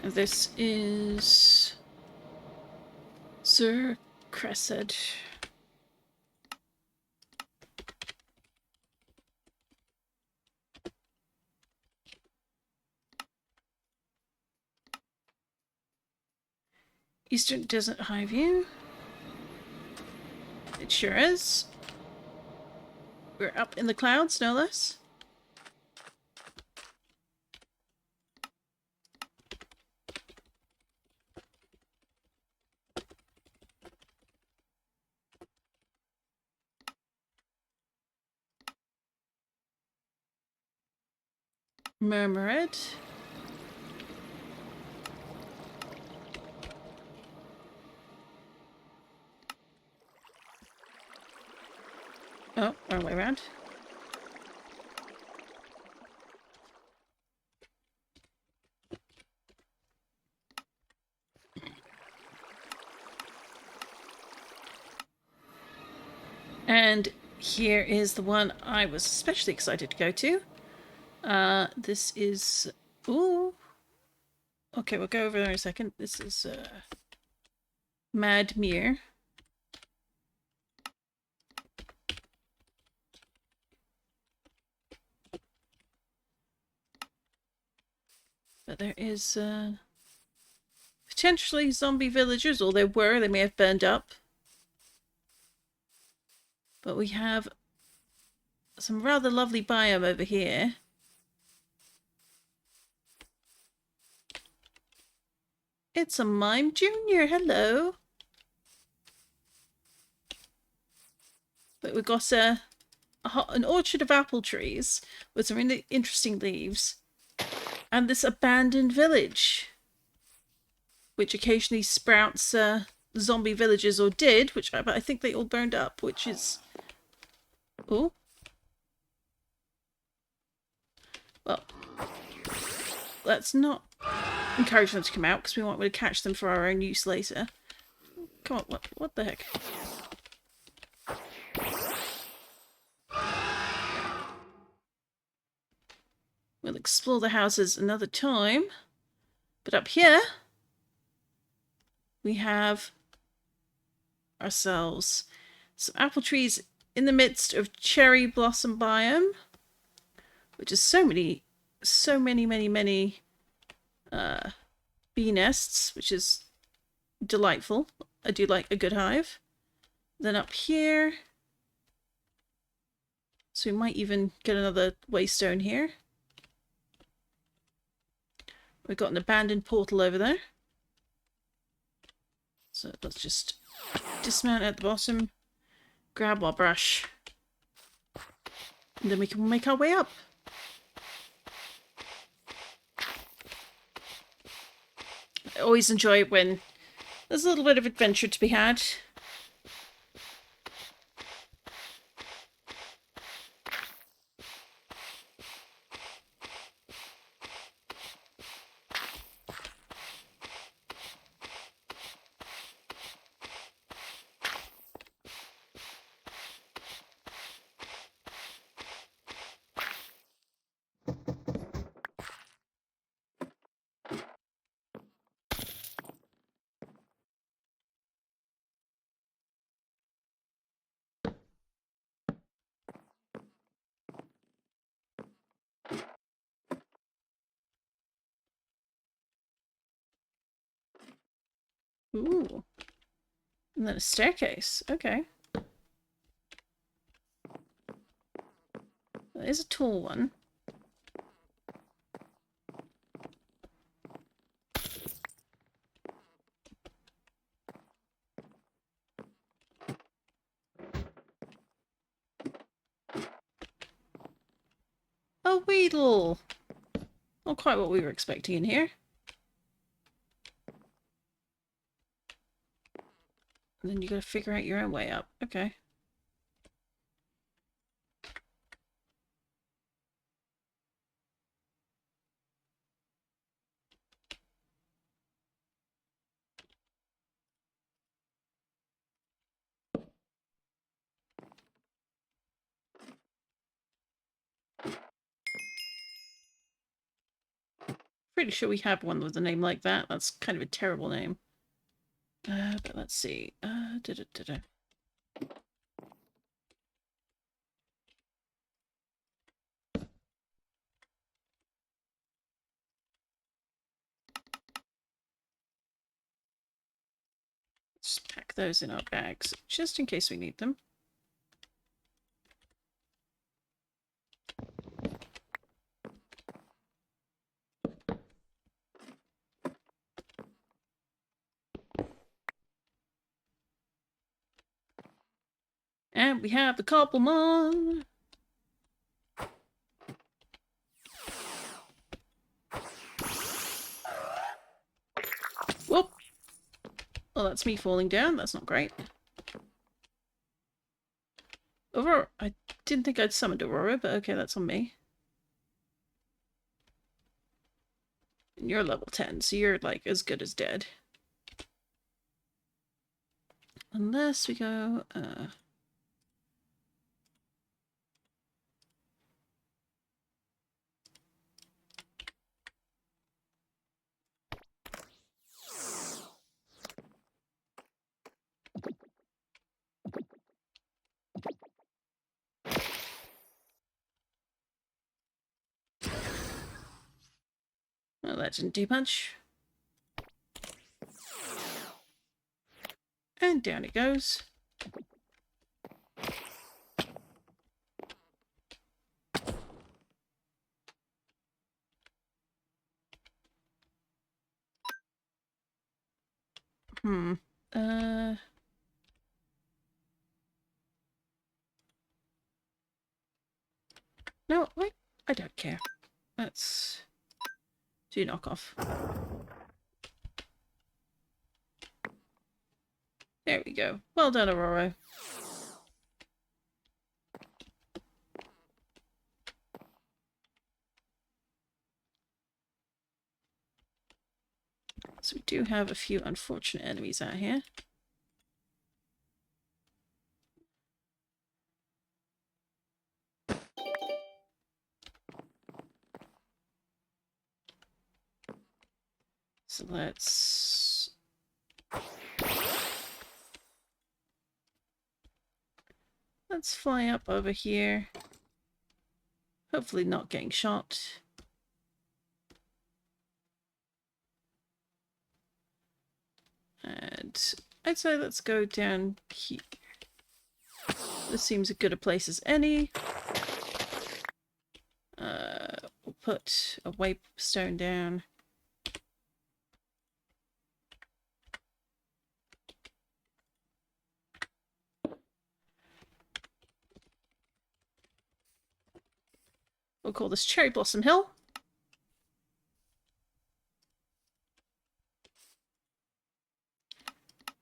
This is... Sir Crescent. Eastern Desert High View. It sure is. We're up in the clouds, no less. Murmured. Oh, wrong way around. And here is the one I was especially excited to go to. This is... Ooh. Okay, we'll go over there in a second. This is Madmere. But there is potentially zombie villagers, or there were. They may have burned up. But we have some rather lovely biome over here. It's a Mime Junior. Hello. But we've got an orchard of apple trees with some really interesting leaves. And this abandoned village, which occasionally sprouts zombie villages, or did, but I think they all burned up, which is... Oh. Well, let's not encourage them to come out, because we want to catch them for our own use later. Come on, what the heck? We'll explore the houses another time. But up here, we have ourselves some apple trees in the midst of cherry blossom biome, which is so many bee nests, which is delightful. I do like a good hive. Then up here, so we might even get another waystone here. We've got an abandoned portal over there. So let's just dismount at the bottom, grab our brush, and then we can make our way up. I always enjoy it when there's a little bit of adventure to be had. Ooh. And then a staircase. Okay. That is a tall one. A Weedle! Not quite what we were expecting in here. And then you gotta figure out your own way up. Okay. Pretty sure we have one with a name like that. That's kind of a terrible name. But let's see. Let's pack those in our bags, just in case we need them. And we have the Cobblemon. Whoop. Well, that's me falling down. That's not great. Aurora. I didn't think I'd summoned Aurora, but okay, that's on me. And you're level 10, so you're like as good as dead. Unless we go, well, that didn't do much. And down it goes. Uh... No, wait. I don't care. Let's do knockoff. There we go. Well done, Aurora. So we do have a few unfortunate enemies out here. So let's fly up over here. Hopefully not getting shot. And I'd say let's go down here. This seems as good a place as any. We'll put a waypoint down. We'll call this Cherry Blossom Hill.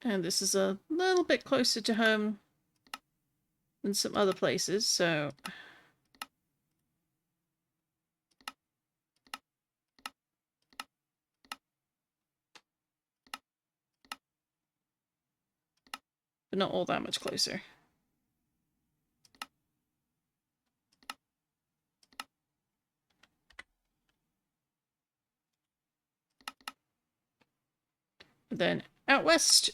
And this is a little bit closer to home than some other places, so... but not all that much closer. Then out west.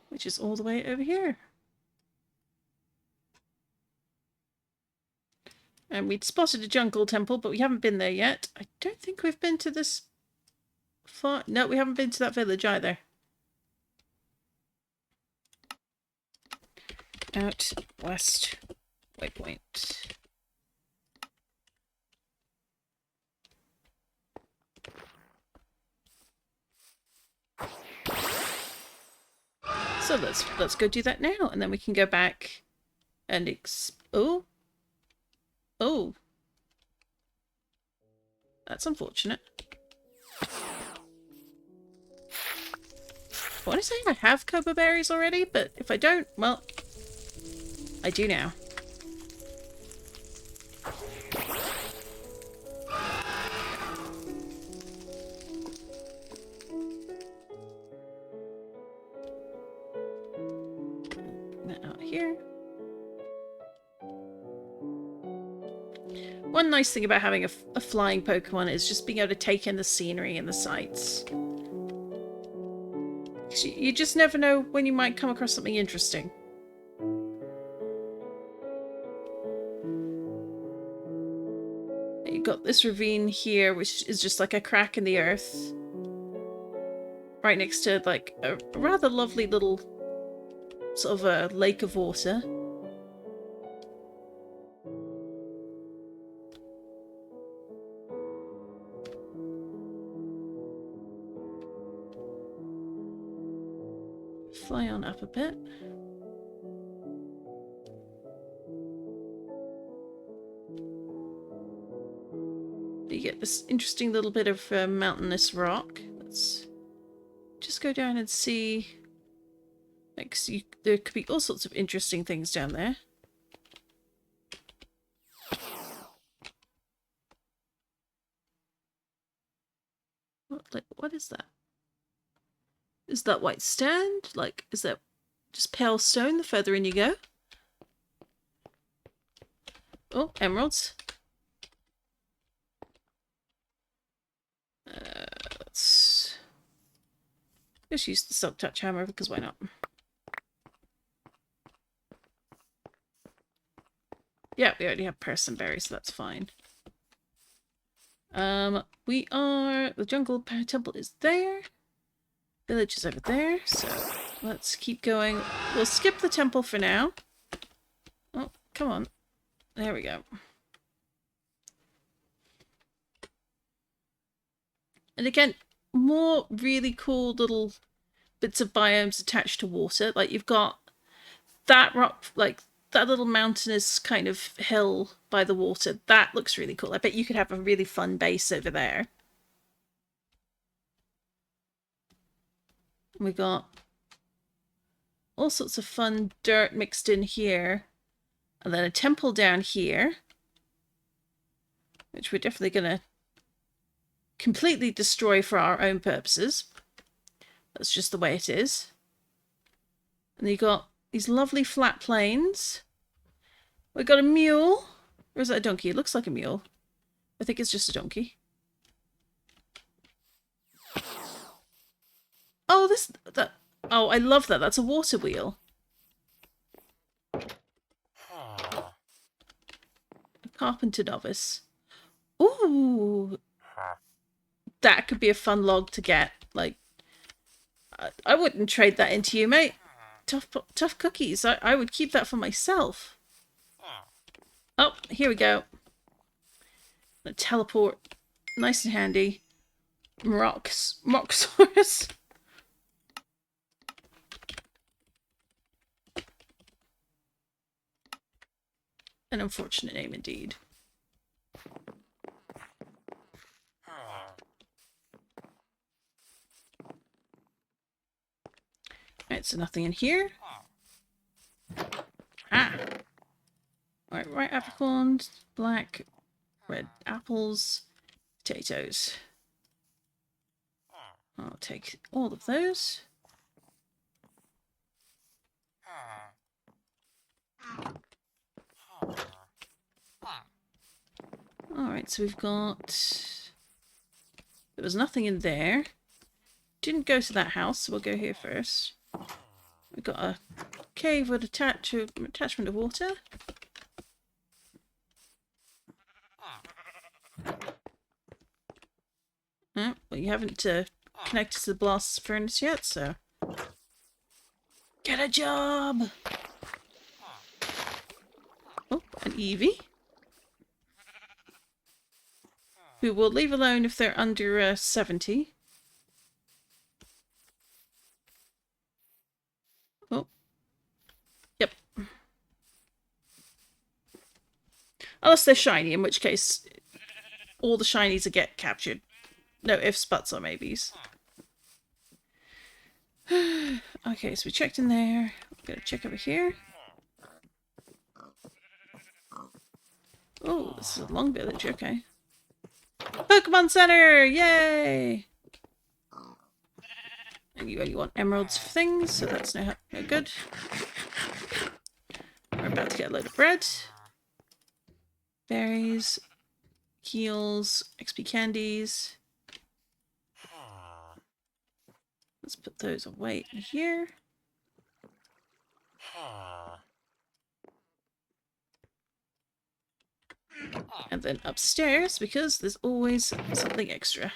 Which is all the way over here. And we'd spotted a jungle temple, but we haven't been there yet. I don't think we've been to this far. No, we haven't been to that village either. Out west. Waypoint. So let's go do that now, and then we can go back and oh, that's unfortunate. I want to say I have Coba berries already, but if I don't, well, I do now. Out here. One nice thing about having a flying Pokemon is just being able to take in the scenery and the sights. You just never know when you might come across something interesting. You've got this ravine here, which is just like a crack in the earth. Right next to like a rather lovely little sort of a lake of water. Fly on up a bit. You get this interesting little bit of mountainous rock. Let's just go down and see. Like, there could be all sorts of interesting things down there. What is that? Is that white sand? Like, is that just pale stone the further in you go? Oh, emeralds. Let's just use the silk touch hammer because why not? Yeah, we already have personberry, so that's fine. The jungle temple is there. Village is over there, so let's keep going. We'll skip the temple for now. Oh, come on. There we go. And again, more really cool little bits of biomes attached to water. Like, you've got that rock, like that little mountainous kind of hill by the water. That looks really cool. I bet you could have a really fun base over there. We got all sorts of fun dirt mixed in here. And then a temple down here, which we're definitely going to completely destroy for our own purposes. That's just the way it is. And you got these lovely flat plains. We got a mule. Or is that a donkey? It looks like a mule. I think it's just a donkey. Oh, oh, I love that. That's a water wheel. A carpenter novice. Ooh. That could be a fun log to get. Like, I wouldn't trade that into you, mate. Tough cookies. I would keep that for myself. Oh, here we go. A teleport. Nice and handy. Moxsaurus. An unfortunate name indeed. Alright, so nothing in here. Ah! Alright, white apricorns, black, red apples, potatoes. I'll take all of those. Alright, so we've got... There was nothing in there. Didn't go to that house, so we'll go here first. We've got a cave with attachment of water. Oh, well, you haven't connected to the blast furnace yet, so... Get a job! Oh, an Eevee. Who will leave alone if they're under 70. Oh. Yep. Unless they're shiny, in which case all the shinies will get captured. No ifs, buts, or maybes. Okay, so we checked in there. I'm gonna check over here. Oh, this is a long village, okay. Pokemon Center! Yay! And you only want emeralds for things, so that's no good. We're about to get a load of bread. Berries. Heals. XP candies. Let's put those away in here. And then upstairs, because there's always something extra.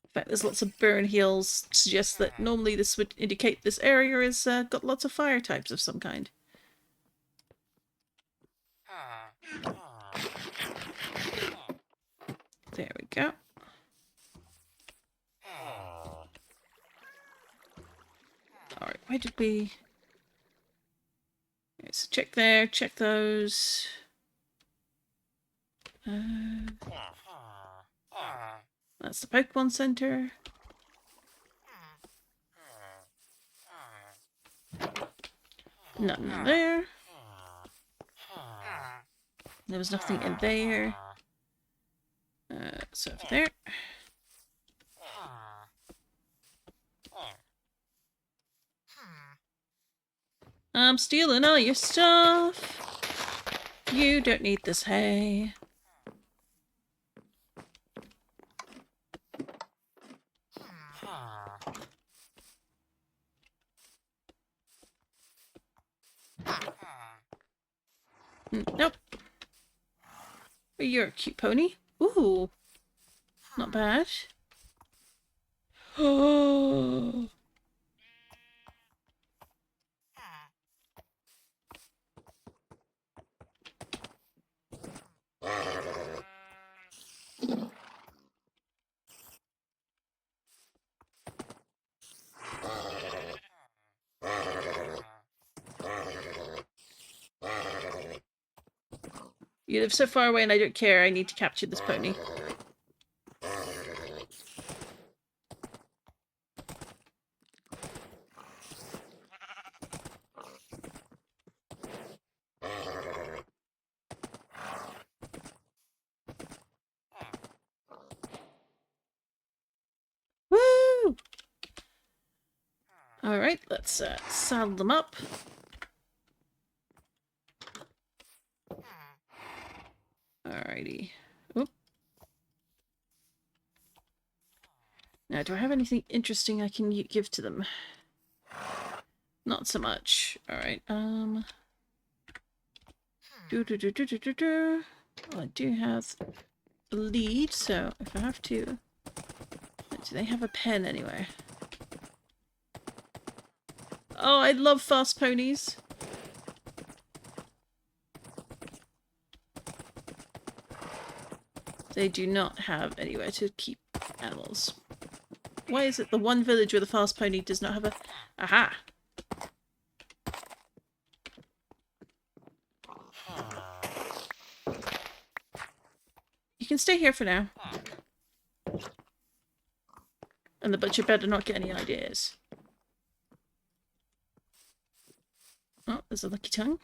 In fact, there's lots of burn heals, suggests that normally this would indicate this area has got lots of fire types of some kind. There we go. Alright, why did we... Okay, so check there, check those. That's the Pokemon Center. Nothing in there. There was nothing in there. So over there. I'm stealing all your stuff. You don't need this hay. Nope. You're a cute pony. Ooh. Not bad. Oh. You live so far away and I don't care. I need to capture this pony. Woo! Alright, let's saddle them up. Alrighty. Oop. Now, do I have anything interesting I can give to them? Not so much. Alright, Well, I do have a lead, so if I have to... Do they have a pen anywhere? Oh, I love fast ponies. They do not have anywhere to keep animals. Why is it the one village with a fast pony does not have a... Aha! You can stay here for now. And the butcher better not get any ideas. Oh, there's a lucky tongue.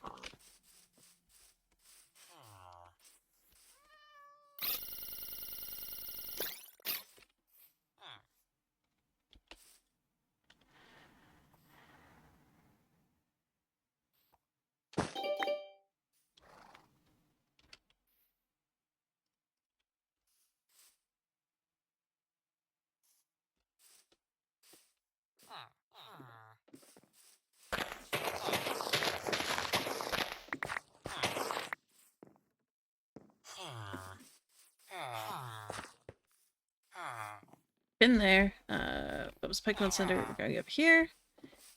Been there. That was Pokemon Center. We're going up here.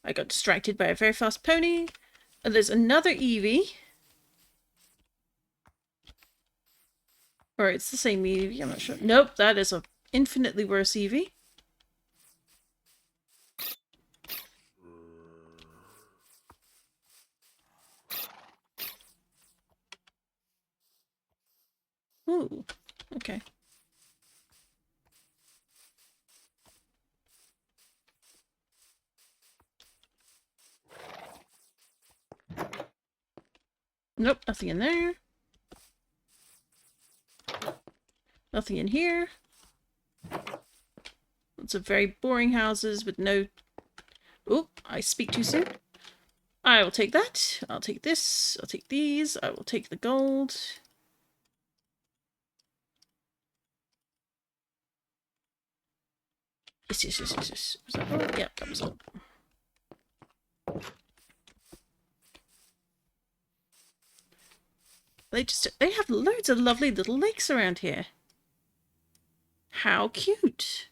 I got distracted by a very fast pony. And there's another Eevee. Or it's the same Eevee, I'm not sure. Nope, that is a infinitely worse Eevee. Ooh, okay. Nope, nothing in there. Nothing in here. Lots of very boring houses with no... Oop, I speak too soon. I will take that. I'll take this. I'll take these. I will take the gold. Yes. Was that all? Yep, that was all. They have loads of lovely little lakes around here. How cute.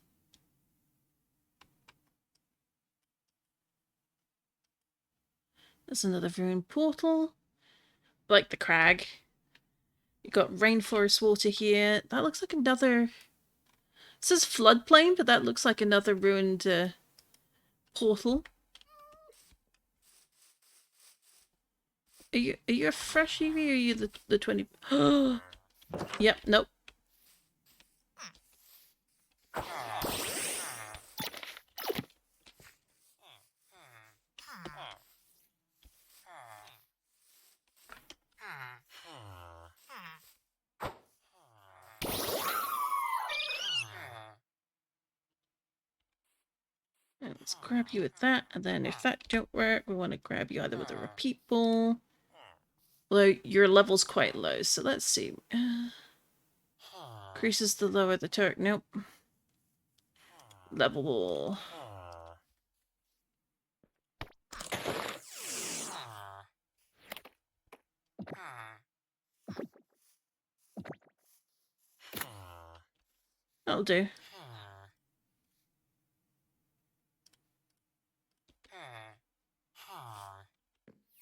There's another ruined portal. Like the crag. You've got rainforest water here. That looks like another... It says floodplain, but that looks like another ruined portal. Are you a fresh Eevee or are you the 20? Yep, nope. And let's grab you with that, and then if that don't work, we want to grab you either with a repeat ball. Although your level's quite low, so let's see. Increases the lower the turret. Nope. Level ball. That'll do.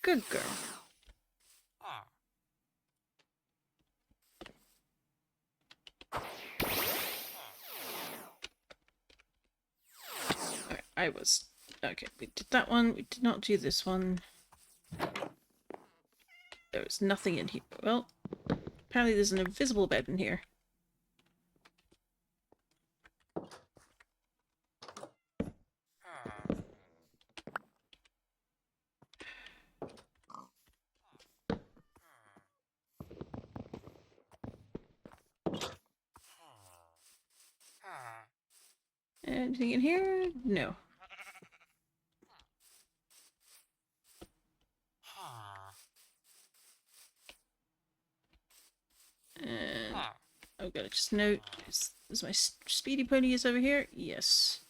Good girl. Alright, I was... Okay, we did that one. We did not do this one. There was nothing in here. Well, apparently there's an invisible bed in here. Anything in here? No. And I've got to just note, is my speedy pony is over here? Yes.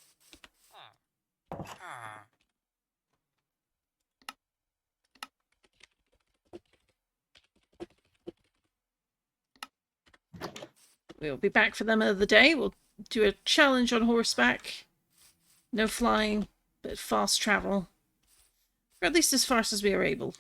We'll be back for them another day. We'll do a challenge on horseback. No flying, but fast travel. Or at least as fast as we are able.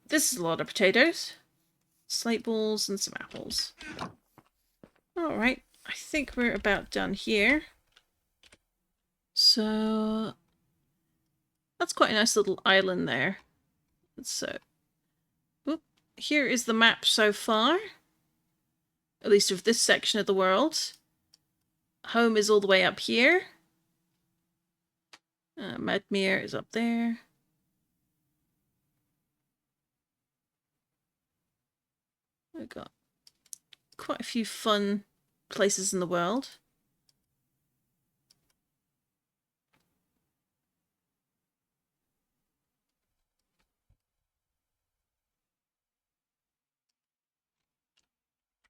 This is a lot of potatoes. Slate balls and some apples. Alright, I think we're about done here. So... that's quite a nice little island there. So... whoop, here is the map so far. At least of this section of the world. Home is all the way up here. Madmere is up there. We've got quite a few fun places in the world.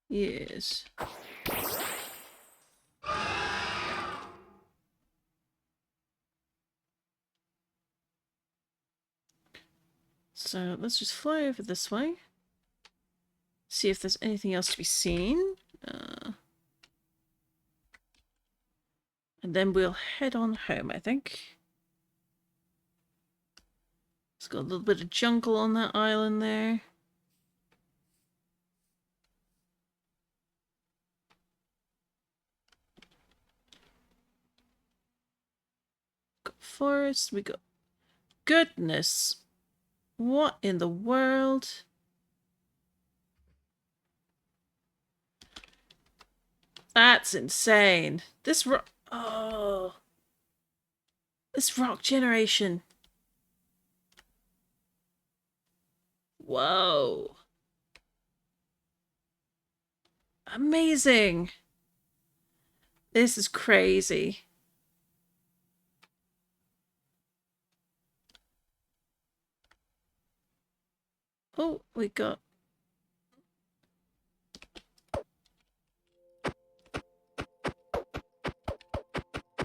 Yes. So let's just fly over this way. See if there's anything else to be seen. And then we'll head on home, I think. It's got a little bit of jungle on that island there. Got forest, we got... goodness! What in the world? That's insane. This rock... oh. This rock generation. Whoa. Amazing. This is crazy. Oh, we got...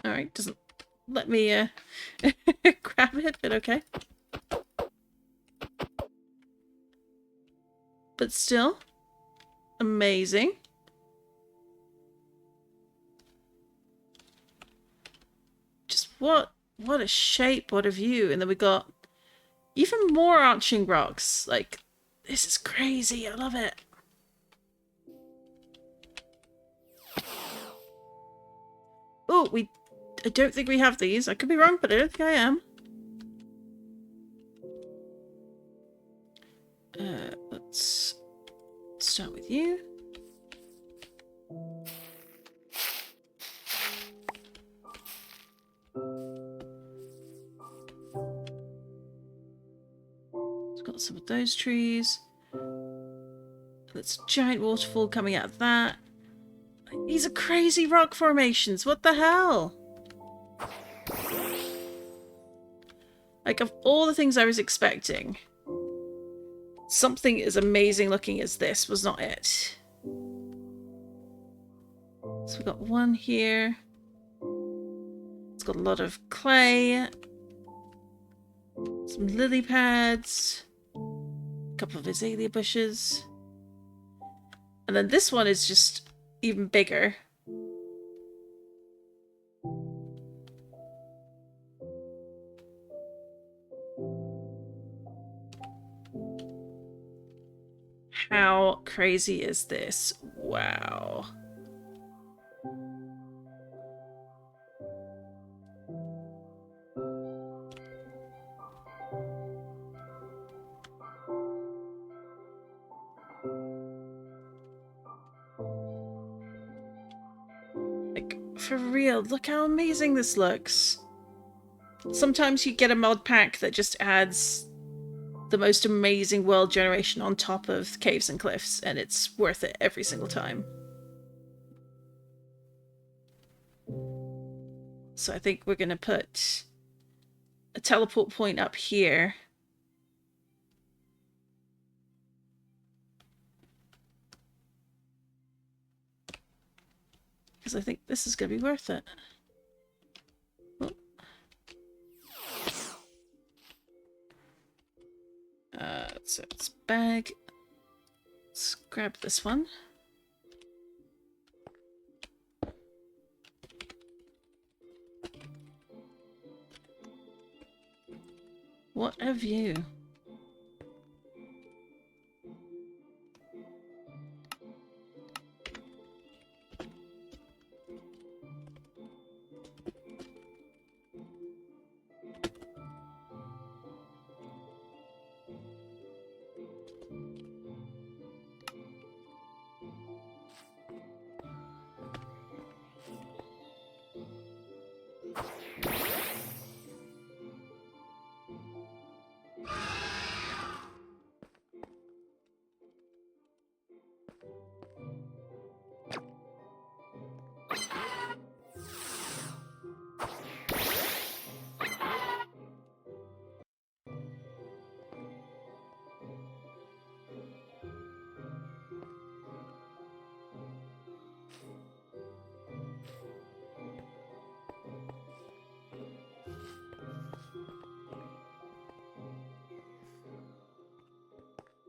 alright, doesn't let me grab it, but okay. But still, amazing. what a shape, what a view. And then we got even more arching rocks. Like, this is crazy. I love it. Oh, I don't think we have these. I could be wrong, but I don't think I am. Let's start with you. It's got some of those trees. That's a giant waterfall coming out of that. These are crazy rock formations. What the hell? Like, of all the things I was expecting, something as amazing looking as this was not it. So we've got one here. It's got a lot of clay. Some lily pads. A couple of azalea bushes. And then this one is just even bigger. How crazy is this? Wow. Like, for real, look how amazing this looks. Sometimes you get a mod pack that just adds the most amazing world generation on top of caves and cliffs, and it's worth it every single time. So I think we're going to put a teleport point up here. Because I think this is going to be worth it. Oh. So it's bag. Let's grab this one. What a view.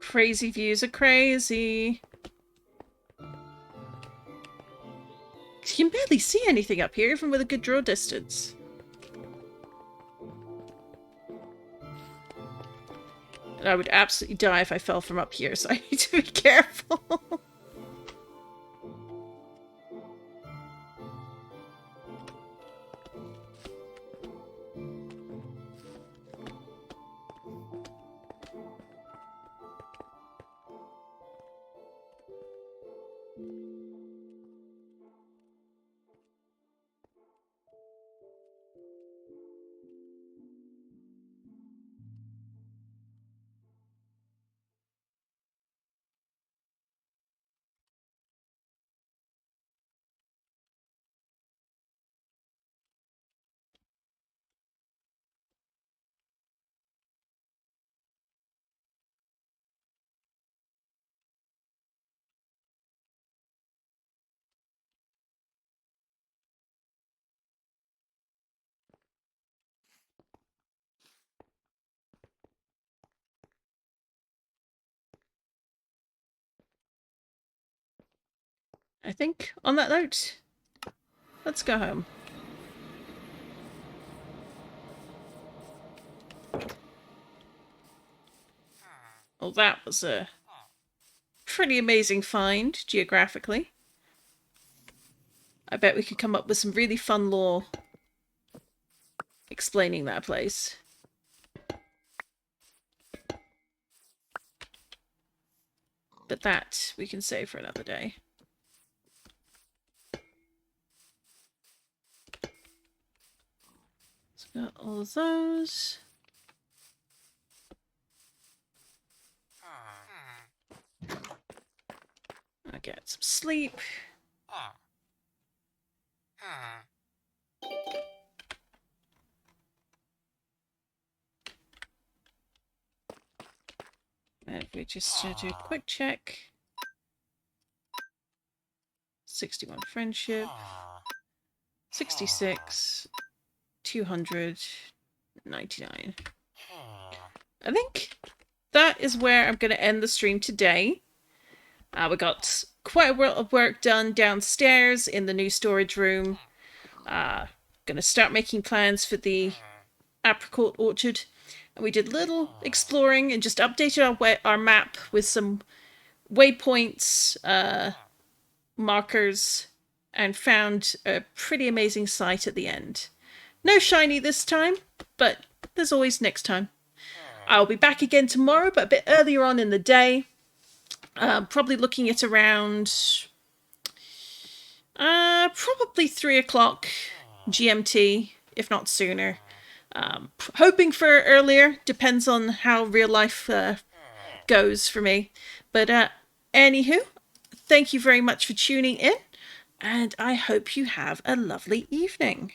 Crazy views are crazy. You can barely see anything up here, even with a good draw distance. And I would absolutely die if I fell from up here, so I need to be careful. I think, on that note, let's go home. Well, that was a pretty amazing find, geographically. I bet we could come up with some really fun lore explaining that place. But that we can save for another day. So got all of those. I get some sleep. And we just do a quick check. 61 friendship. 66. 299. I think that is where I'm going to end the stream today. We got quite a lot of work done downstairs in the new storage room. Going to start making plans for the apricot orchard. And we did a little exploring and just updated our map with some waypoints, markers, and found a pretty amazing site at the end. No shiny this time, but there's always next time. I'll be back again tomorrow, but a bit earlier on in the day. Probably looking at around probably 3 o'clock GMT, if not sooner. Hoping for earlier, depends on how real life goes for me. But anywho, thank you very much for tuning in, and I hope you have a lovely evening.